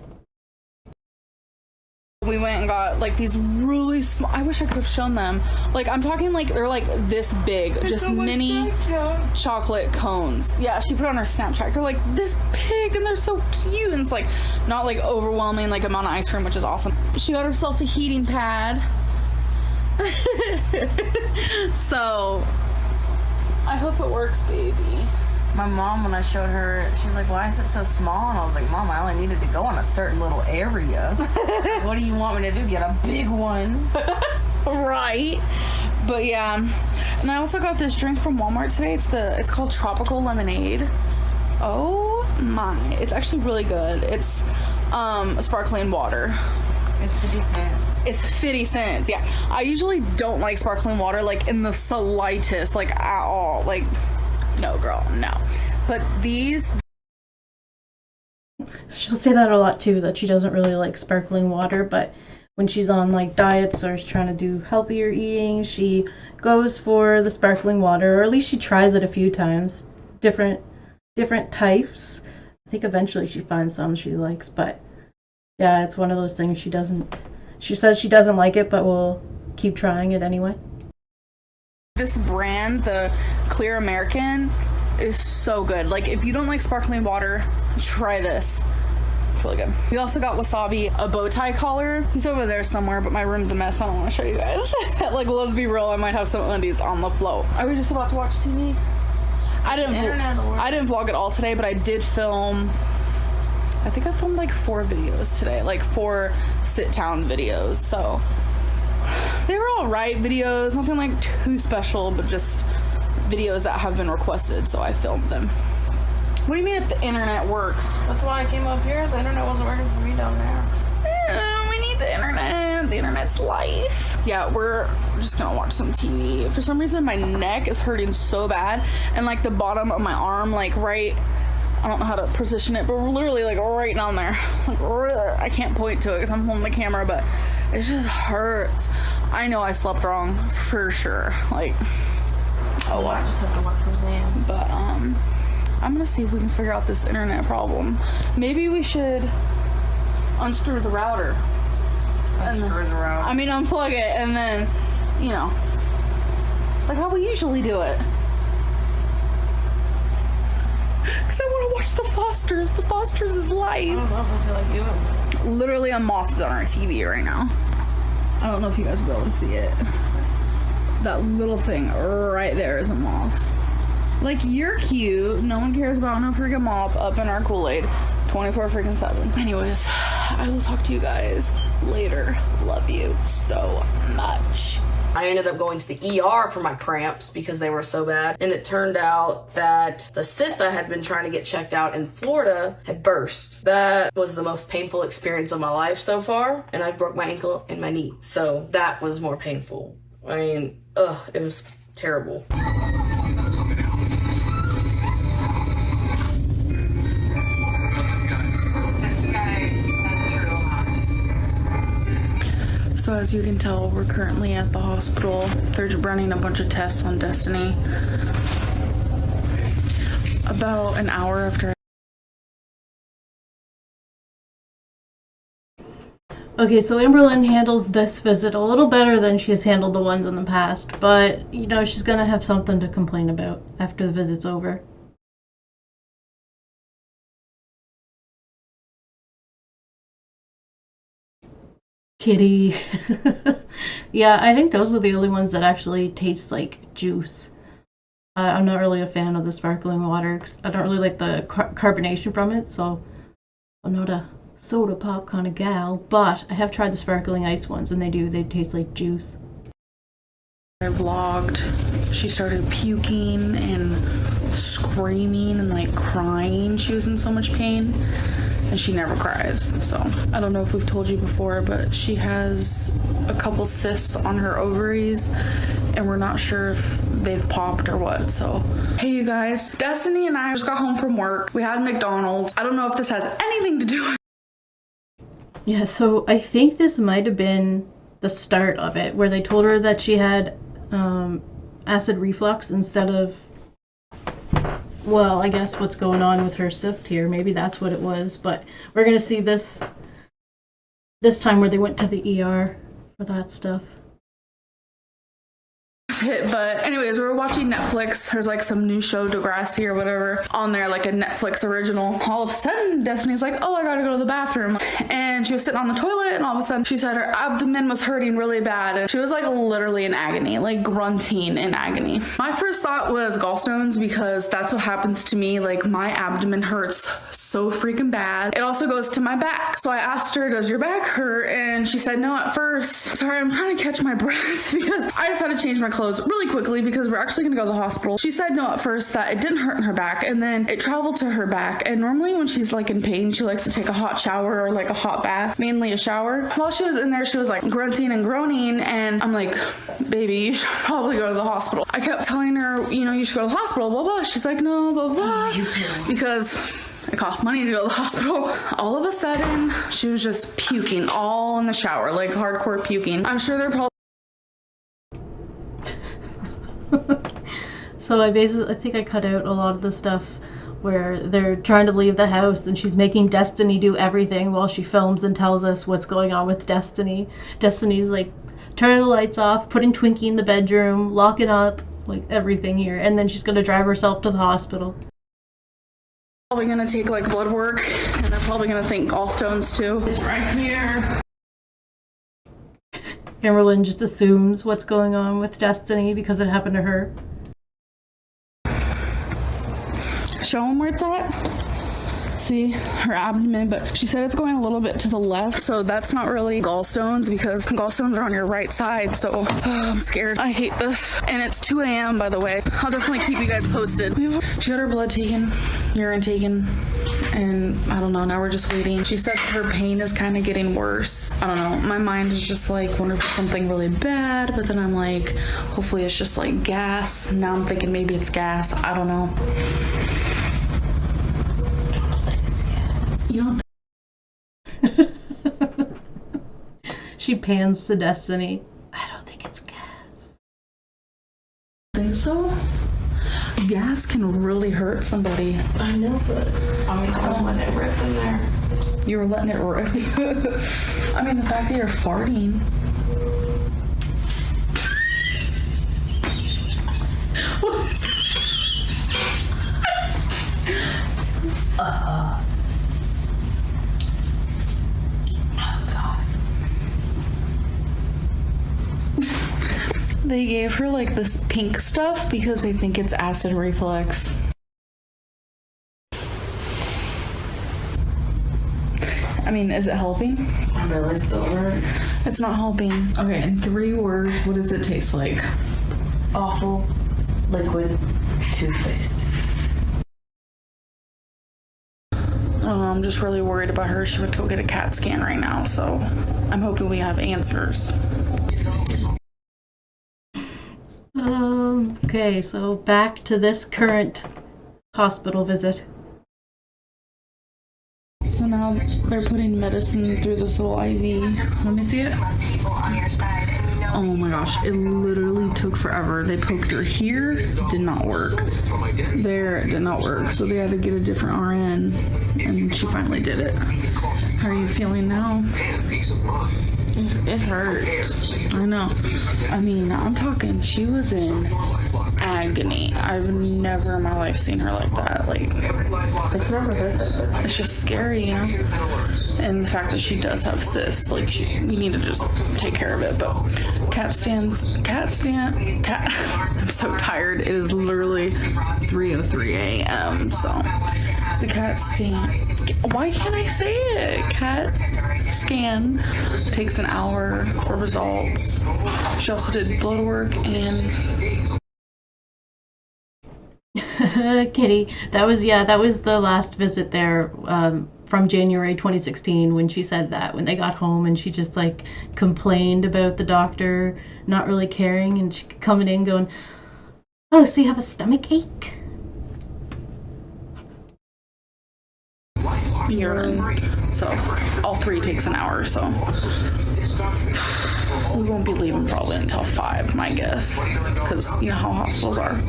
D: we went and got like these really small, I wish I could have shown them. Like I'm talking like they're like this big, just mini chocolate cones. Yeah, she put on her Snapchat. They're like this big and they're so cute. And it's like not like overwhelming like amount of ice cream, which is awesome. She got herself a heating pad. So I hope it works, baby.
E: My mom, when I showed her, she's like, why is it so small? And I was like, Mom, I only needed to go in a certain little area. What do you want me to do? Get a big one?
D: Right. But yeah. And I also got this drink from Walmart today. It's called Tropical Lemonade. Oh my. It's actually really good. It's sparkling water.
H: It's 50 cents.
D: It's 50 cents, yeah. I usually don't like sparkling water, like in the slightest, like at all. Like, no, girl, no. But these...
C: She'll say that a lot too, that she doesn't really like sparkling water, but when she's on like diets or is trying to do healthier eating, she goes for the sparkling water, or at least she tries it a few times. Different types. I think eventually she finds some she likes, but yeah, it's one of those things she says she doesn't like it, but will keep trying it anyway.
D: This brand, the Clear American, is so good. Like, if you don't like sparkling water, try this. It's really good. We also got Wasabi, a bow tie collar. He's over there somewhere, but my room's a mess. I don't want to show you guys. Like, let's be real, I might have some undies on the float. Are we just about to watch TV? I didn't vlog at all today, but I did film. I think I filmed like 4 videos today, like 4 sit-down videos. So they were all right videos, nothing like too special, but just videos that have been requested, so I filmed them. What do you mean if the internet works?
E: That's why I came up here. The internet wasn't working for me down there.
D: We need the internet. The internet's life. Yeah, we're just gonna watch some TV. For some reason, my neck is hurting so bad, and like the bottom of my arm, like right, I don't know how to position it, but we're literally like right down there. Like, I can't point to it because I'm holding the camera, but it just hurts. I know I slept wrong for sure. Like, oh well.
E: I just have to watch Roseanne.
D: But I'm gonna see if we can figure out this internet problem. Maybe we should unscrew the router.
E: Unscrew the router.
D: I mean, unplug it and then, you know, like how we usually do it. Because I want to watch The Fosters. The Fosters is live.
E: I don't know if I feel like doing it.
D: Literally, a moth is on our TV right now. I don't know if you guys will be able to see it. That little thing right there is a moth. Like, you're cute. No one cares about no freaking moth up in our Kool-Aid 24 freaking 7. Anyways, I will talk to you guys later. Love you so much.
E: I ended up going to the ER for my cramps because they were so bad. And it turned out that the cyst I had been trying to get checked out in Florida had burst. That was the most painful experience of my life so far. And I broke my ankle and my knee. So that was more painful. I mean, it was terrible.
D: So as you can tell, we're currently at the hospital. They're running a bunch of tests on Destiny. About an hour after.
C: Okay, so Amberlynn handles this visit a little better than she has handled the ones in the past, but, you know, she's gonna have something to complain about after the visit's over. Kitty. Yeah, I think those are the only ones that actually taste like juice. I'm not really a fan of the sparkling water, 'cause I don't really like the carbonation from it, so I'm not a soda pop kind of gal, but I have tried the sparkling ice ones, and they taste like juice.
D: I vlogged. She started puking and screaming and like crying. She was in so much pain. And she never cries. So I don't know if we've told you before, but she has a couple cysts on her ovaries and we're not sure if they've popped or what. So hey, you guys, Destiny and I just got home from work. We had McDonald's. I don't know if this has anything to do with.
C: Yeah, so I think this might have been the start of it, where they told her that she had acid reflux instead of, well, I guess what's going on with her cyst here. Maybe that's what it was, but we're gonna see this time where they went to the ER for that stuff.
D: But anyways, we were watching Netflix. There's like some new show, Degrassi or whatever, on there, like a Netflix original. All of a sudden, Destiny's like, oh, I gotta go to the bathroom. And she was sitting on the toilet, and all of a sudden she said her abdomen was hurting really bad. And she was like literally in agony, like grunting in agony. My first thought was gallstones, because that's what happens to me. Like, my abdomen hurts so so freaking bad. It also goes to my back. So I asked her, does your back hurt? And she said no at first. Sorry, I'm trying to catch my breath because I just had to change my clothes really quickly because we're actually gonna go to the hospital. She said no at first, that it didn't hurt in her back, and then it traveled to her back. And normally when she's like in pain, she likes to take a hot shower or like a hot bath, mainly a shower. While she was in there, she was like grunting and groaning, and I'm like, baby, you should probably go to the hospital. I kept telling her, you know, you should go to the hospital, blah, blah. She's like, no, blah, blah. Because it costs money to go to the hospital. All of a sudden, she was just puking all in the shower, like hardcore puking. I'm sure they're probably...
C: So I think I cut out a lot of the stuff where they're trying to leave the house and she's making Destiny do everything while she films and tells us what's going on with Destiny. Destiny's like turning the lights off, putting Twinkie in the bedroom, locking up, like everything here, and then she's gonna drive herself to the hospital.
D: Probably gonna take like blood work, and they're probably gonna think gallstones too. It's right here.
C: Amberlynn just assumes what's going on with Destiny because it happened to her.
D: Show them where it's at. See her abdomen, but she said it's going a little bit to the left, so that's not really gallstones because gallstones are on your right side. So I'm scared. I hate this. And it's 2 a.m. by the way. I'll definitely keep you guys posted. She got her blood taken, urine taken, and I don't know, now we're just waiting. She said her pain is kind of getting worse. I don't know, my mind is just like, wonder if it's something really bad, but then I'm like, hopefully it's just like gas. Now I'm thinking maybe it's gas. I don't know. You don't
C: She pans to Destiny. I don't think it's gas.
D: Think so? Gas can really hurt somebody.
E: I know, but I mean, I was letting it rip in there.
D: You were letting it rip. I mean, the fact that you're farting. What is that? They gave her like this pink stuff because they think it's acid reflux. I mean, is it helping?
E: I'm really still hurt.
D: It's not helping. Okay, in 3 words, what does it taste like?
E: Awful liquid toothpaste.
D: I don't know, I'm just really worried about her. She went to go get a CAT scan right now, so I'm hoping we have answers.
C: Okay, so back to this current hospital visit.
D: So now they're putting medicine through this little IV. Let me see it. Oh my gosh, it literally took forever. They poked her here, did not work. There, did not work. So they had to get a different RN, and she finally did it. How are you feeling now? It hurts. I know. I mean, I'm talking, she was in agony. I've never in my life seen her like that. Like, it's never hurt that bad. It's just scary, you know? And the fact that she does have cysts, like, we need to just take care of it. But I'm so tired. It is literally 3:03 a.m. So the CAT scan, why can't I say it? CAT scan takes an hour for results. She also did blood work and
C: Kitty, that was the last visit there from January 2016 when she said that, when they got home and she just like complained about the doctor not really caring, and she coming in going, oh, so you have a stomach ache?
D: urine. So all 3 takes an hour, so we won't be leaving probably until 5, my guess, because you know how hospitals are.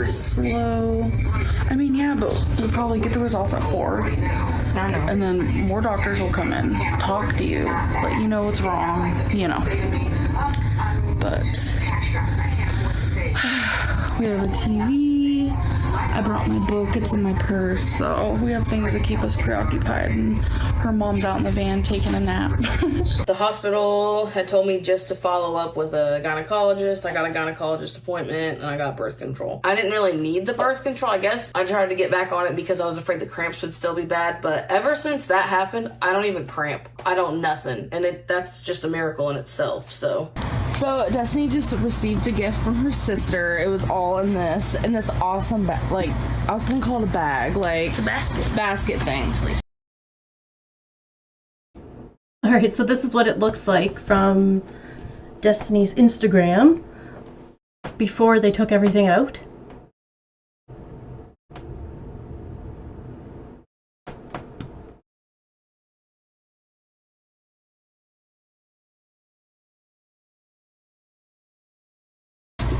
D: Slow. I mean, yeah, but we'll probably get the results at 4, and then more doctors will come in, talk to you, let you know what's wrong, you know. But we have a TV, I brought my book. It's in my purse. So we have things that keep us preoccupied. And her mom's out in the van taking a nap.
E: The hospital had told me just to follow up with a gynecologist. I got a gynecologist appointment and I got birth control. I didn't really need the birth control, I guess. I tried to get back on it because I was afraid the cramps would still be bad. But ever since that happened, I don't even cramp. I don't nothing. And that's just a miracle in itself, so.
D: So Destiny just received a gift from her sister. It was all in this awesome like, I was gonna call it a bag, like
E: it's a
D: basket thing.
C: All right, so this is what it looks like from Destiny's Instagram before they took everything out.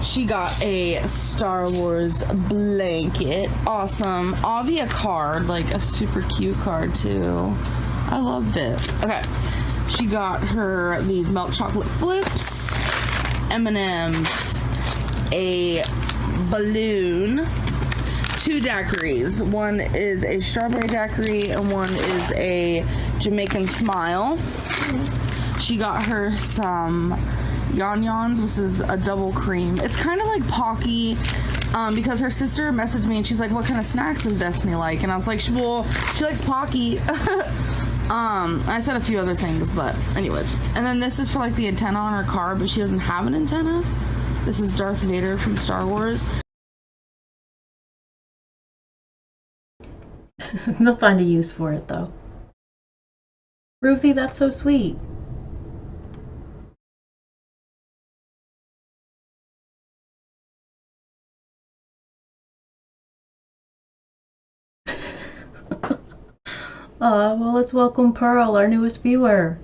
D: She got a Star Wars blanket. Awesome. Avi a card, like a super cute card too. I loved it. Okay. She got her these milk chocolate flips, M&Ms, a balloon, 2 daiquiris. One is a strawberry daiquiri and one is a Jamaican smile. She got her some Yon-Yons, which is a double cream. It's kind of like Pocky, because her sister messaged me and she's like, what kind of snacks does Destiny like? And I was like, well, she likes Pocky. I said a few other things, but anyways. And then this is for like the antenna on her car, but she doesn't have an antenna. This is Darth Vader from Star Wars.
C: They'll find a use for it though. Ruthie, that's so sweet. Well, let's welcome Pearl, our newest viewer.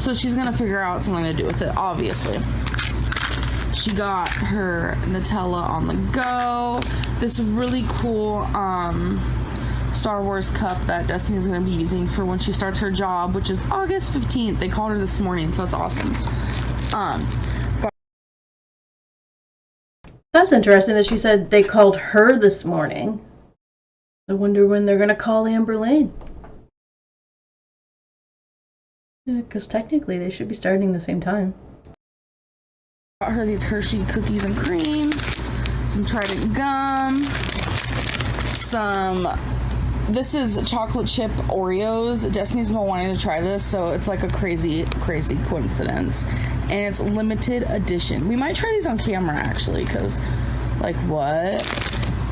D: So she's gonna figure out something to do with it, obviously. She got her Nutella on the go. This really cool Star Wars cup that Destiny's gonna be using for when she starts her job, which is August 15th. They called her this morning, so that's awesome.
C: That's interesting that she said they called her this morning. I wonder when they're gonna call Amberlynn. Because technically they should be starting the same time.
D: Got her these Hershey cookies and cream, some Trident gum, this is chocolate chip Oreos. Destiny's been wanting to try this, so it's like a crazy coincidence. And it's limited edition. We might try these on camera actually, because like what?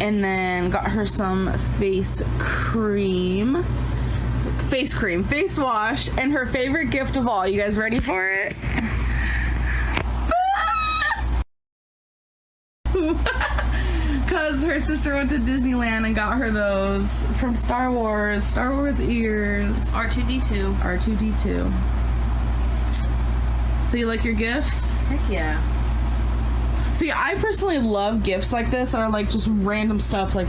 D: And then got her some face wash, and her favorite gift of all. You guys ready for it? Because her sister went to Disneyland and got her those. It's from Star Wars ears. R2-D2. So you like your gifts?
E: Heck yeah.
D: See, I personally love gifts like this that are like just random stuff like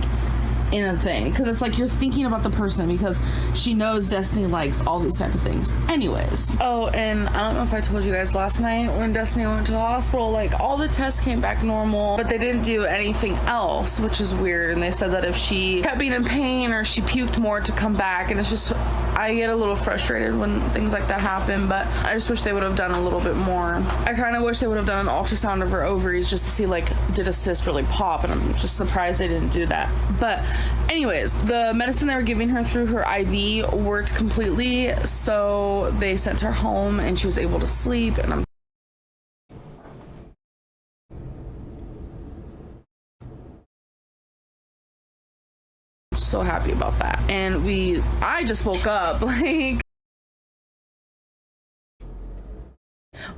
D: in a thing, because it's like you're thinking about the person, because she knows Destiny likes all these type of things. Anyways. Oh, and I don't know if I told you guys last night when Destiny went to the hospital, like all the tests came back normal, but they didn't do anything else, which is weird. And they said that if she kept being in pain or she puked more to come back, and it's just, I get a little frustrated when things like that happen, but I just wish they would have done a little bit more. I kind of wish they would have done an ultrasound of her ovaries just to see like, did a cyst really pop, and I'm just surprised they didn't do that. But anyways, the medicine they were giving her through her IV worked completely, so they sent her home and she was able to sleep, and I'm so happy about that. And I just woke up like.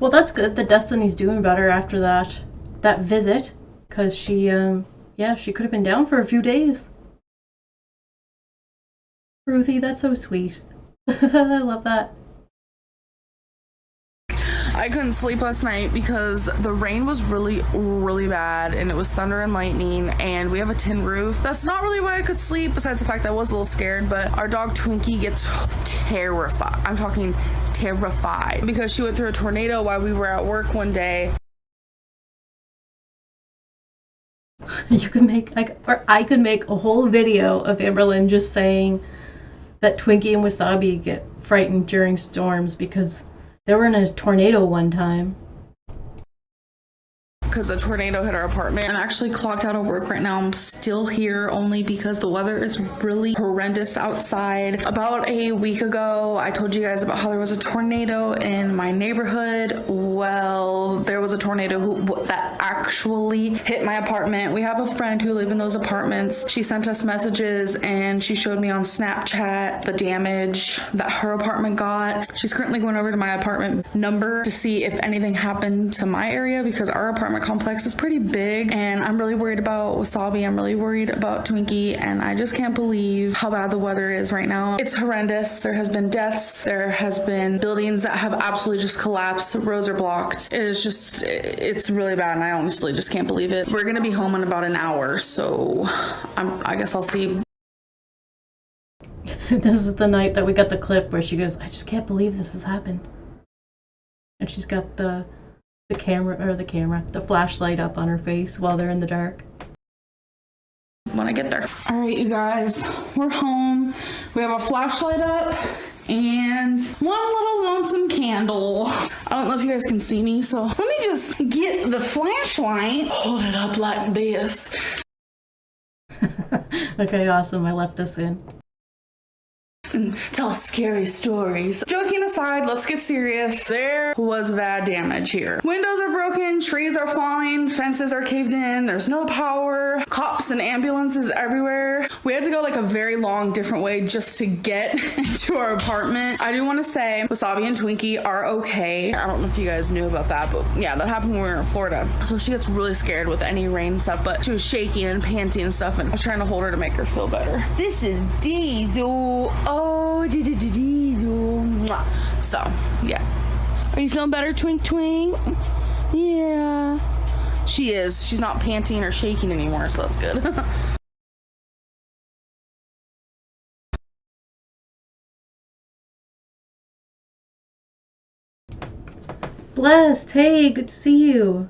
C: Well, that's good that Destiny's doing better after that visit, because she she could have been down for a few days. Ruthie, that's so sweet. I love that.
D: I couldn't sleep last night because the rain was really, really bad, and it was thunder and lightning, and we have a tin roof. That's not really why I could sleep, besides the fact that I was a little scared, but our dog Twinkie gets terrified. I'm talking terrified, because she went through a tornado while we were at work one day.
C: You could make like, or I could make a whole video of Amberlynn just saying that Twinkie and Wasabi get frightened during storms because they were in a tornado one time.
D: Because a tornado hit our apartment. I'm actually clocked out of work right now. I'm still here only because the weather is really horrendous outside. About a week ago, I told you guys about how there was a tornado in my neighborhood. Well, there was a tornado that actually hit my apartment. We have a friend who lives in those apartments. She sent us messages and she showed me on Snapchat the damage that her apartment got. She's currently going over to my apartment number to see if anything happened to my area because our apartment complex is pretty big and I'm really worried about Wasabi. I'm really worried about Twinkie and I just can't believe how bad the weather is right now. It's horrendous. There has been deaths. There has been buildings that have absolutely just collapsed. Roads are blocked. It's really bad and I honestly just can't believe it. We're gonna be home in about an hour, so I guess I'll see.
C: This is the night that we got the clip where she goes, I just can't believe this has happened. And she's got the flashlight up on her face while they're in the dark.
D: When I get there. All right, you guys, we're home. We have a flashlight up and one little lonesome candle. I don't know if you guys can see me, so let me just get the flashlight, hold it up like this.
C: Okay, awesome. I left this in.
D: And tell scary stories. Joking aside, let's get serious. There was bad damage here. Windows are broken, trees are falling, fences are caved in, there's no power, cops and ambulances everywhere. We had to go like a very long different way just to get into our apartment. I do want to say Wasabi and Twinkie are okay. I don't know if you guys knew about that, but yeah, that happened when we were in Florida. So she gets really scared with any rain stuff, but she was shaking and panting and stuff, and I was trying to hold her to make her feel better. This is Diesel. Oh, Diesel. So, yeah. Are you feeling better, Twink Twink? Yeah. She is. She's not panting or shaking anymore, so that's good.
C: Blessed, hey, good to see you.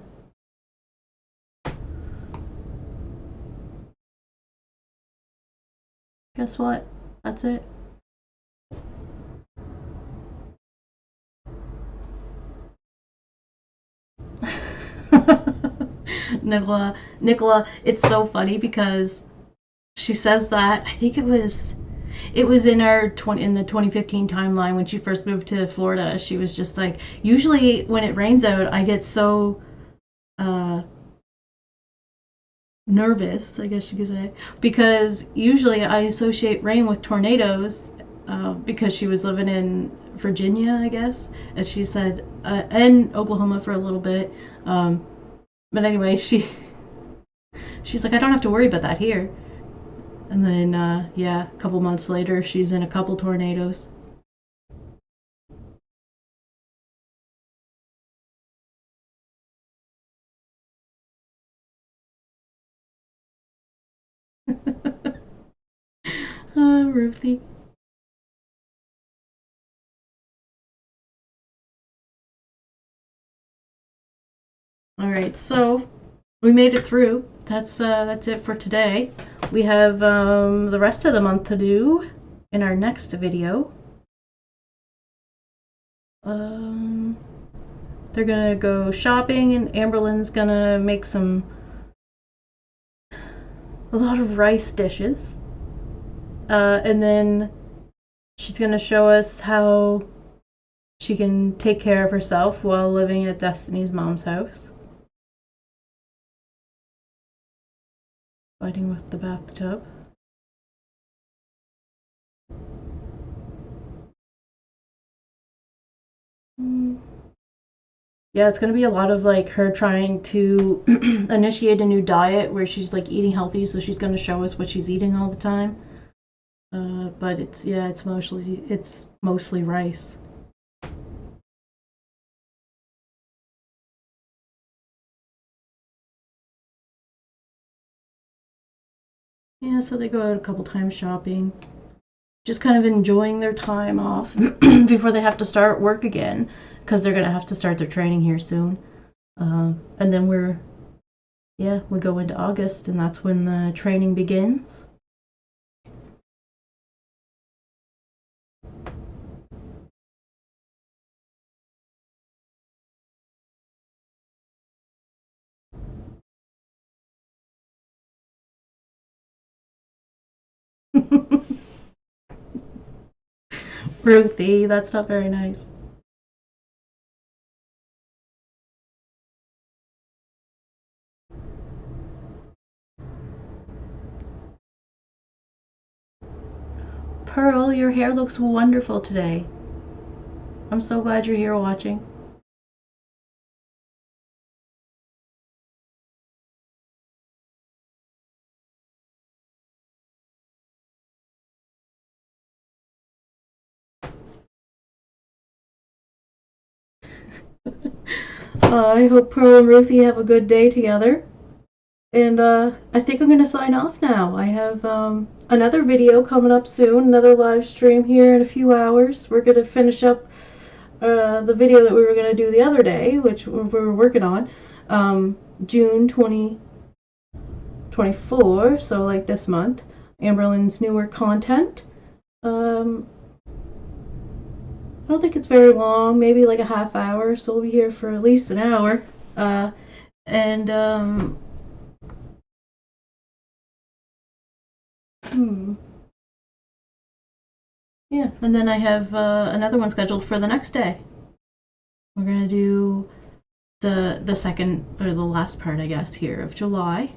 C: Guess what? That's it. Nicola, it's so funny because she says that, I think it was in in the 2015 timeline when she first moved to Florida. She was just like, usually when it rains out, I get so nervous, I guess you could say, because usually I associate rain with tornadoes, because she was living in Virginia, I guess, as she said, and Oklahoma for a little bit. But anyway, she's like, I don't have to worry about that here. And then, yeah, a couple months later, she's in a couple tornadoes. Ruthie. Alright, so we made it through. That's it for today. We have the rest of the month to do in our next video. They're gonna go shopping and Amberlynn's gonna make a lot of rice dishes. And then she's gonna show us how she can take care of herself while living at Destiny's mom's house. Fighting with the bathtub. Yeah, it's gonna be a lot of like her trying to initiate a new diet where she's like eating healthy, so she's gonna show us what she's eating all the time. But it's mostly rice. Yeah, so they go out a couple times shopping, just kind of enjoying their time off before they have to start work again, because they're gonna have to start their training here soon. And then we're yeah, we go into August, and that's when the training begins. Ruthie, that's not very nice. Pearl, your hair looks wonderful today. I'm so glad you're here watching. I hope Pearl and Ruthie have a good day together. And I think I'm going to sign off now. I have another video coming up soon, another live stream here in a few hours. We're going to finish up the video that we were going to do the other day, which we were working on, June 2024, so like this month. Amberlynn's newer content. I don't think it's very long, maybe like a half hour, so we'll be here for at least an hour. Yeah, and then I have another one scheduled for the next day. We're gonna do the second, or the last part, I guess, here of July.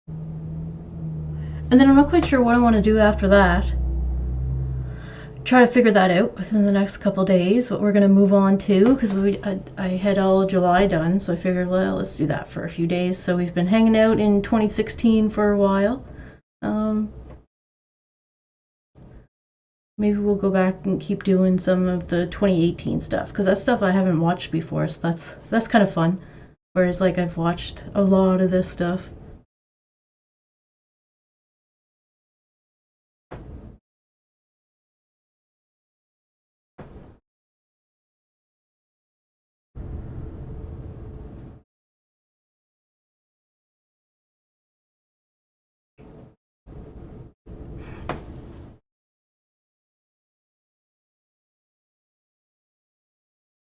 C: And then I'm not quite sure what I want to do after that. Try to figure that out within the next couple days, what we're going to move on to, because I had all July done, so I figured, well, let's do that for a few days. So we've been hanging out in 2016 for a while. Maybe we'll go back and keep doing some of the 2018 stuff, because that's stuff I haven't watched before, so that's kind of fun. Whereas, like, I've watched a lot of this stuff.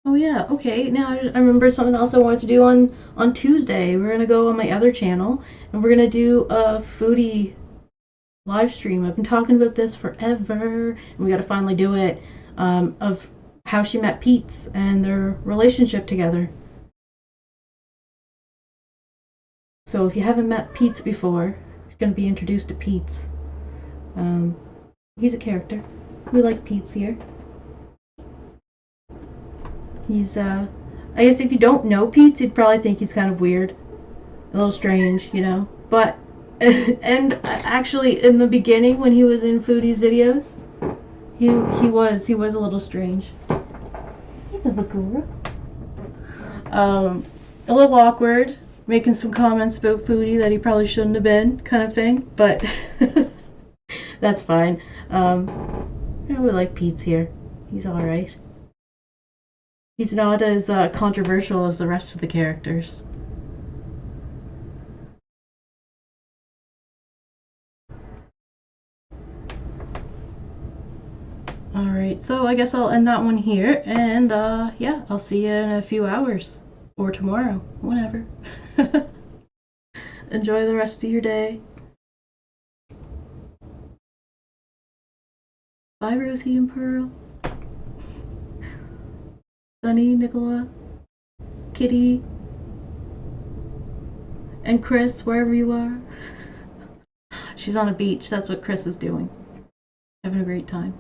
C: Oh yeah, okay, now I remember something else I wanted to do on Tuesday. We're gonna go on my other channel, and we're gonna do a foodie live stream. I've been talking about this forever, and we gotta finally do it, of how she met Pete's and their relationship together. So if you haven't met Pete's before, you're gonna be introduced to Pete's. He's a character. We like Pete's here. He's, I guess if you don't know Pete, you'd probably think he's kind of weird. A little strange, you know. But, and actually, in the beginning, when he was in Foodie's videos, he was a little strange. Hey, little girl. A little awkward, making some comments about Foodie that he probably shouldn't have been, kind of thing. But, that's fine. We like Pete's here. He's alright. He's not as controversial as the rest of the characters. Alright, so I guess I'll end that one here, and yeah, I'll see you in a few hours. Or tomorrow, whenever. Enjoy the rest of your day. Bye, Ruthie and Pearl. Sunny, Nicola, Kitty, and Kris, wherever you are. She's on a beach. That's what Kris is doing. Having a great time.